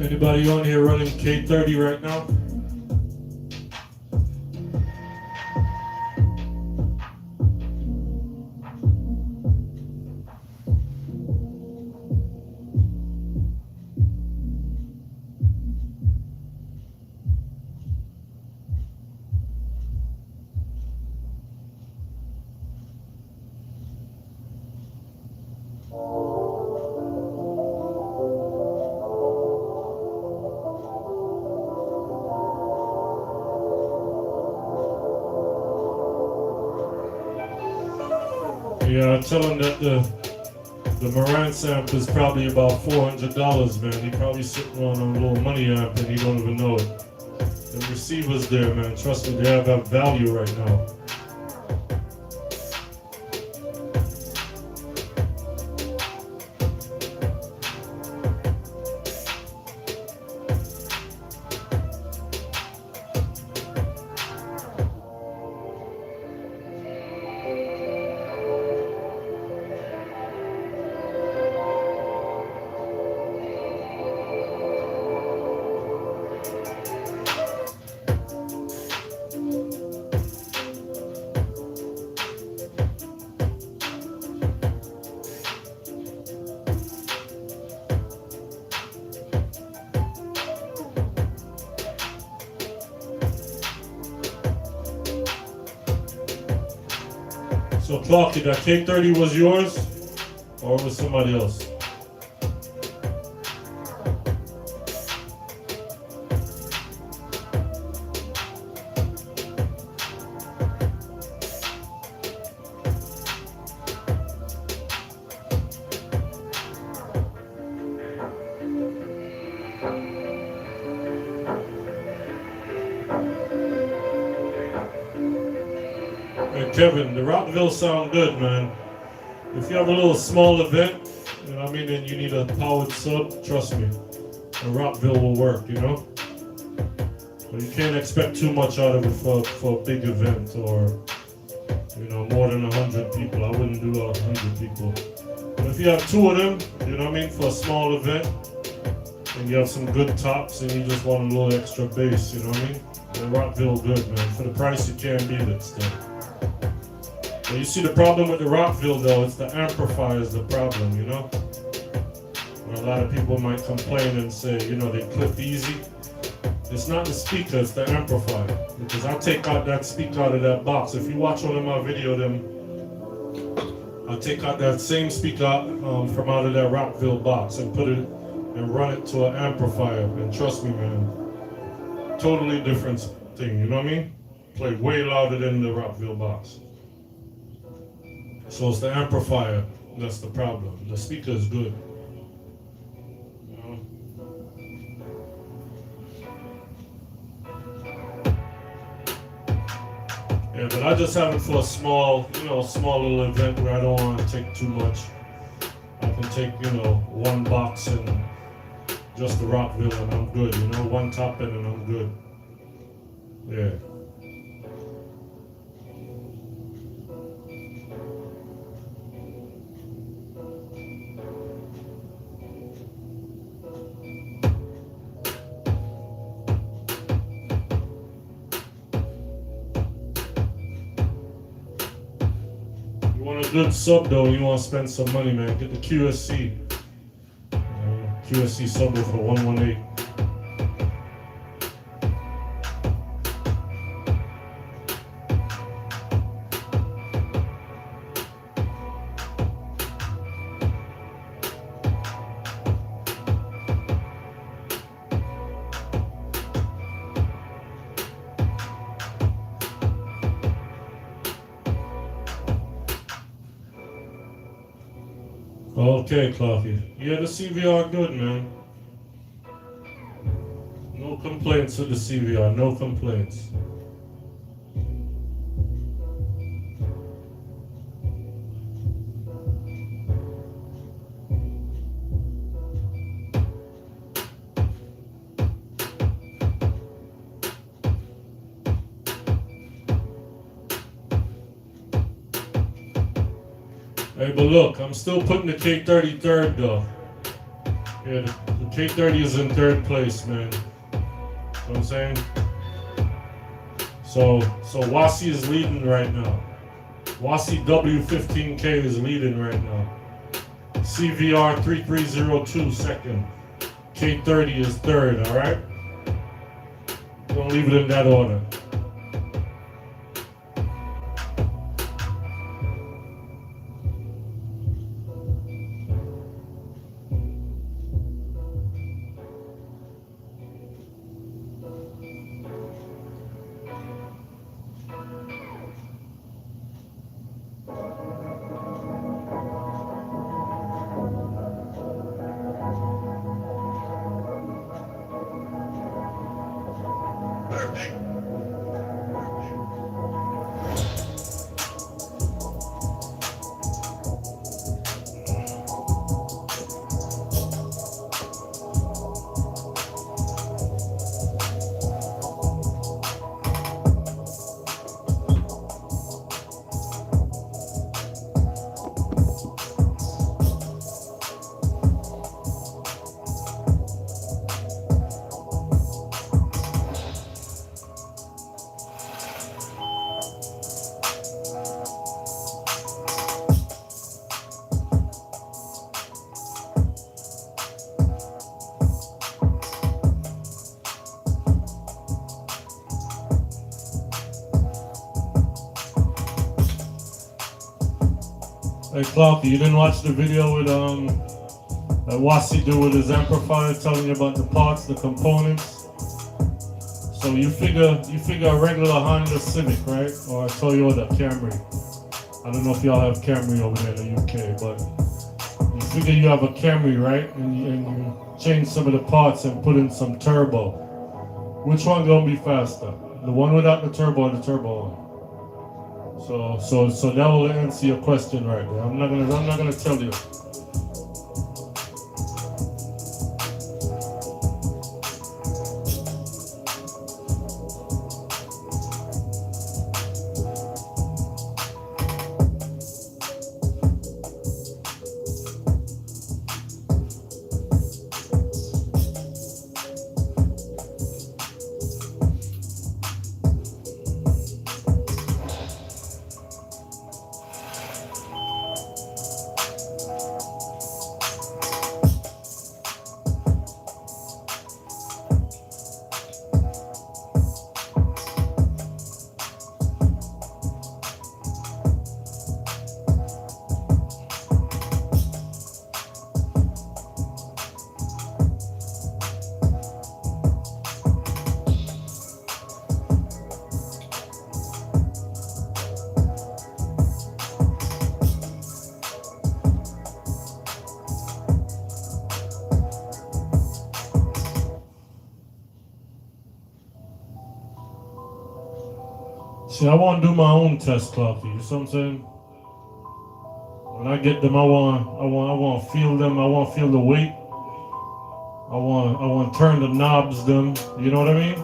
Anybody on here running K30 right now? Yeah, I tell him that the Marantz amp is probably about $400, man. He probably sitting on a little money amp and he don't even know it. The receivers there, man, trust me, they have that value right now. So Clarky, that K30 was yours or was somebody else? Kevin, the Rockville sound good, man. If you have a little small event, you know what I mean, and you need a powered sub, trust me, a Rockville will work, you know? But you can't expect too much out of it for a big event or, you know, more than 100 people. I wouldn't do 100 people. But if you have two of them, you know what I mean, for a small event, and you have some good tops and you just want a little extra bass, you know what I mean? Then Rockville good, man. For the price, you can't beat it still. But you see the problem with the Rockville though, it's the amplifier is the problem, you know? Where a lot of people might complain and say, you know, they clip easy. It's not the speaker, it's the amplifier. Because I take out that speaker out of that box. If you watch one of my video, I'll take out that same speaker from out of that Rockville box and put it and run it to an amplifier. And trust me, man, totally different thing, you know what I mean? Play way louder than the Rockville box. So it's the amplifier that's the problem. The speaker is good. You know? Yeah, but I just have it for a small, you know, small little event where I don't want to take too much. I can take, you know, one box and just the Rockville and I'm good, you know, one top end and I'm good. Yeah. want a good sub though, you want to spend some money, man, get the QSC. QSC subwoofer 118. Okay, Clarky. Yeah, the CVR good, man. No complaints with the CVR, no complaints. Hey, but look, I'm still putting the K30 third though. Yeah, the K30 is in third place, man. You know what I'm saying? So Wasi is leading right now. Wasi W15K is leading right now. CVR 3302 second. K30 is third, alright? Don't leave it in that order. Hey Clarky, you didn't watch the video with that Wasi do with his amplifier, telling you about the parts, the components. So you figure a regular Honda Civic, right, or a Toyota Camry. I don't know if y'all have Camry over there in the UK, but you figure you have a Camry, right, and you change some of the parts and put in some turbo. Which one gonna be faster? The one without the turbo or the turbo one? So that will answer your question right there. I'm not gonna tell you. See, I want to do my own test, Clarky. You see what I'm saying? When I get them, I want to feel them. I want to feel the weight. I want to turn the knobs. Them. You know what I mean?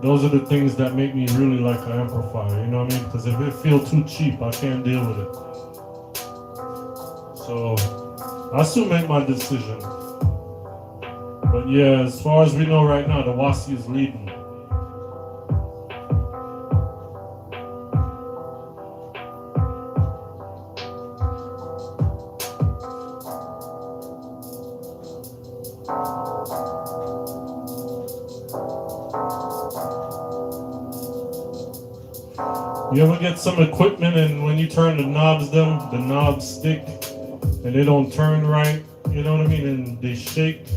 Those are the things that make me really like an amplifier. You know what I mean? Because if it feels too cheap, I can't deal with it. So I still make my decision. But yeah, as far as we know right now, the Wasi is leading. You ever get some equipment and when you turn the knobs stick and they don't turn right, you know what I mean, and they shake,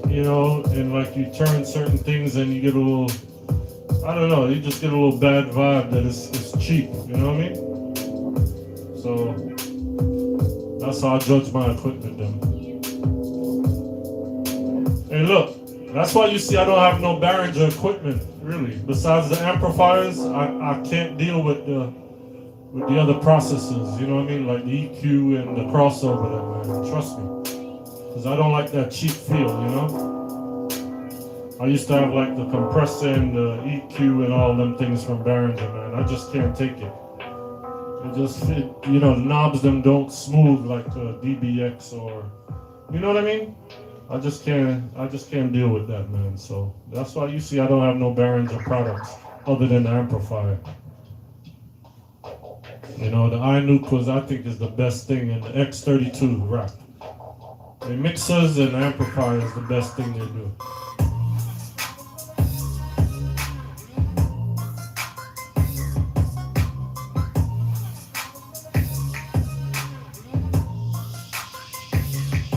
you know, and like you turn certain things and you get a little, I don't know, you just get a little bad vibe that it's cheap, you know what I mean? So that's how I judge my equipment then. Hey look, that's why you see I don't have no Behringer equipment, really. Besides the amplifiers, I can't deal with the other processors, you know what I mean? Like the EQ and the crossover, that man, trust me. Because I don't like that cheap feel, you know? I used to have like the compressor and the EQ and all them things from Behringer, man. I just can't take it. It just fit, you know, the knobs them don't smooth like the DBX or, you know what I mean? I just can't deal with that, man. So that's why you see I don't have no Behringer products other than the amplifier. You know, the iNuke I think is the best thing in the X32 rack. The mixers and amplifier is the best thing they do.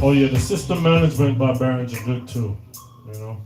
Oh yeah, the system management by Behringer good too, you know.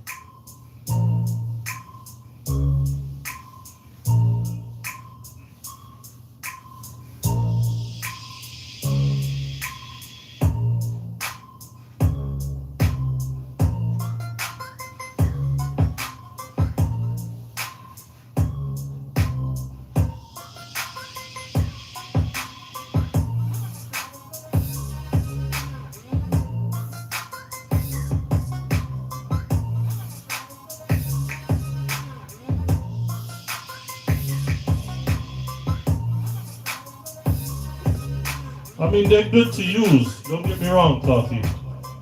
I mean, they're good to use, don't get me wrong, Coffee.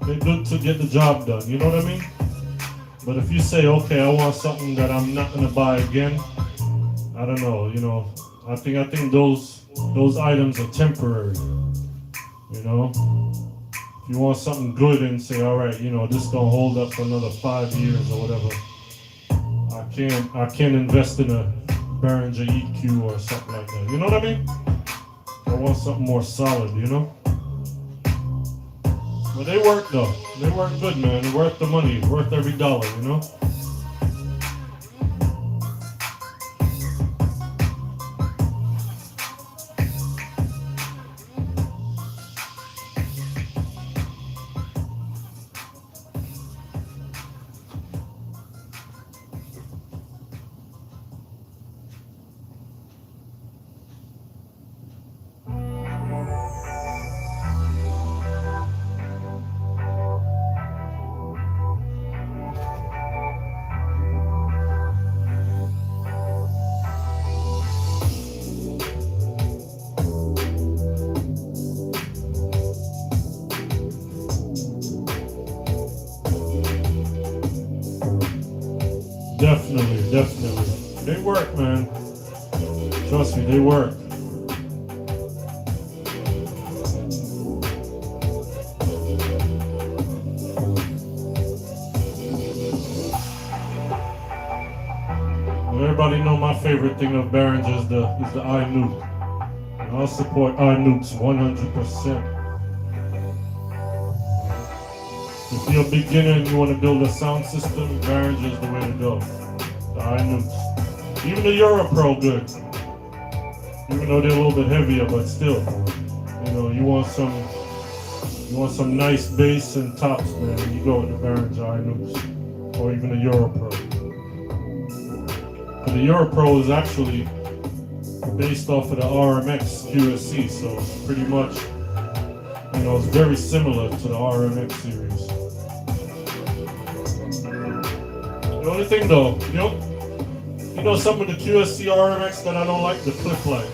They're good to get the job done, you know what I mean? But if you say, okay, I want something that I'm not gonna buy again, I don't know, you know, I think those items are temporary, you know? If you want something good and say, all right, you know, this gonna hold up for another 5 years or whatever, I can't invest in a Behringer EQ or something like that, you know what I mean? I want something more solid, you know? But they work though. They work good, man. They're worth the money. Worth every dollar, you know? Definitely. They work, man. Trust me, they work. Well, everybody know my favorite thing of Behringer is the iNuke. And I'll support iNukes 100%. If you're a beginner and you want to build a sound system, Behringer is the way to go. The iNukes. Even the EuroPro good. Even though they're a little bit heavier, but still. You know, you want some nice bass and tops, man. You go with the Behringer iNukes. Or even the EuroPro. But the EuroPro is actually based off of the RMX QSC, so it's pretty much, you know, it's very similar to the RMX series. The only thing though, you know some of the QSC RMX that I don't like, the clip light.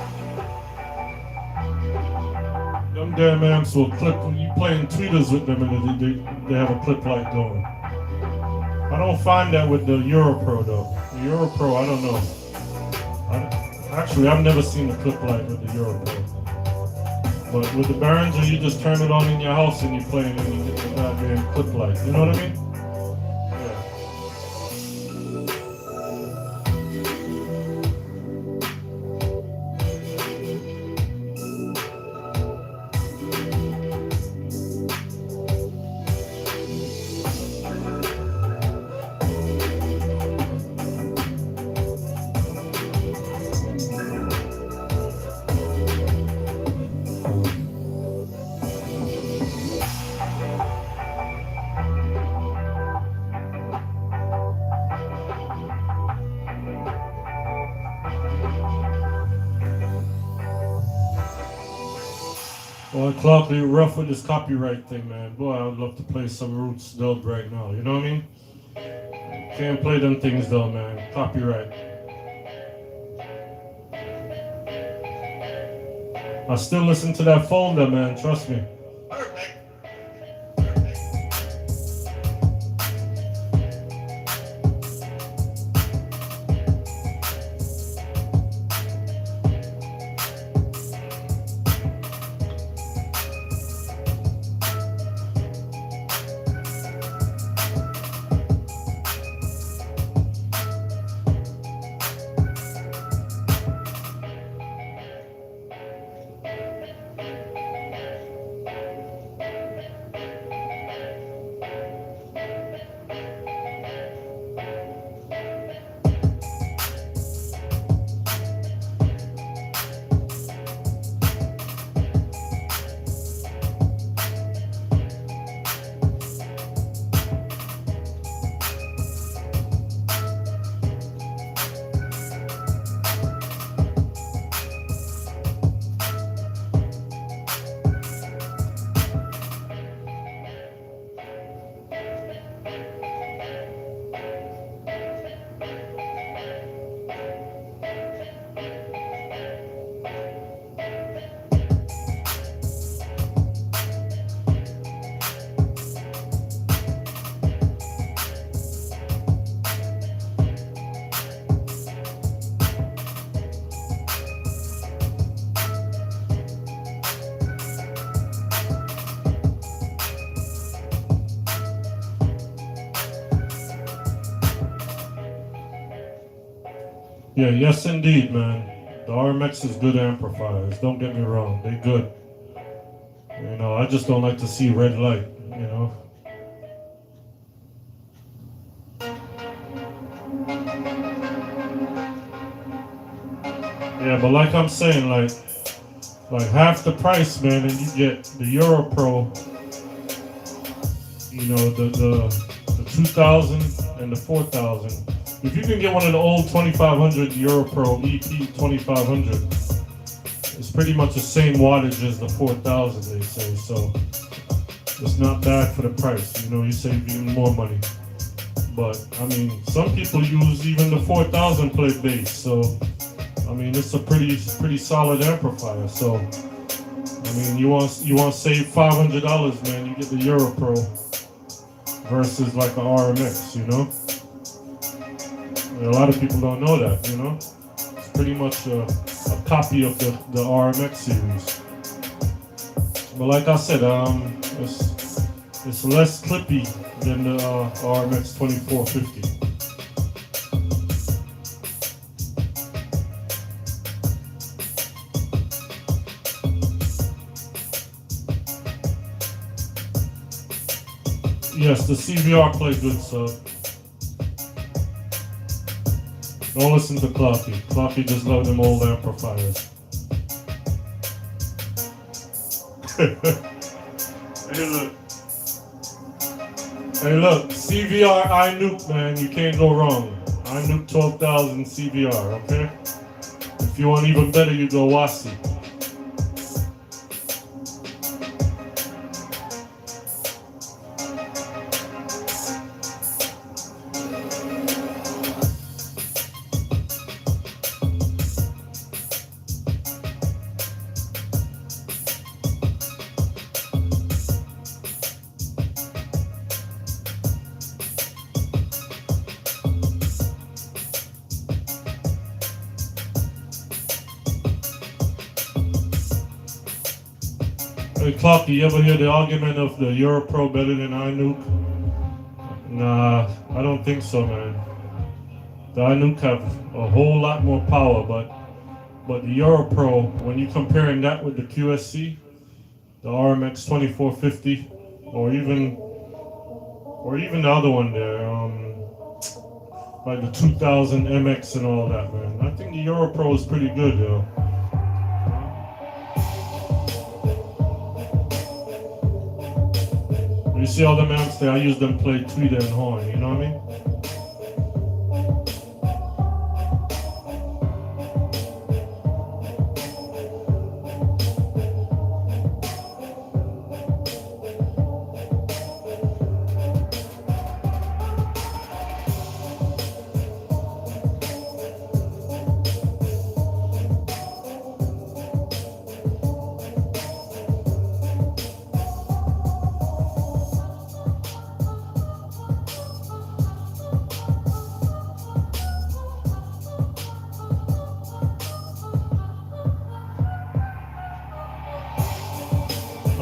Them damn amps will clip when you playing tweeters with them and they have a clip light going. I don't find that with the EuroPro though. The EuroPro, I don't know. Actually, I've never seen a clip light with the EuroPro. But with the Behringer, you just turn it on in your house and you're playing and you get the goddamn clip light. You know what I mean? Yeah. Well, Clark, you're rough with this copyright thing, man. Boy, I would love to play some Roots dub right now. You know what I mean? Can't play them things though, man. Copyright. I still listen to that phone though, man. Trust me. Yeah, yes indeed, man. The RMX is good amplifiers. Don't get me wrong, they're good. You know, I just don't like to see red light, you know. Yeah, but like I'm saying, like half the price, man, and you get the Euro Pro, you know, the 2000 and the 4000. If you can get one of the old 2500 Euro Pro EP 2500, it's pretty much the same wattage as the 4000, they say, so it's not bad for the price. You know, you save even more money. But I mean, some people use even the 4000 play bass, so I mean, it's a pretty solid amplifier. So I mean, you want to save $500, man, you get the Euro Pro versus like a RMX, you know. A lot of people don't know that, you know. It's pretty much a copy of the RMX series. But like I said, it's less clippy than the RMX 2450. Yes, the CVR play good, so don't listen to Clocky. Clocky just love them old amplifiers. Hey look, CVR iNuke, man, you can't go wrong. iNuke 12,000 CVR, okay? If you want even better, you go Wasi. Hey Clocky, you ever hear the argument of the Euro Pro better than iNuke? Nah, I don't think so, man. The iNuke have a whole lot more power, but the Euro Pro, when you're comparing that with the QSC, the RMX 2450, or even the other one there, like the 2000 MX and all that, man. I think the Euro Pro is pretty good, though. You see all them amps there, I use them to play tweeter and horn, you know what I mean?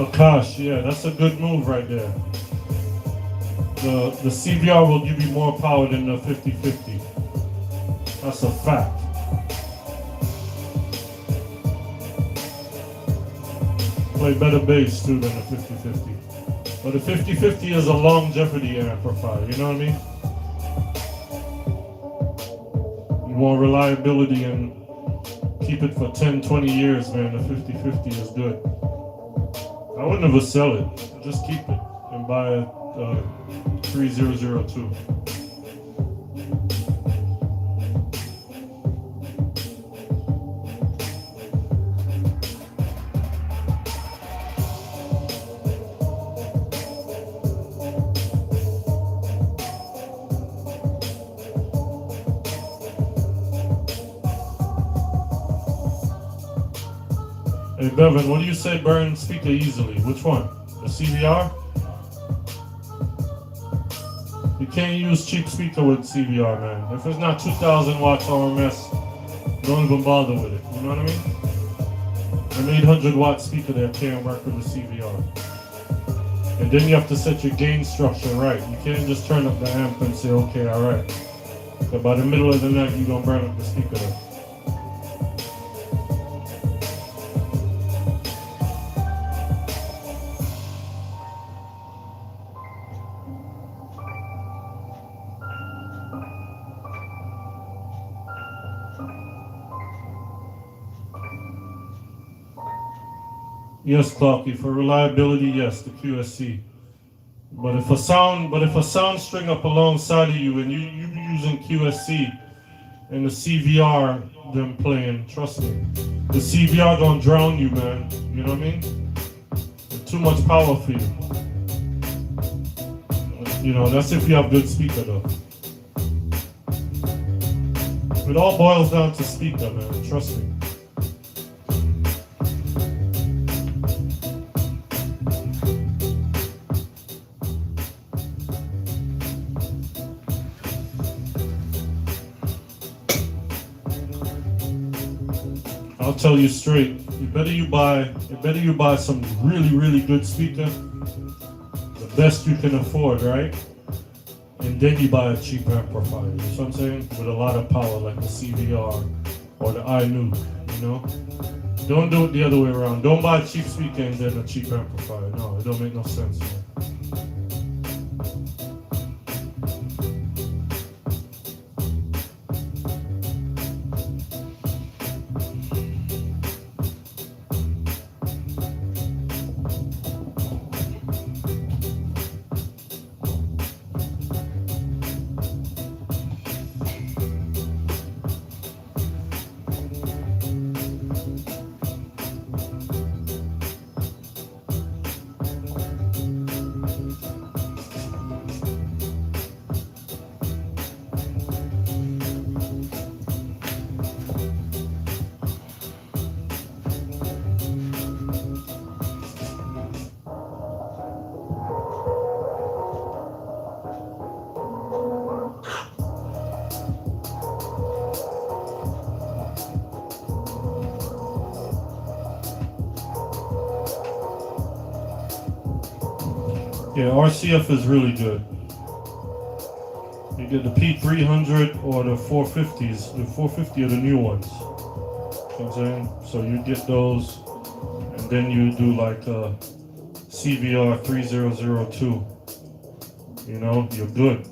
Akash, yeah, that's a good move right there. The CVR will give you more power than the 50-50. That's a fact. Play better bass too than the 50-50. But the 50-50 is a longevity amplifier, you know what I mean? You want reliability and keep it for 10, 20 years, man. The 50-50 is good. I would never sell it. Just keep it and buy a 3002. Hey Bevan, what do you say burn speaker easily? Which one? The CVR? You can't use cheap speaker with CVR, man. If it's not 2000 watts RMS, don't even bother with it. You know what I mean? An 800 watt speaker there can't work with the CVR. And then you have to set your gain structure right. You can't just turn up the amp and say, okay, alright. But by the middle of the night, you're gonna burn up the speaker there. Yes, Clarky, for reliability, yes, the QSC. But if a sound string up alongside of you and you using QSC and the CVR them playing, trust me, the CVR gonna drown you, man. You know what I mean? It's too much power for you. You know, that's if you have good speaker though. It all boils down to speaker, man, trust me. I'll tell you straight, you better you buy some really good speaker, the best you can afford, right? And then you buy a cheap amplifier, you know what I'm saying? With a lot of power like the CVR or the iNuke, you know? Don't do it the other way around. Don't buy a cheap speaker and then a cheap amplifier. No, it don't make no sense, man. Yeah, RCF is really good. You get the P300 or the 450s. The 450 are the new ones. You know what I'm saying? So you get those, and then you do like a CVR 3002. You know, you're good.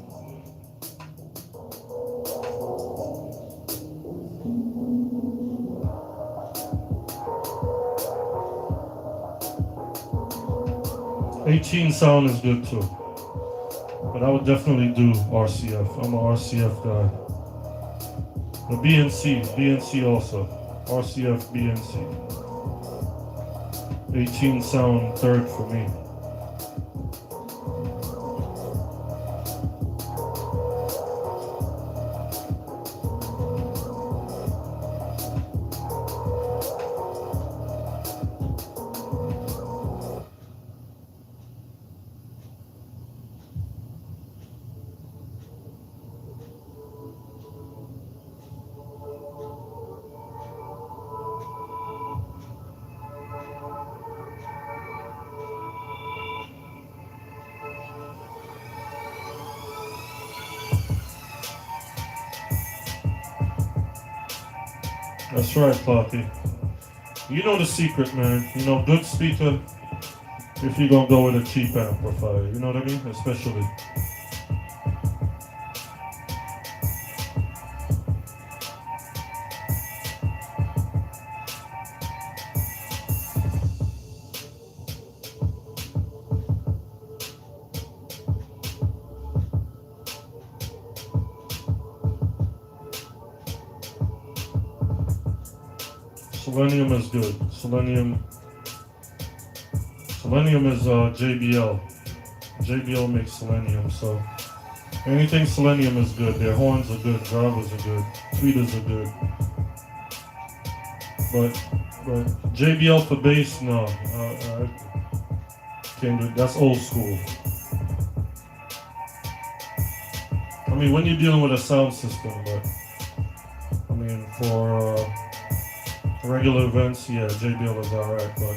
Sound is good too, but I would definitely do RCF. I'm an RCF guy. The BNC also. RCF, BNC. 18 sound third for me. That's right, Clarky. You know the secret, man. You know, good speaker, if you're gonna go with a cheap amplifier, you know what I mean? Especially. Selenium is good. Selenium is JBL. JBL makes Selenium, so anything Selenium is good. Their horns are good, drivers are good, tweeters are good. But JBL for bass, no. I can't do it. That's old school. I mean, when you're dealing with a sound system, but I mean, for regular events, yeah, JBL is alright, but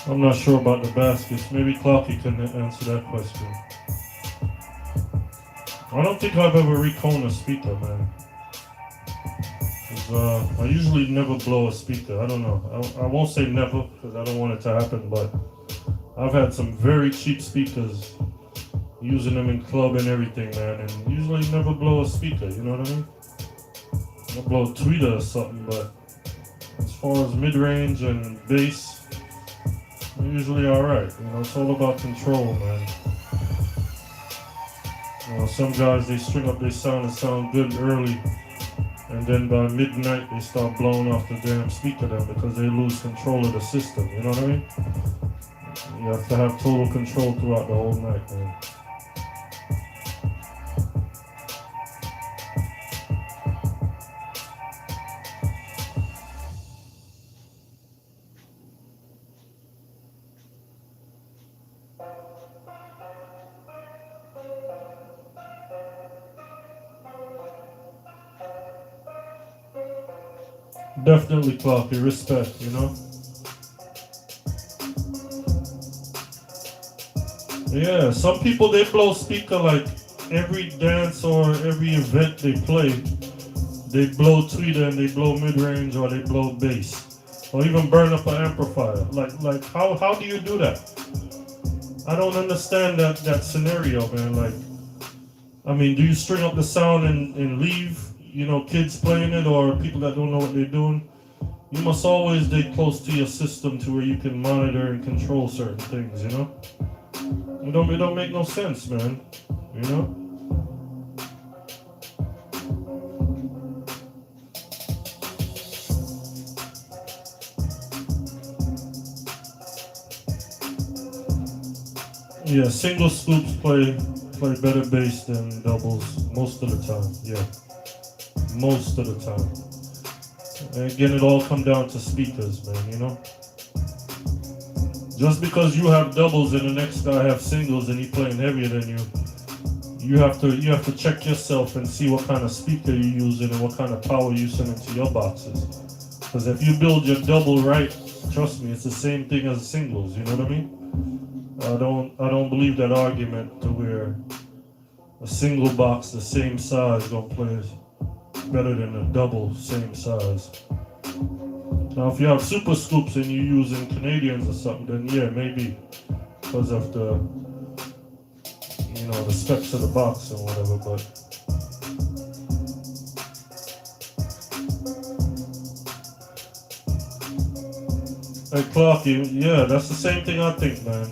I'm not sure about the baskets. Maybe Clarky can answer that question. I don't think I've ever reconed a speaker, man. I usually never blow a speaker. I don't know. I won't say never because I don't want it to happen, but I've had some very cheap speakers, using them in club and everything, man, and usually never blow a speaker, you know what I mean? I'll blow a tweeter or something, but as far as mid-range and bass, they're usually alright. You know, it's all about control, man. You know, some guys, they string up their sound and sound good early, and then by midnight they start blowing off the damn speaker then because they lose control of the system, you know what I mean? You have to have total control throughout the whole night, man. Definitely, Clarky, respect, you know? Yeah, some people, they blow speaker like every dance or every event they play. They blow tweeter and they blow mid-range or they blow bass. Or even burn up an amplifier. Like how do you do that? I don't understand that scenario, man. Like, I mean, do you string up the sound and leave, you know, kids playing it or people that don't know what they're doing? You must always stay close to your system to where you can monitor and control certain things, you know? It don't make no sense, man, you know? Yeah, single scoops play better bass than doubles most of the time, yeah. Most of the time. And again, it all comes down to speakers, man, you know? Just because you have doubles and the next guy have singles and he playing heavier than you, you have to check yourself and see what kind of speaker you're using and what kind of power you send into your boxes. Because if you build your double right, trust me, it's the same thing as singles, you know what I mean? I don't believe that argument to where a single box the same size gonna play better than a double same size. Now if you have super scoops and you're using Canadians or something, then yeah, maybe because of the, you know, the specs of the box or whatever, but hey Clarky, yeah, that's the same thing I think, man.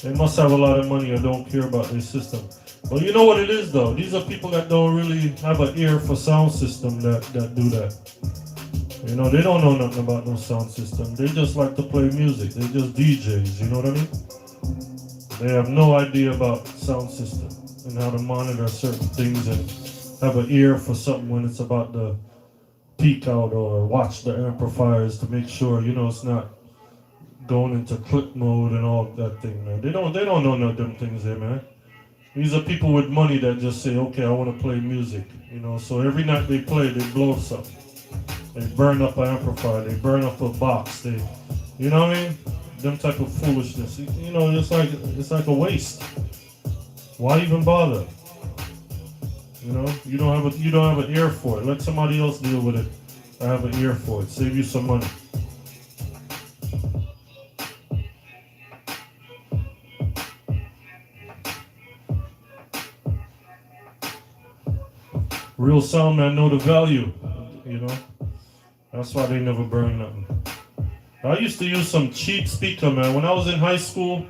They must have a lot of money or don't care about their system. Well, you know what it is though. These are people that don't really have an ear for sound system that do that. You know, they don't know nothing about no sound system. They just like to play music. They're just DJs, you know what I mean? They have no idea about sound system and how to monitor certain things and have an ear for something when it's about to peak out or watch the amplifiers to make sure, you know, it's not going into clip mode and all that thing, man. They don't know none of them things there, man. These are people with money that just say, okay, I want to play music, you know. So every night they play, they blow something. They burn up an amplifier, they burn up a box, they, you know what I mean? Them type of foolishness. You know, it's like a waste. Why even bother? You know, you don't have an ear for it. Let somebody else deal with it. I have an ear for it. Save you some money. Real sound man know the value, you know. That's why they never burn nothing. I used to use some cheap speaker, man. When I was in high school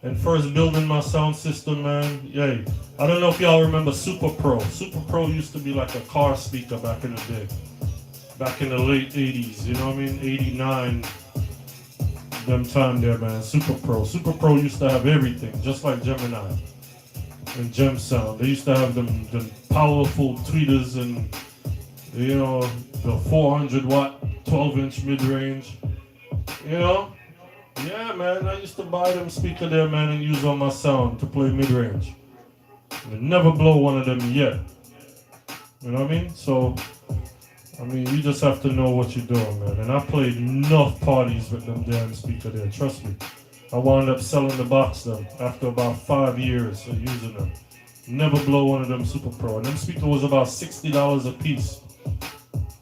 and first building my sound system, man, yeah. I don't know if y'all remember Super Pro. Super Pro used to be like a car speaker back in the day. Back in the late 80s, you know what I mean? 89, them time there, man. Super Pro. Super Pro used to have everything, just like Gemini and Gem Sound. They used to have them powerful tweeters and, you know, the 400 watt, 12-inch mid-range. You know? Yeah, man, I used to buy them speaker there, man, and use on my sound to play mid-range. Never blow one of them yet. You know what I mean? So, I mean, you just have to know what you're doing, man. And I played enough parties with them damn speaker there, trust me. I wound up selling the box them after about 5 years of using them. Never blow one of them Super Pro. And them speaker was about $60 a piece.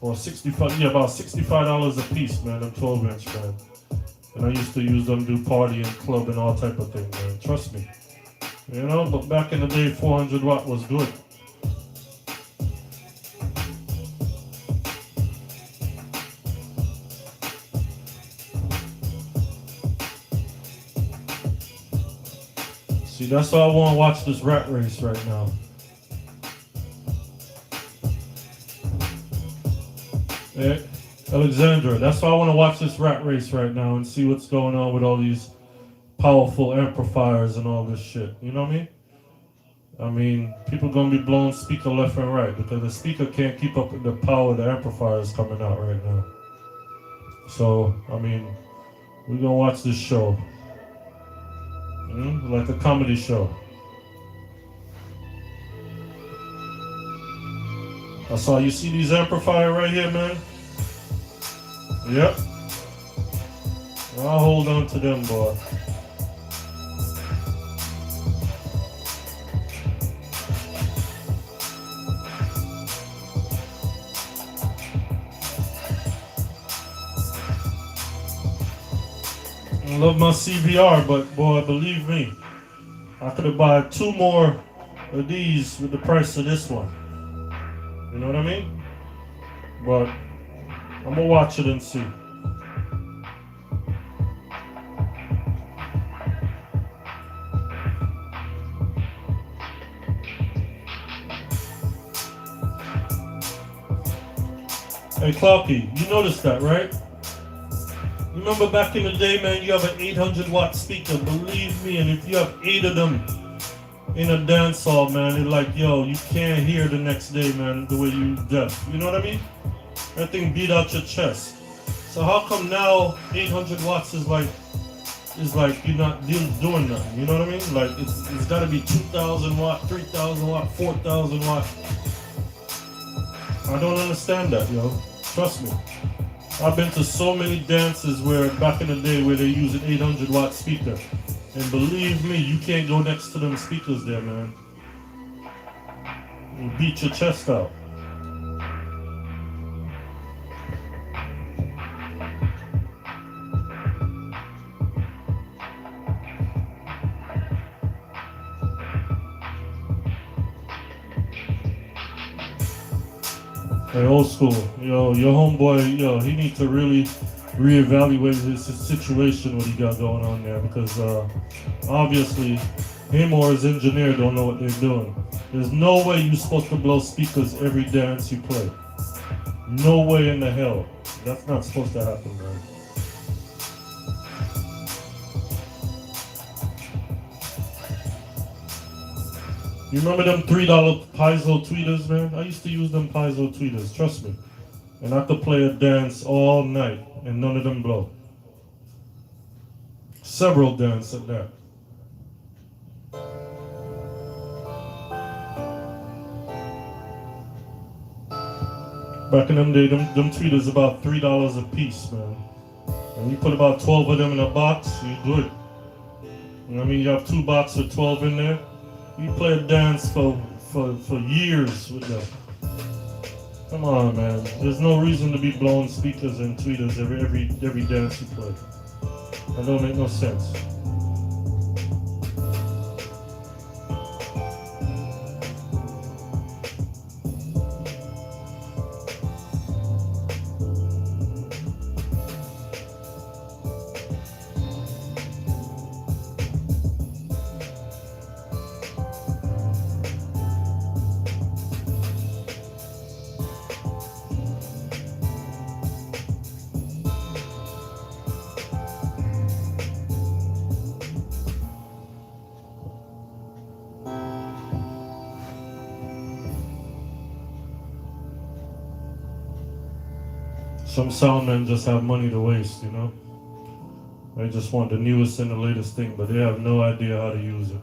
Or 65, yeah, about $65 a piece, man, them 12-inch, man. And I used to use them do party and club and all type of things, man. Trust me. You know, but back in the day, 400 watt was good. See, that's why I want to watch this rat race right now. Hey, Alexandra, that's why I want to watch this rat race right now and see what's going on with all these powerful amplifiers and all this shit. You know what I mean? I mean, people gonna be blowing speaker left and right because the speaker can't keep up with the power of the amplifiers coming out right now. So, I mean, we're gonna watch this show. Like a comedy show. I saw you see these amplifier right here, man? Yep. I'll hold on to them, boy. I love my CBR, but boy, believe me, I could have bought 2 more of these with the price of this one. You know what I mean? But I'm gonna watch it and see. Hey Clarky, you noticed that, right? Remember back in the day, man, you have an 800 watt speaker, believe me, and if you have 8 of them in a dance hall, man, it's like, yo, you can't hear the next day, man, the way you deaf. You know what I mean? That thing beat out your chest. So how come now 800 watts is like you're not doing nothing? You know what I mean? Like it's got to be 2,000 watt, 3,000 watt, 4,000 watt. I don't understand that, yo. Trust me. I've been to so many dances where back in the day where they use an 800 watt speaker. And believe me, you can't go next to them speakers there, man. You beat your chest out. Hey, old school, yo, your homeboy, yo, he needs to really reevaluate his situation, what he got going on there, because obviously Him or his engineer don't know what they're doing. There's no way you're supposed to blow speakers every dance you play. No way in the hell. That's not supposed to happen, man. You remember them $3 piezo tweeters, man? I used to use them piezo tweeters, trust me. And I could play a dance all night and none of them blow. Several dances at that. Back in them days, them tweeters about $3 a piece, man. And you put about 12 of them in a box, you're good. You know what I mean? You have 2 boxes with 12 in there. You play a dance for years with them. Come on, man. There's no reason to be blowing speakers and tweeters every dance you play. That don't make no sense. Some sound men just have money to waste, you know? They just want the newest and the latest thing, but they have no idea how to use it.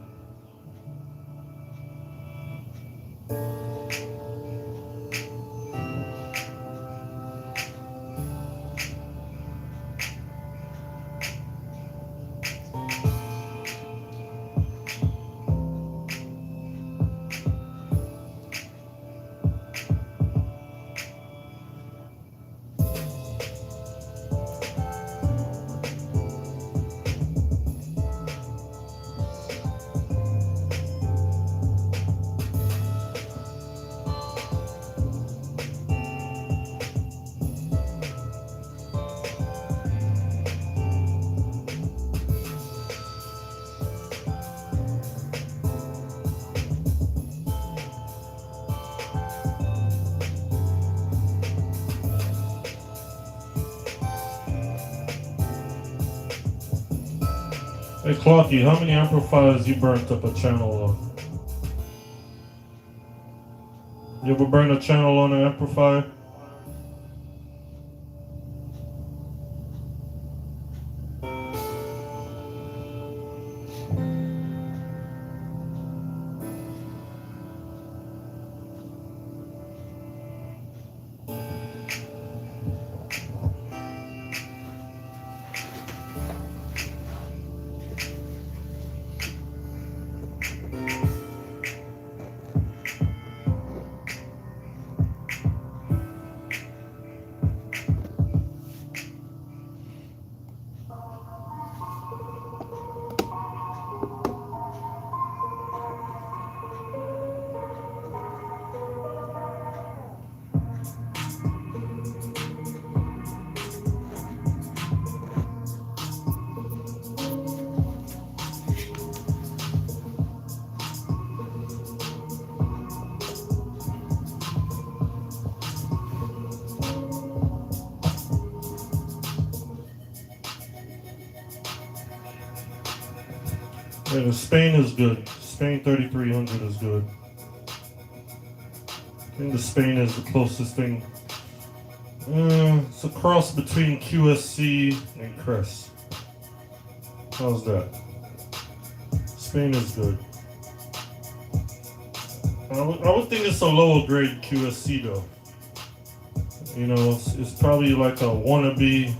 Hey Clarky, how many amplifiers you burnt up a channel on? You ever burn a channel on an amplifier? Yeah, the Spain is good. Spain 3300 is good. I think the Spain is the closest thing. It's a cross between QSC and Crest. How's that? Spain is good. I would think it's a lower grade QSC though. You know, it's probably like a wannabe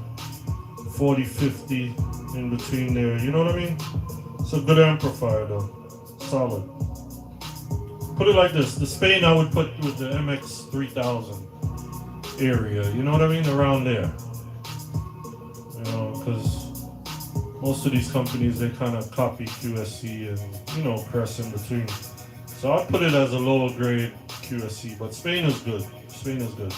4050 in between there. You know what I mean? It's a good amplifier though, solid. Put it like this, the Spain I would put with the MX3000 area, you know what I mean, around there. You know, because most of these companies, they kind of copy QSC and, you know, Crest in between. So I'd put it as a lower grade QSC, but Spain is good, Spain is good.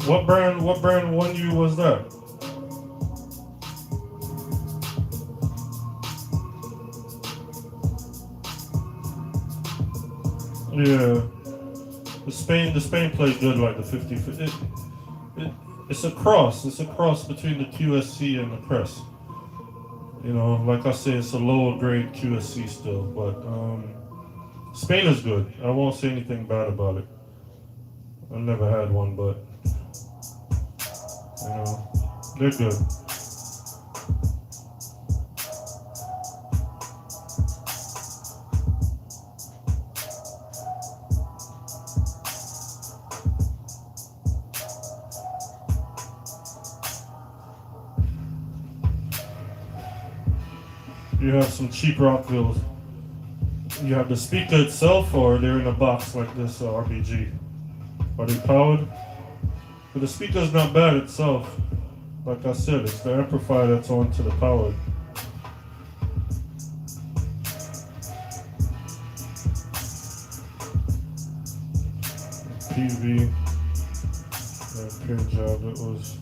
What brand won you was that? Yeah. The Spain played good like the 50. It's a cross. It's a cross between the QSC and the Crest. You know, like I say, it's a lower grade QSC still, but Spain is good. I won't say anything bad about it. I've never had one, but you know, they're good. You have some cheap Rockvilles. You have the speaker itself, or they're in a box like this RBG. Are they powered? But the speaker's not bad itself. Like I said, it's the amplifier that's on to the powered. PV. That pin job that was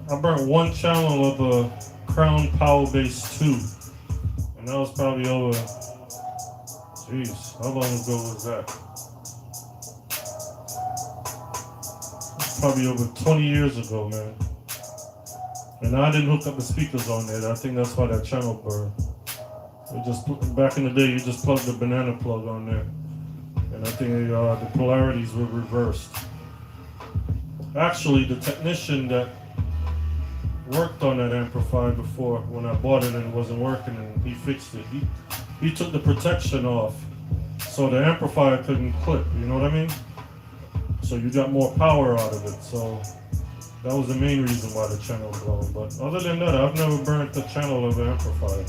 I burnt one channel of a Crown Power Bass 2, and that was probably over, jeez, how long ago was that? Probably over 20 years ago, man. And I didn't hook up the speakers on there. I think that's why that channel burned. Back in the day, you just plugged the banana plug on there, and I think the polarities were reversed. Actually, the technician that worked on that amplifier before, when I bought it and it wasn't working, and he fixed it. He took the protection off, so the amplifier couldn't clip. You know what I mean? So you got more power out of it. So that was the main reason why the channel blown. But other than that, I've never burnt the channel of an amplifier.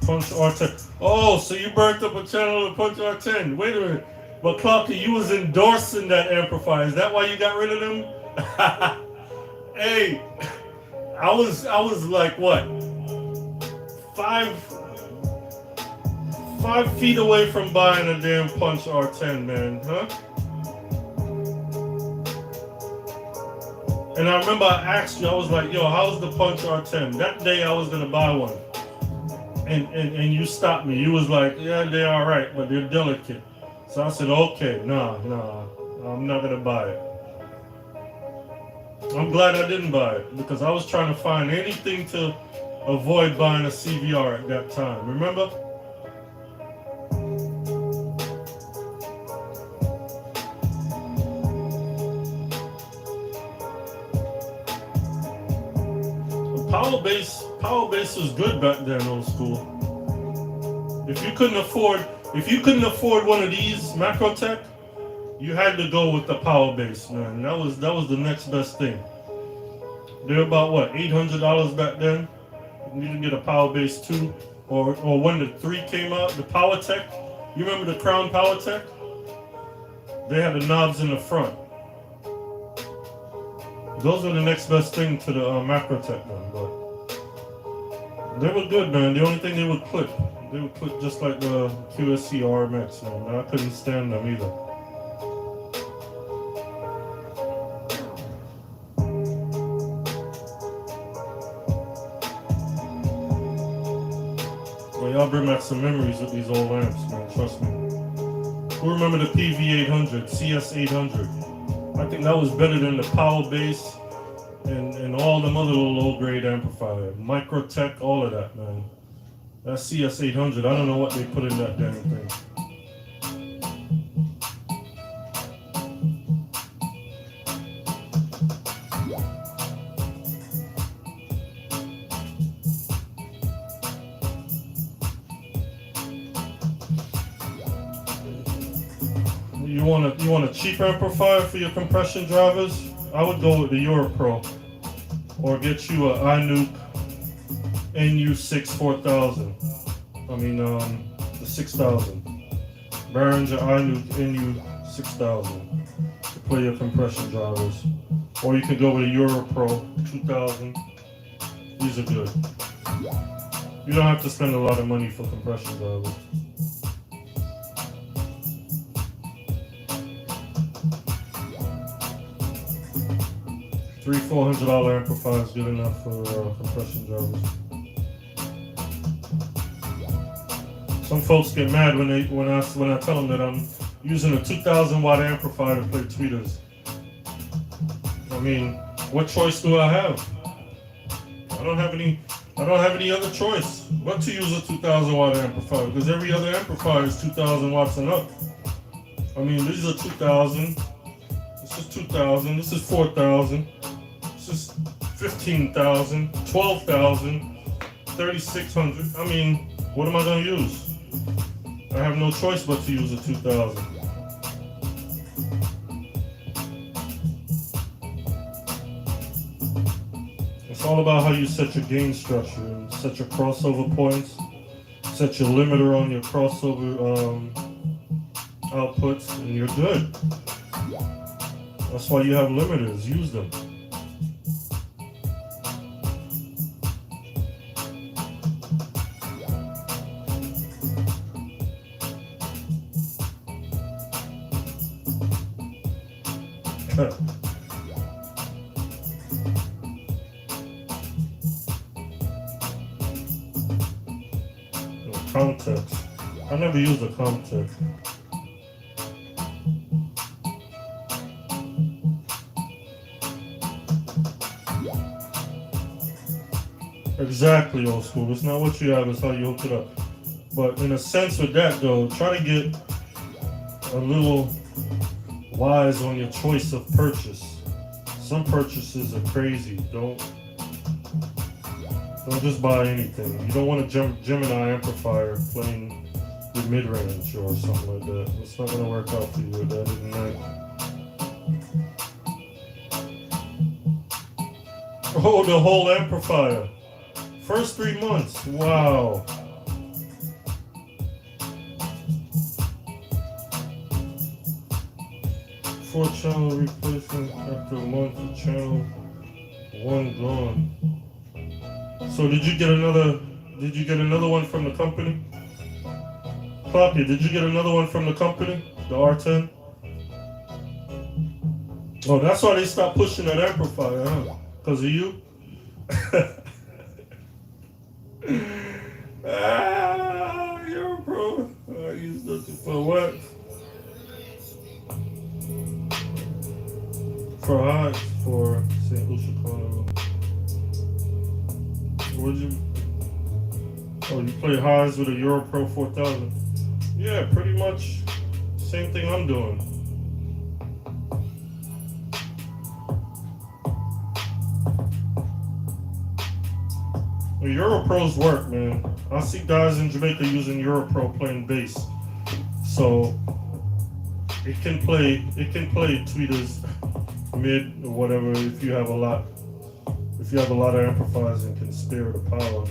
Punch R10. Oh, so you burnt up a channel of Punch R10. Wait a minute. But Clarky, you was endorsing that amplifier. Is that why you got rid of them? Hey, I was like what? 5 feet away from buying a damn Punch R10, man, huh? And I remember I asked you, I was like, yo, how's the Punch R10? That day I was gonna buy one. And you stopped me. You was like, yeah, they're all right, but they're delicate. So I said, okay, nah, I'm not gonna buy it. I'm glad I didn't buy it, because I was trying to find anything to avoid buying a CVR at that time. Remember? Power bass was good back then, old school. If you couldn't afford one of these Macrotech, you had to go with the power bass, man. That was the next best thing. They're about what, $800 back then. You can get a power bass 2, or when the 3 came out, the PowerTech. You remember the Crown PowerTech? They had the knobs in the front. Those were the next best thing to the Macrotech one, but they were good, man. The only thing they would clip just like the QSC RMX, man. I couldn't stand them either. Well, y'all bring back some memories with these old amps, man. Trust me. Who remember the PV800, CS800? I think that was better than the power bass and all them other little low-grade amplifiers. Microtech, all of that, man. That CS800, I don't know what they put in that damn thing. You want a cheap amplifier for your compression drivers? I would go with the Europro, or get you a iNuke NU6 4000. I mean, the 6000. Behringer iNuke NU 6000 to play your compression drivers. Or you can go with a Europro 2000 These are good. You don't have to spend a lot of money for compression drivers. $300-400 amplifier is good enough for compression drivers. Some folks get mad when I tell them that I'm using a 2,000 watt amplifier to play tweeters. I mean, what choice do I have? I don't have any other choice but to use a 2,000 watt amplifier, because every other amplifier is 2,000 watts and up. I mean, these are 2,000. This is 2,000. This is 4,000. This is 15,000, 12,000, 3,600. I mean, what am I going to use? I have no choice but to use a 2,000. It's all about how you set your gain structure and set your crossover points, set your limiter on your crossover outputs, and you're good. That's why you have limiters. Use them. Context. I never used a context. Exactly, old school. It's not what you have, it's how you hook it up. But in a sense with that though, try to get a little wise on your choice of purchase. Some purchases are crazy. Don't just buy anything. You don't want a Gemini amplifier playing your mid-range or something like that. It's not going to work out for you at that night. Oh, the whole amplifier. First 3 months. Wow. Four channel replacement after a month of channel one gone. So did you get another one from the company? Claudia, did you get another one from the company? The R10? Oh, that's why they stopped pushing that amplifier, huh? Because of you? Yo, bro. I used nothing for what? For highs, for St. Lucia Carnival. Would you? Oh, you play highs with a Euro Pro 4000? Yeah, pretty much same thing I'm doing. The Euro Pros work, man. I see guys in Jamaica using Euro Pro playing bass, so it can play tweeters, mid or whatever if you have a lot. If you have a lot of amplifiers and can spare the power,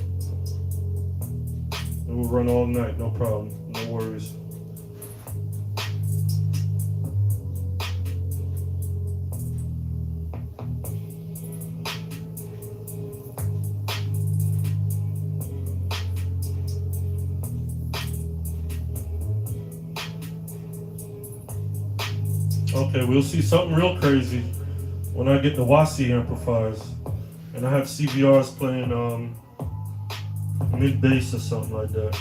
it will run all night, no problem, no worries. Okay, we'll see something real crazy when I get the WASI amplifiers. And I have CVRs playing mid bass or something like that.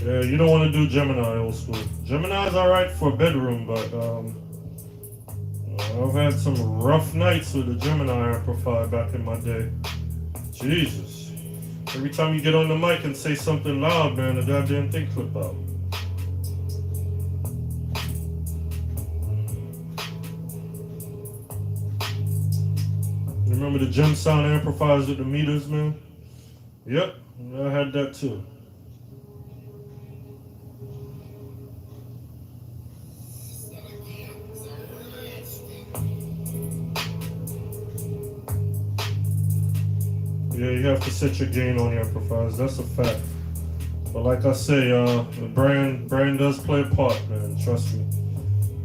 Yeah, you don't want to do Gemini, old school. Gemini's alright for a bedroom, but I've had some rough nights with a Gemini amplifier back in my day. Jesus. Every time you get on the mic and say something loud, man, the goddamn thing clip out. Remember the Gem Sound amplifiers with the meters, man? Yep, I had that too. Yeah, you have to set your gain on your amplifiers. That's a fact. But like I say, the brand does play a part, man. Trust me.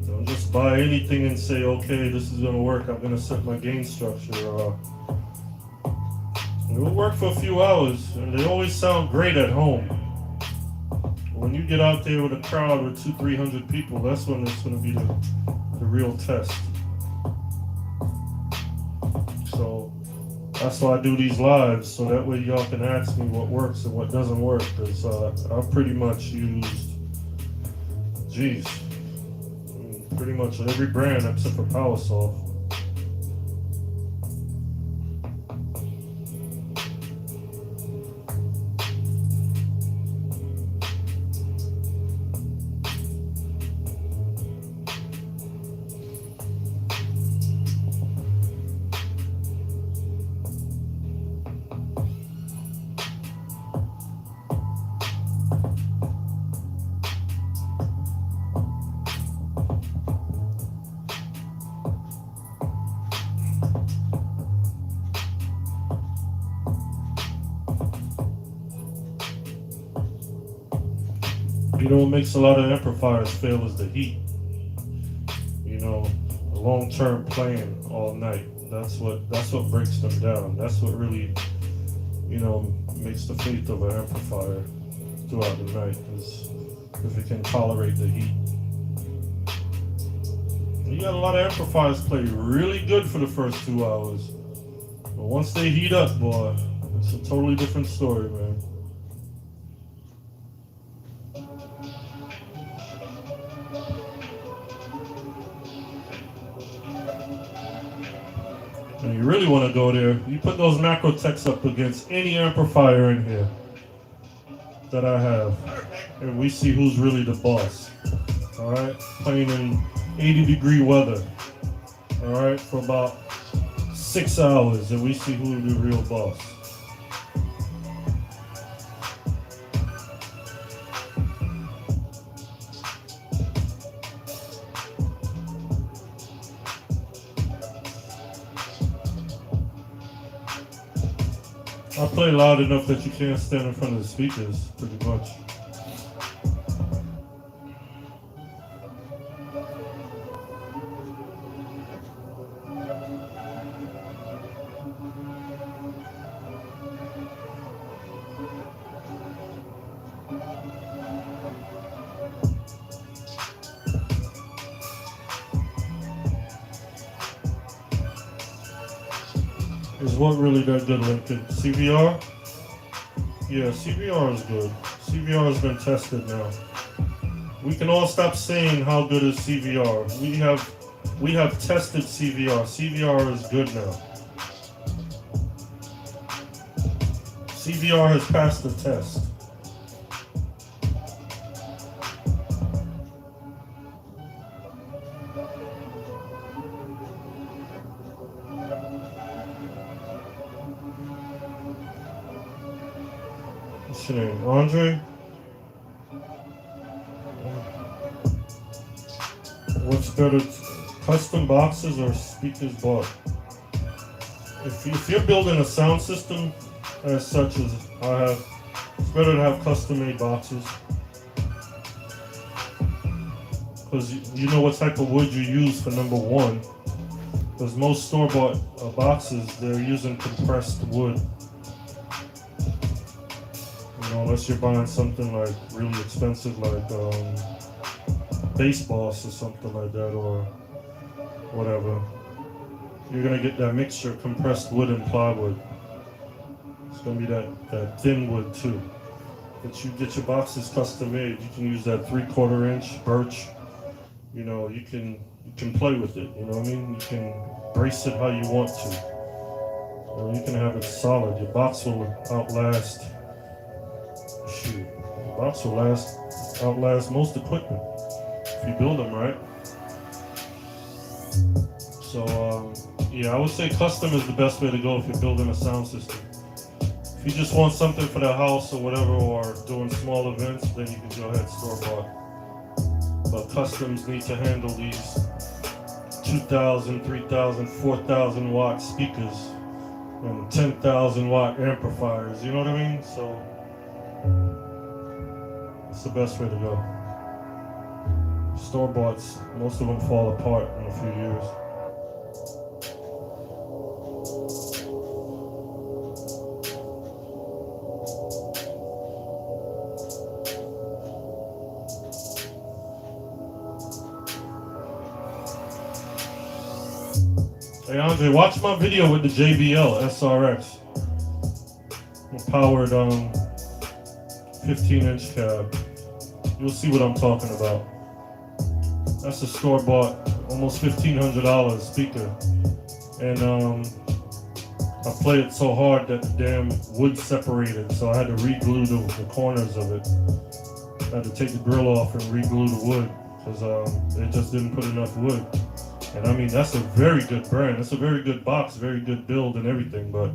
Don't just buy anything and say, okay, this is gonna work. I'm gonna set my gain structure. It will work for a few hours, and they always sound great at home. When you get out there with a crowd with 200-300 people, that's when it's gonna be the real test. So that's why I do these lives, so that way y'all can ask me what works and what doesn't work. Because I've pretty much used, pretty much every brand except for PowerSoft. You know what makes a lot of amplifiers fail is the heat. You know, long-term playing all night. That's what breaks them down. That's what really, you know, makes the faith of an amplifier throughout the night, is if it can tolerate the heat. You got a lot of amplifiers play really good for the first 2 hours, but once they heat up, boy, it's a totally different story, man. And you really want to go there, you put those macro techs up against any amplifier in here that I have, and we see who's really the boss. All right, playing in 80-degree weather, all right, for about 6 hours, and we see who's the real boss. I play loud enough that you can't stand in front of the speakers, pretty much. Is what really that good, Lincoln? CVR? Yeah, CVR is good. CVR has been tested now. We can all stop saying how good is CVR. We have tested CVR. CVR is good now. CVR has passed the test. What's your name? Andre? What's better, custom boxes or speakers bought? If you're building a sound system as such as I have, it's better to have custom-made boxes. Because you know what type of wood you use for number one. Because most store-bought boxes, they're using compressed wood. Unless you're buying something like really expensive, like Bass Boss or something like that, or whatever, you're gonna get that mixture, compressed wood and plywood. It's gonna be that thin wood too. But you get your boxes custom made, you can use that 3/4 inch birch. You know, you can play with it. You know what I mean? You can brace it how you want to. You can have it solid. Your box will outlast. Shoot, the box will outlast most equipment if you build them right. So yeah, I would say custom is the best way to go if you're building a sound system. If you just want something for the house or whatever, or doing small events, then you can go ahead store bought. But customs need to handle these 2,000, 3,000, 4,000 watt speakers. and 10,000 watt amplifiers, you know what I mean? So it's the best way to go. Store-boughts, most of them fall apart in a few years. Hey Andre, watch my video with the JBL SRX. Powered 15-inch cab. You'll see what I'm talking about. That's a store-bought, almost $1,500 speaker. And I played it so hard that the damn wood separated, so I had to re-glue the corners of it. I had to take the grill off and re-glue the wood because it just didn't put enough wood. And I mean, that's a very good brand. It's a very good box, very good build and everything, but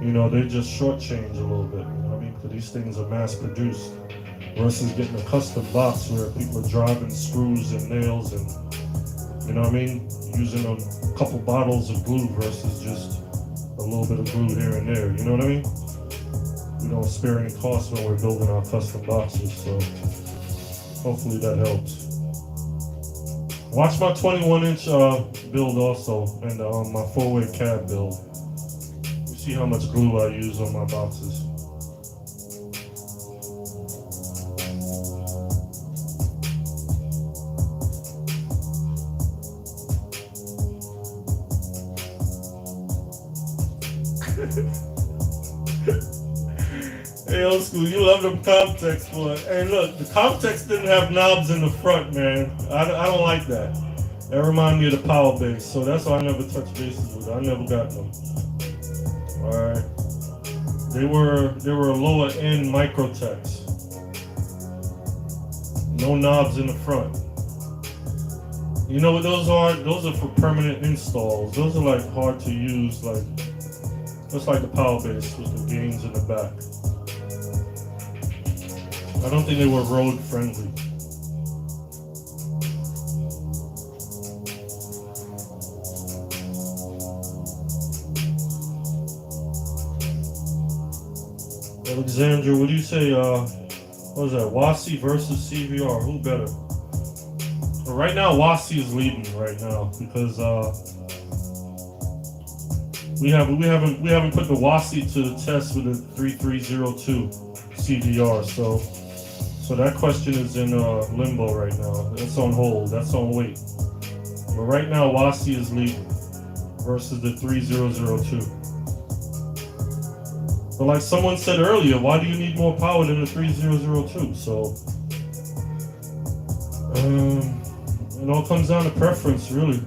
you know, they just shortchange a little bit, you know what I mean? Because these things are mass produced versus getting a custom box where people are driving screws and nails and, you know what I mean? Using a couple bottles of glue versus just a little bit of glue here and there, you know what I mean? We don't spare any costs when we're building our custom boxes, so hopefully that helps. Watch my 21-inch build also, and my 4-way cab build. You see how much glue I use on my boxes. Hey, old school, you love them Comtex, boy. Hey, look, the Comtex didn't have knobs in the front, man. I don't like that. That reminds me of the power bass, so that's why I never touched basses with it. I never got them. All right, they were lower end Microtex. No knobs in the front. You know what those are? Those are for permanent installs. Those are like hard to use, like just like the power bass with the gains in the back. I don't think they were road friendly. Alexandra, what do you say? What was that? WASI versus CVR? Who better? Well, right now, WASI is leading right now because we haven't put the WASI to the test with the 3302 CVR. So that question is in limbo right now. That's on hold. That's on wait. But right now, WASI is leading versus the 3002. But like someone said earlier, why do you need more power than the 3002? So it all comes down to preference, really.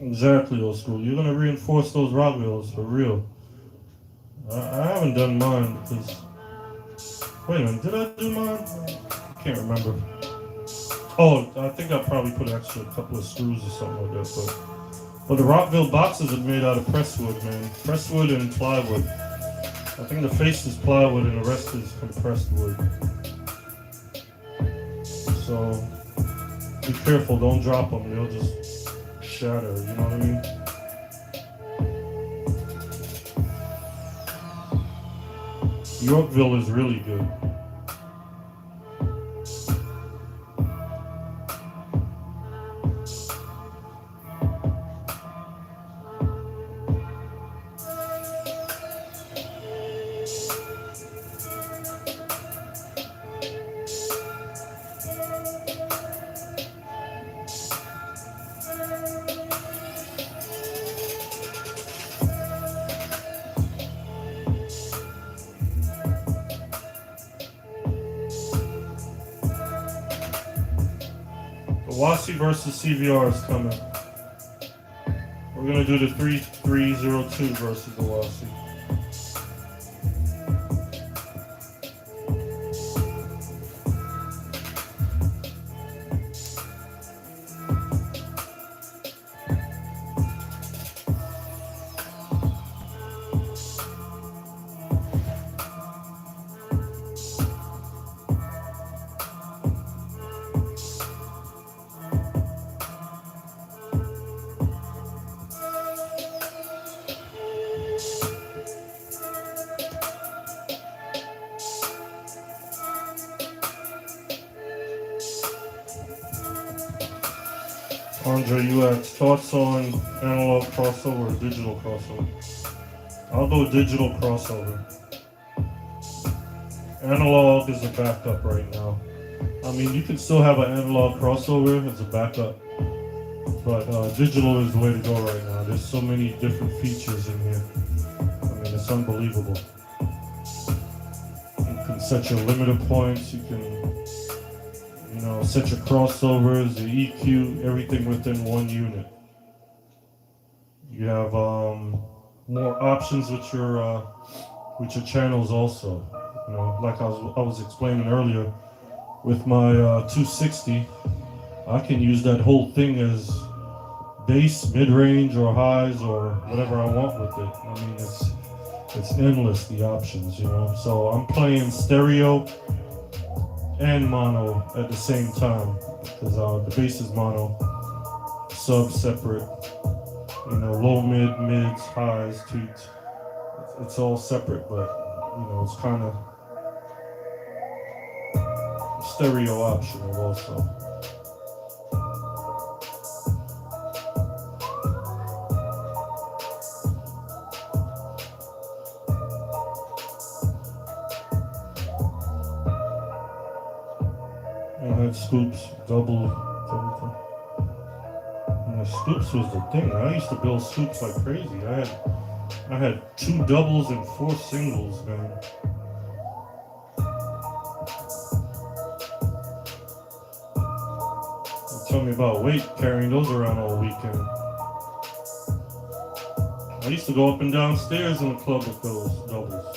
Exactly, old school. You're gonna reinforce those Rockvilles for real. I haven't done mine because. Wait a minute, did I do mine? I can't remember. Oh, I think I probably put extra couple of screws or something like that. But the Rockville boxes are made out of presswood, man. Presswood and plywood. I think the face is plywood and the rest is compressed wood. So be careful, don't drop them. They'll just shatter, you know what I mean? Yorkville is really good. WASI versus CVR is coming. We're going to do the 3302 versus the WASI. Andre, you asked thoughts on analog crossover or digital crossover. I'll go digital crossover. Analog is a backup right now. I mean, you can still have an analog crossover as a backup, but digital is the way to go right now. There's so many different features in here. I mean, it's unbelievable. You can set your limiter points. You can, you know, set your crossovers, your EQ, everything within one unit. You have more options with your channels also. You know, like I was explaining earlier, with my 260, I can use that whole thing as bass, mid-range, or highs, or whatever I want with it. I mean, it's endless, the options, you know. So I'm playing stereo and mono at the same time, because the bass is mono, sub separate, you know, low, mids, highs, tweets. It's all separate, but you know, it's kind of stereo optional also. I had scoops, double. And the scoops was the thing. I used to build scoops like crazy. I had 2 doubles and 4 singles, man. Tell me about weight, carrying those around all weekend. I used to go up and down stairs in the club with those doubles.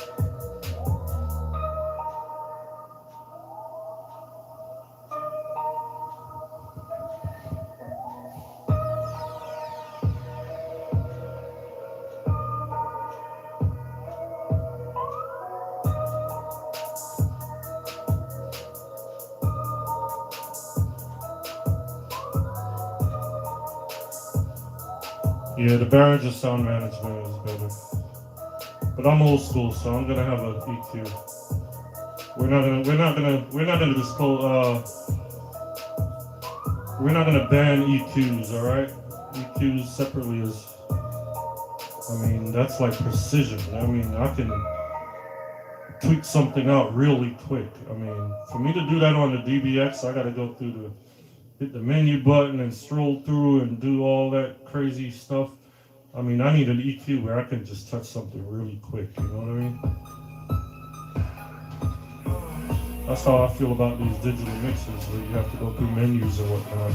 Yeah, the Behringer sound management is better. But I'm old school, so I'm gonna have an EQ. We're not gonna disclose. We're not gonna ban EQs, all right? EQs separately is. I mean, that's like precision. I mean, I can tweak something out really quick. I mean, for me to do that on the DBX, I gotta go through hit the menu button and stroll through and do all that crazy stuff. I mean, I need an EQ where I can just touch something really quick, you know what I mean? That's how I feel about these digital mixes, where you have to go through menus or whatnot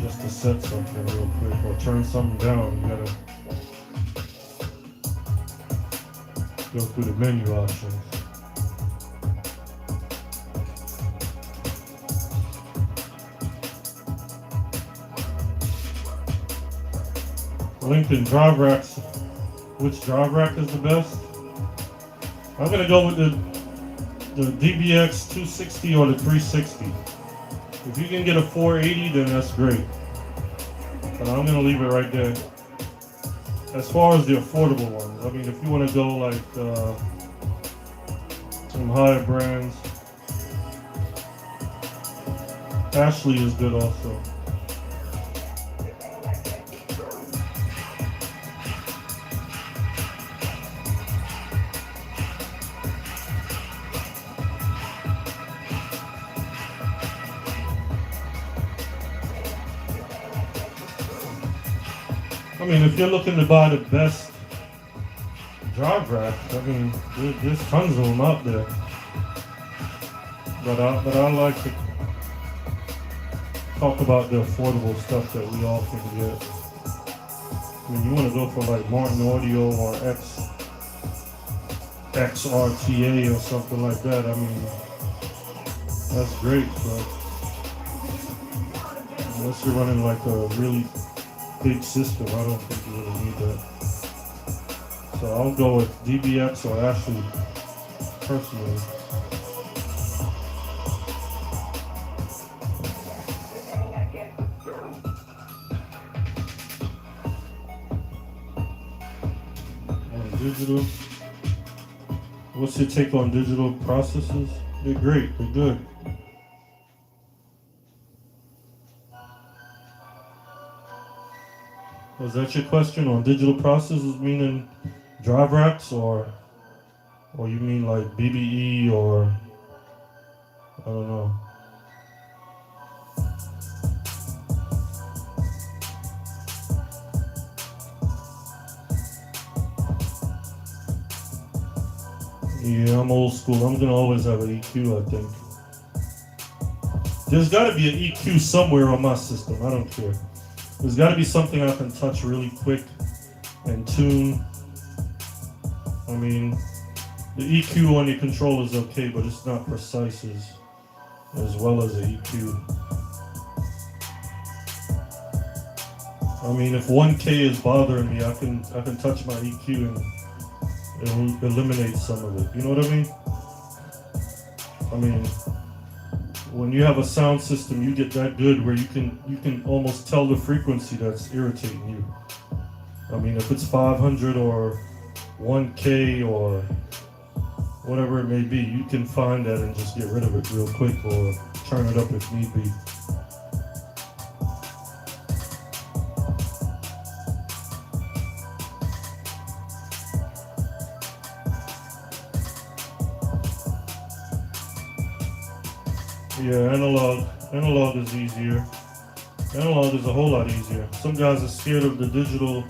just to set something real quick or turn something down. You gotta go through the menu options. LinkedIn drive racks. Which drive rack is the best? I'm gonna go with the DBX 260 or the 360. If you can get a 480, then that's great. But I'm gonna leave it right there. As far as the affordable ones, I mean, if you want to go like some higher brands, Ashley is good also. I mean, if you're looking to buy the best drive rack, I mean, there's tons of them out there. But I like to talk about the affordable stuff that we all can get. I mean, you want to go for like Martin Audio or XRTA or something like that. I mean, that's great, but unless you're running like a really big system, I don't think you really need that. So I'll go with DBX or Ashley personally. On digital, what's your take on digital processes? They're great, they're good. Was that your question on digital processors, meaning drive racks, or you mean like BBE, or I don't know? Yeah, I'm old school. I'm gonna always have an EQ, I think. There's gotta be an EQ somewhere on my system, I don't care. There's gotta be something I can touch really quick and tune. I mean, the EQ on your controller is okay, but it's not precise as well as the EQ. I mean, if 1K is bothering me, I can touch my EQ and it'll eliminate some of it. You know what I mean? I mean, when you have a sound system, you get that good where you can almost tell the frequency that's irritating you. I mean, if it's 500 or 1K or whatever it may be, you can find that and just get rid of it real quick or turn it up if need be. Yeah, analog is easier. Analog is a whole lot easier. Some guys are scared of the digital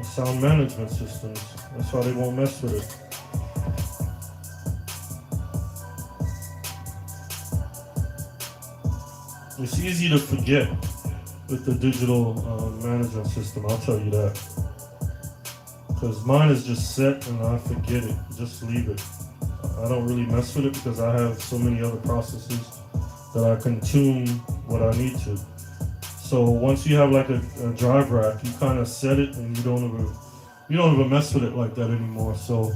sound management systems. That's why they won't mess with it. It's easy to forget with the digital management system, I'll tell you that. Because mine is just set and I forget it, just leave it. I don't really mess with it because I have so many other processes that I can tune what I need to. So once you have like a drive rack, you kind of set it and you don't ever mess with it like that anymore. So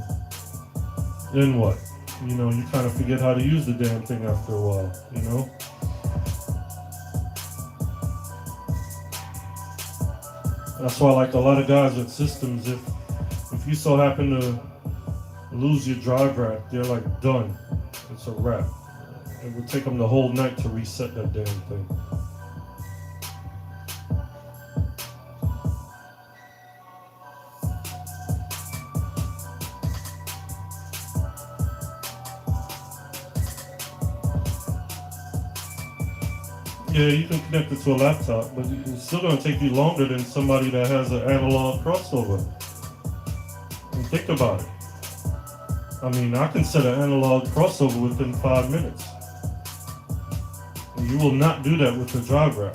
then what? You know, you kind of forget how to use the damn thing after a while, you know? That's why, like a lot of guys with systems, if you so happen to lose your drive rack, they're like done. It's a wrap. It would take them the whole night to reset that damn thing. Yeah, you can connect it to a laptop, but it's still going to take you longer than somebody that has an analog crossover. And think about it. I mean, I can set an analog crossover within 5 minutes. You will not do that with the drive rack.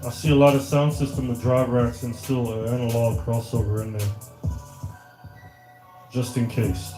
I see a lot of sound system with drive racks and still an analog crossover in there, just in case.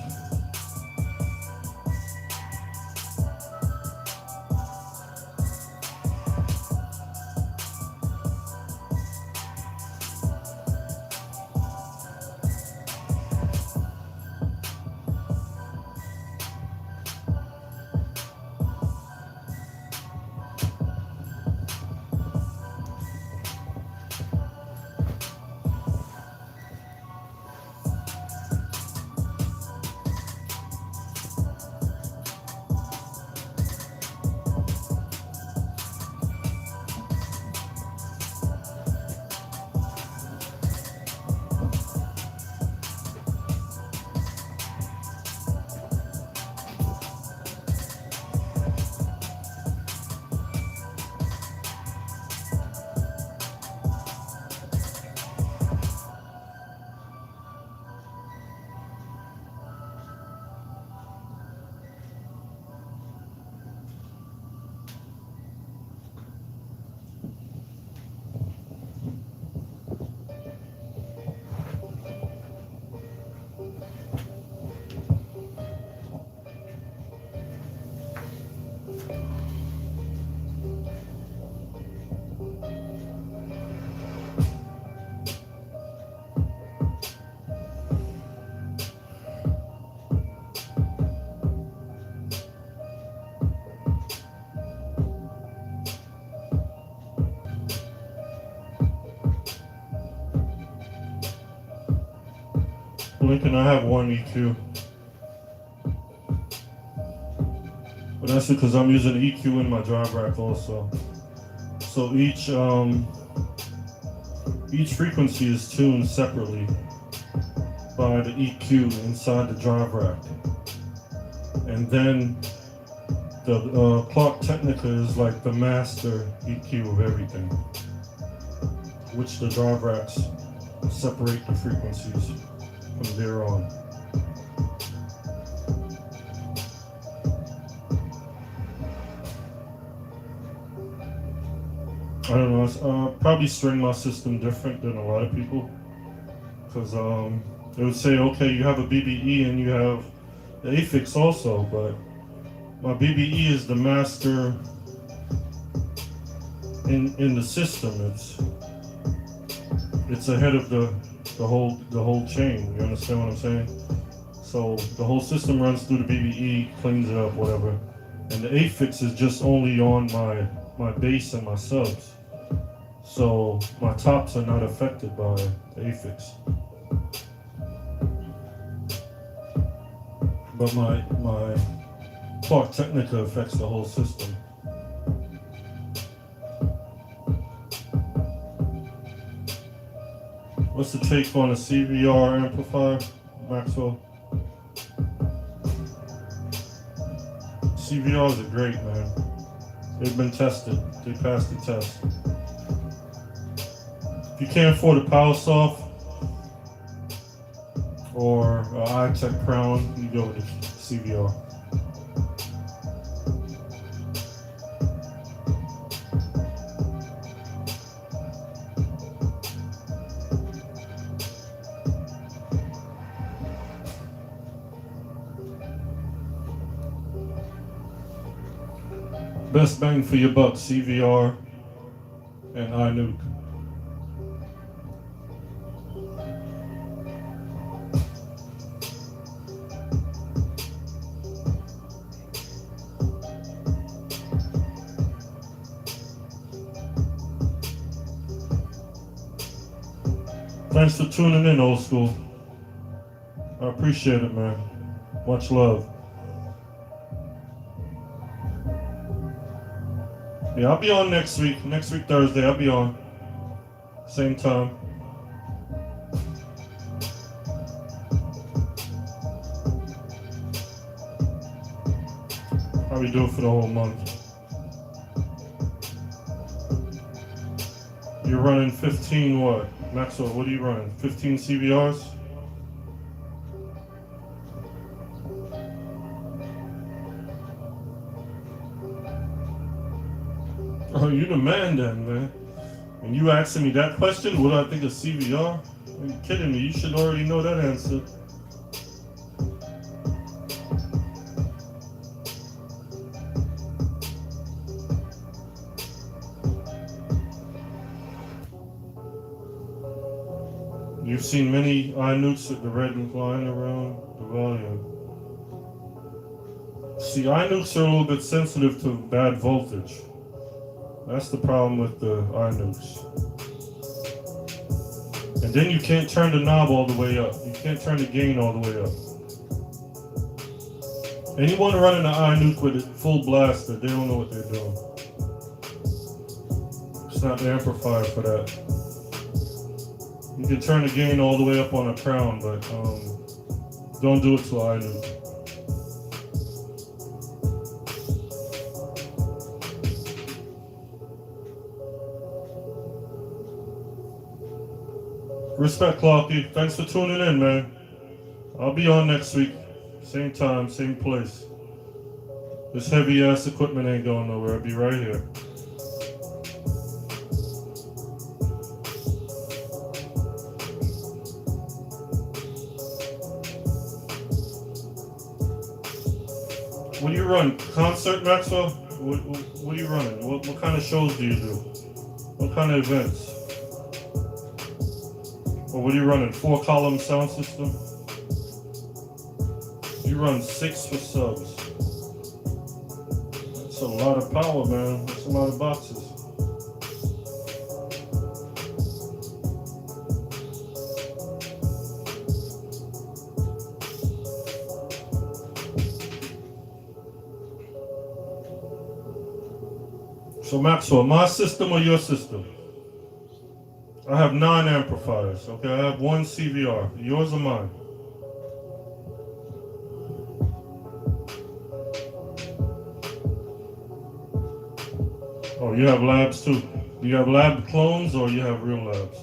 Lincoln, I have one EQ. But that's because I'm using EQ in my drive rack also. So each frequency is tuned separately by the EQ inside the drive rack. And then the Clark Technica is like the master EQ of everything, which the drive racks separate the frequencies from there on. I don't know, probably string my system different than a lot of people, because they would say, okay, you have a BBE and you have the affix also, but my BBE is the master in the system. It's ahead of the whole chain. You understand what I'm saying? So the whole system runs through the BBE, cleans it up, whatever, and the affix is just only on my bass and my subs. So my tops are not affected by the affix. But my Clark Technica affects the whole system. What's the take on a CVR amplifier, Maxwell? CVRs are great, man. They've been tested. They passed the test. If you can't afford a power soft or an iTech Crown, you go with the CVR. Best bang for your buck, CVR and iNuke. Thanks for tuning in, old school. I appreciate it, man. Much love. Yeah, I'll be on next week. Next week, Thursday, I'll be on. Same time. Probably do it for the whole month. You're running 15 what? Maxwell, what are you running? 15 CVRs? Oh, you the man then, man. And you asking me that question, what do I think of CVR? Are you kidding me? You should already know that answer. You've seen many iNukes with the red line around the volume. See, iNukes are a little bit sensitive to bad voltage. That's the problem with the iNukes. And then you can't turn the knob all the way up. You can't turn the gain all the way up. Anyone running an iNuke with a full blaster, they don't know what they're doing. It's not the amplifier for that. You can turn the gain all the way up on a crown, but don't do it to iNuke. Respect, Clarky. Thanks for tuning in, man. I'll be on next week. Same time, same place. This heavy ass equipment ain't going nowhere. I'll be right here. What do you run? Concert, Maxwell? What are you running? What kind of shows do you do? What kind of events? Or what are you running? 4-column sound system? You run 6 for subs. That's a lot of power, man. That's a lot of boxes. So Maxwell, my system or your system? I have 9 amplifiers, okay? I have 1 CVR. Yours or mine? Oh, you have labs too. You have lab clones or you have real labs?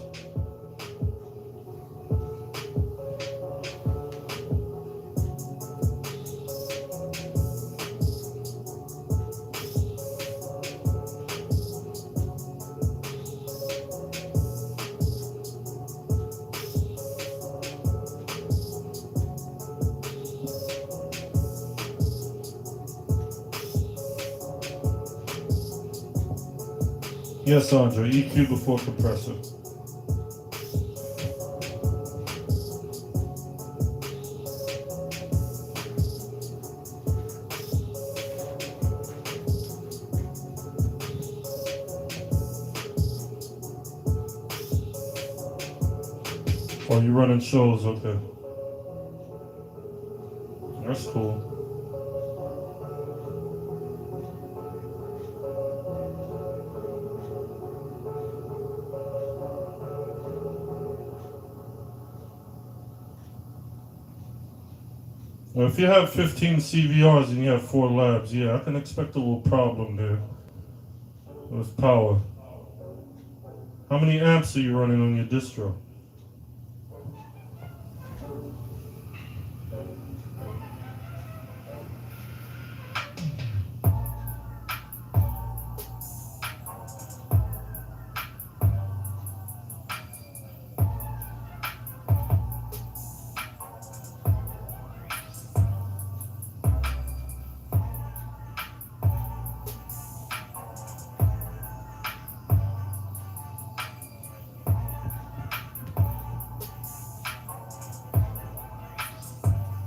Yes, Andre, EQ before compressor. Oh, you're running shows, okay. That's cool. Well, if you have 15 CVRs and you have 4 labs, yeah, I can expect a little problem there with power. How many amps are you running on your distro?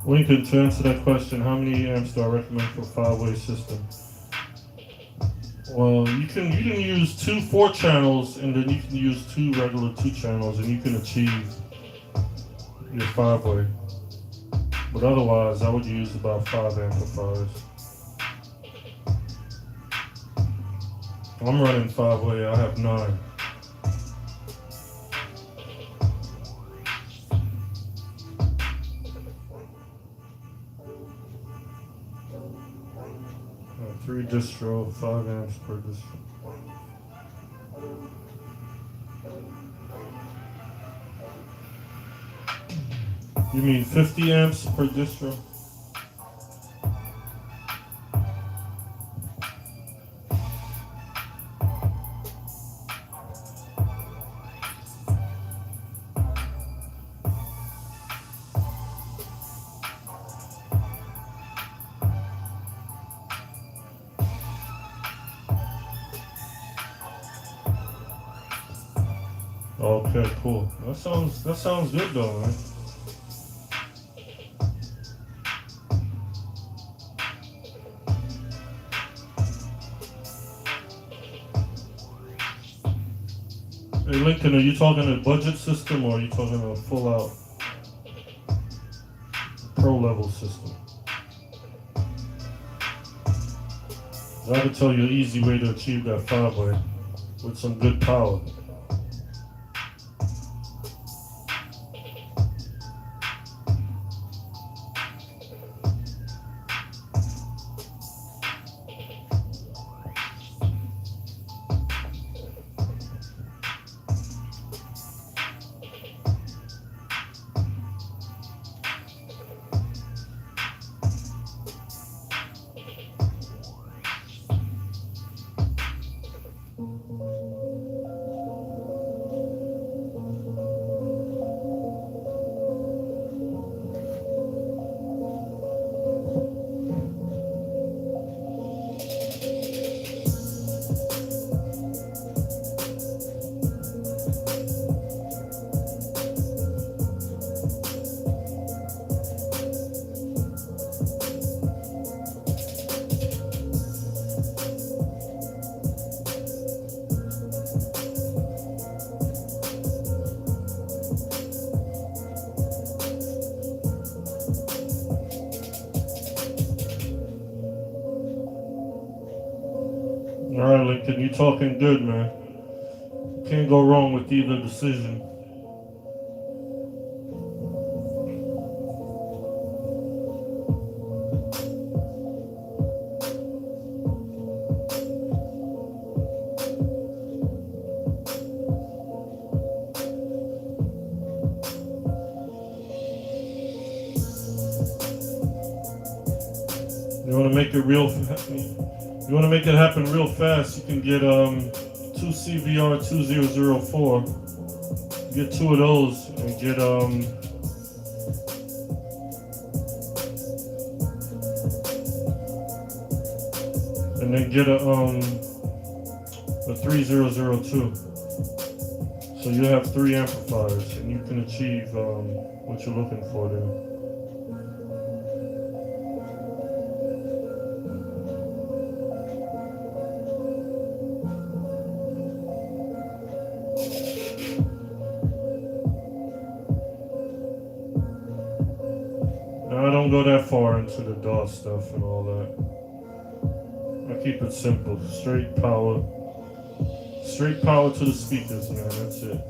Lincoln, to answer that question, how many amps do I recommend for a 5-way system? Well, you can use 2 4-channels, and then you can use 2 regular 2-channels, and you can achieve your 5-way. But otherwise, I would use about 5 amplifiers. I'm running 5-way. I have 9. Three distro, 5 amps per distro. You mean 50 amps per distro? Okay, cool. That sounds good though, man. Hey Lincoln, are you talking a budget system or are you talking a full out pro level system? I can tell you an easy way to achieve that 5-way with some good power. All right, Lincoln, you talking good, man. Can't go wrong with either decision. You want to make it real. You want to make it happen real fast. You can get 2CVR2004. Get 2 of those and get and then get a 3002. So you have 3 amplifiers, and you can achieve what you're looking for there. Now I don't go that far into the DAW stuff and all that. I keep it simple, straight power to the speakers, man, that's it.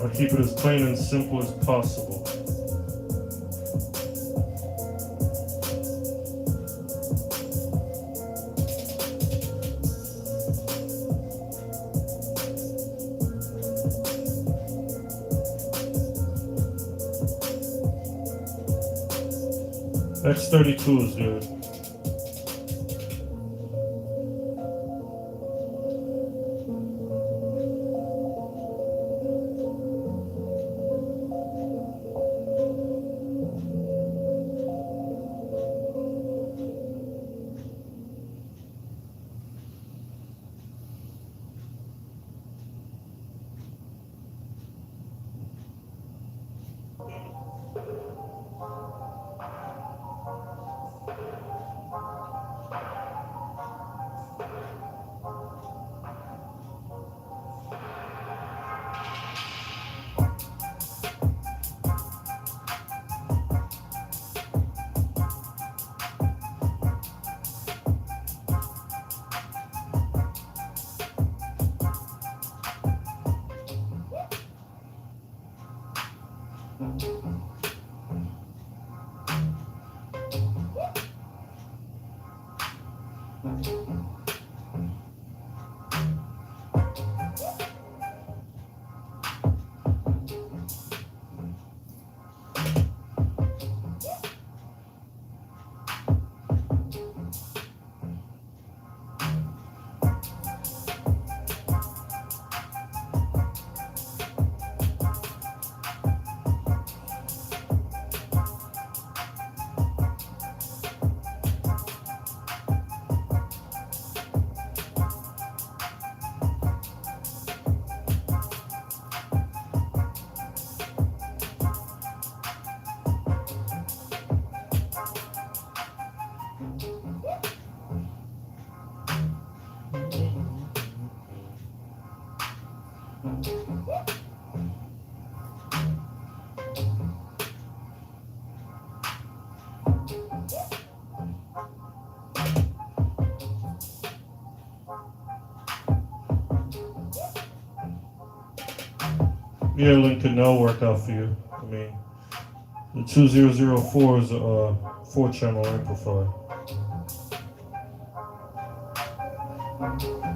I keep it as plain and simple as possible. X32 is good. Yeah, Lincoln, that'll work out for you. I mean, the 2004 is a 4-channel amplifier.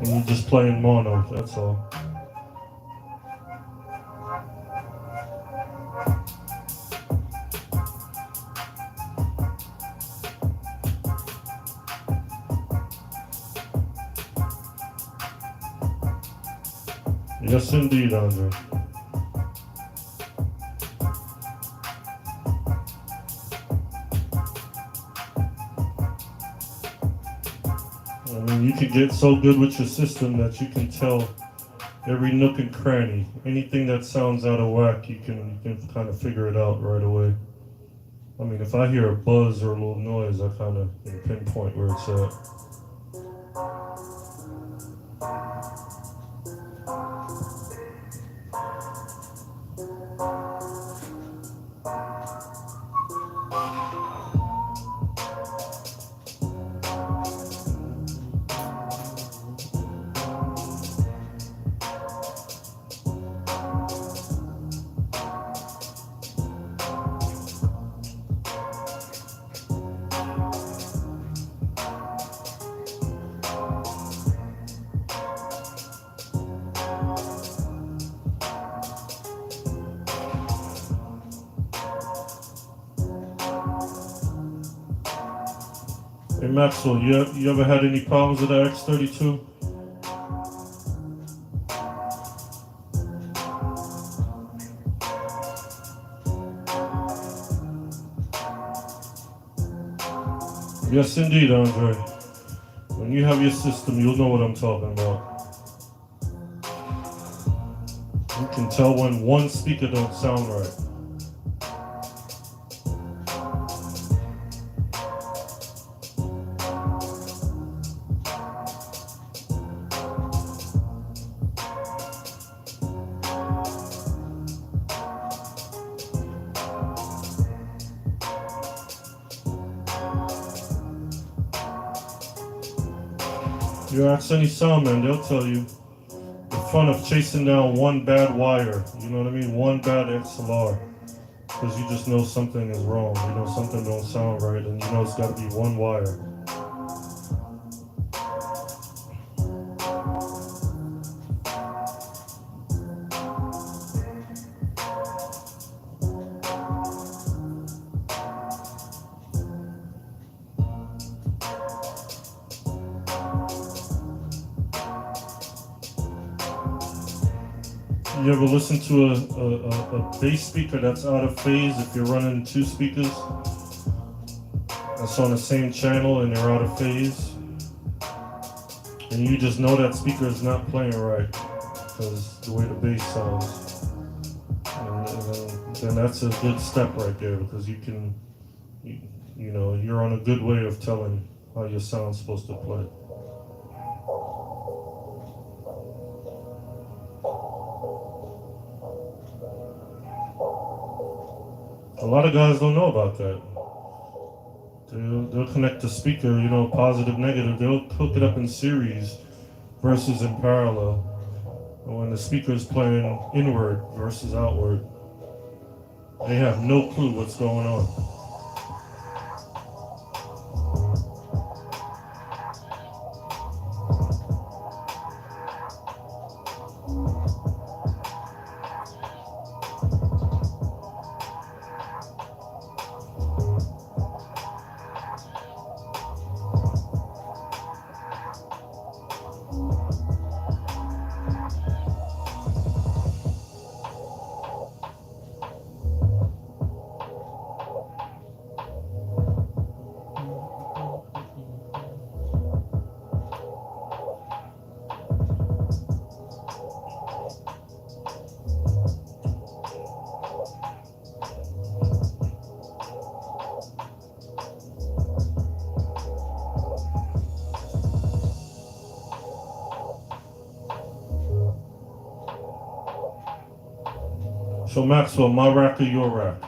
And you're just playing mono, that's all. Yes, indeed, Andre. I mean, you can get so good with your system that you can tell every nook and cranny. Anything that sounds out of whack, you can kind of figure it out right away. I mean, if I hear a buzz or a little noise, I kind of can pinpoint where it's at. Hey Maxwell, you ever had any problems with the X32? Yes, indeed, Andre. When you have your system, you'll know what I'm talking about. You can tell when one speaker don't sound right. You ask any soundman, they'll tell you the fun of chasing down one bad wire, you know what I mean? One bad XLR. Because you just know something is wrong, you know something don't sound right, and you know it's got to be one wire. You ever listen to a bass speaker that's out of phase if you're running two speakers that's on the same channel and they're out of phase? And you just know that speaker is not playing right because the way the bass sounds. And then that's a good step right there because you can, you know, you're on a good way of telling how your sound's supposed to play. A lot of guys don't know about that. They'll connect the speaker, you know, positive, negative. They'll hook it up in series versus in parallel. And when the speaker is playing inward versus outward, they have no clue what's going on. So Maxwell, my rack or your rack?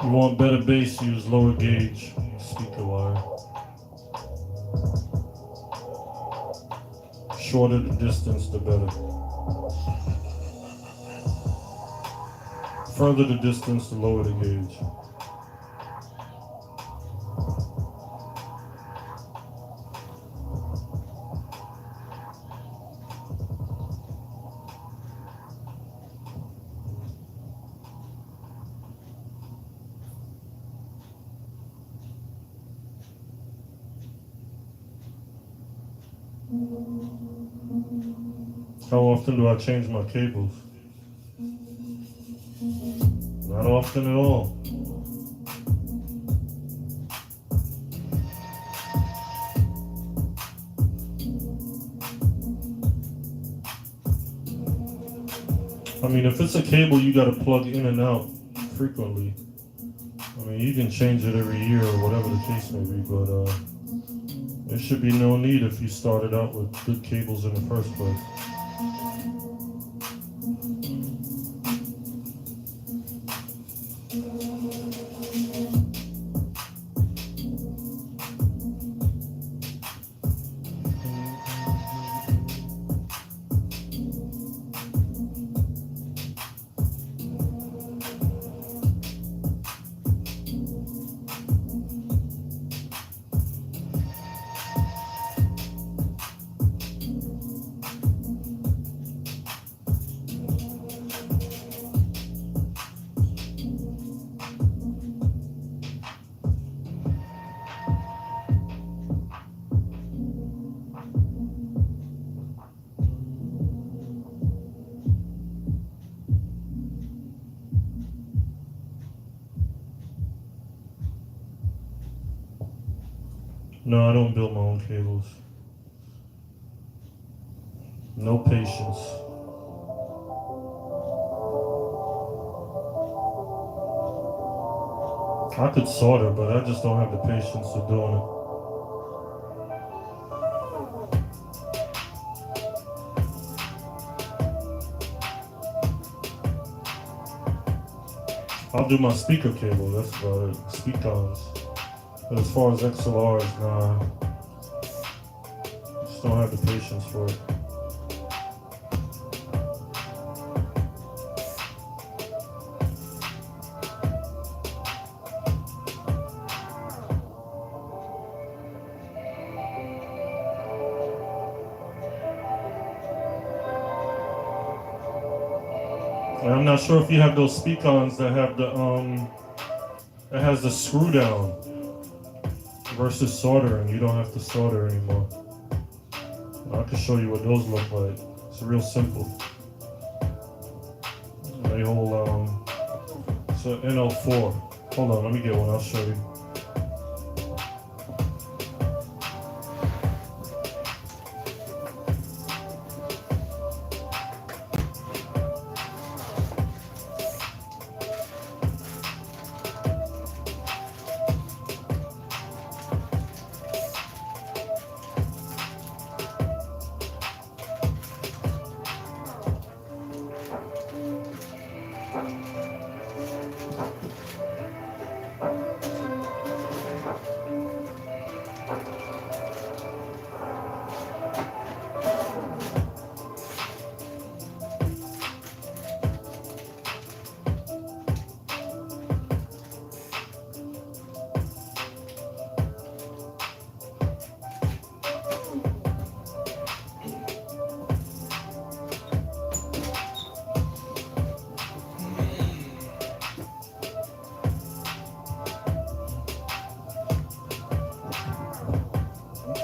You want better bass, use lower gauge speaker wire. Shorter the distance, the better. Further the distance, the lower the gauge. How often do I change my cables? Not often at all. I mean, if it's a cable you gotta plug in and out frequently, I mean, you can change it every year or whatever the case may be, but there should be no need if you started out with good cables in the first place. No, I don't build my own cables. No patience. I could solder, but I just don't have the patience of doing it. I'll do my speaker cable, that's about it. Speak-ons. But as far as XLRs, nah. Just don't have the patience for it. And I'm not sure if you have those speak-ons that have the that has the screw down versus soldering. You don't have to solder anymore. I can show you what those look like. It's real simple. They hold it's an NL4. Hold on, let me get one. I'll show you.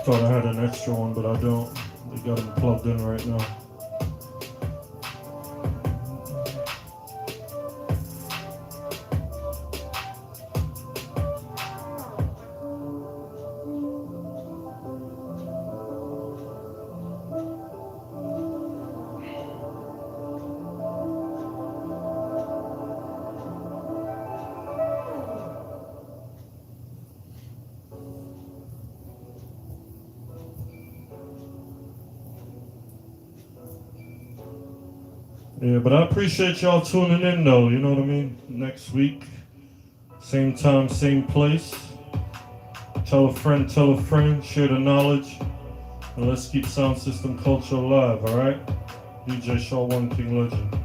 Thought I had an extra one, but I don't. They got them plugged in right now. Yeah, but I appreciate y'all tuning in though, you know what I mean? Next week, same time, same place. Tell a friend, share the knowledge, and let's keep sound system culture alive, alright? DJ SHAW1KINGLEGEND.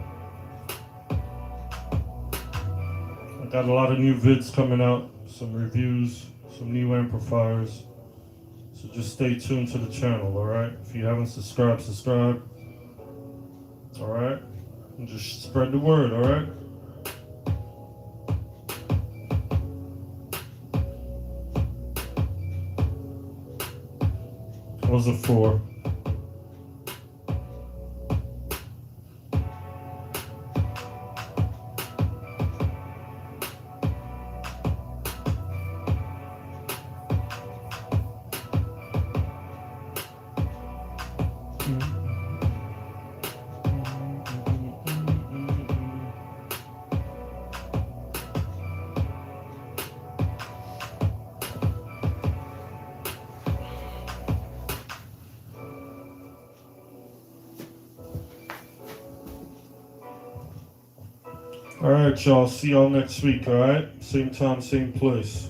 I got a lot of new vids coming out, some reviews, some new amplifiers. So just stay tuned to the channel, alright? If you haven't subscribed, subscribe. Alright? And just spread the word, alright? Those are 4. All right, y'all. See y'all next week, all right? Same time, same place.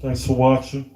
Thanks for watching.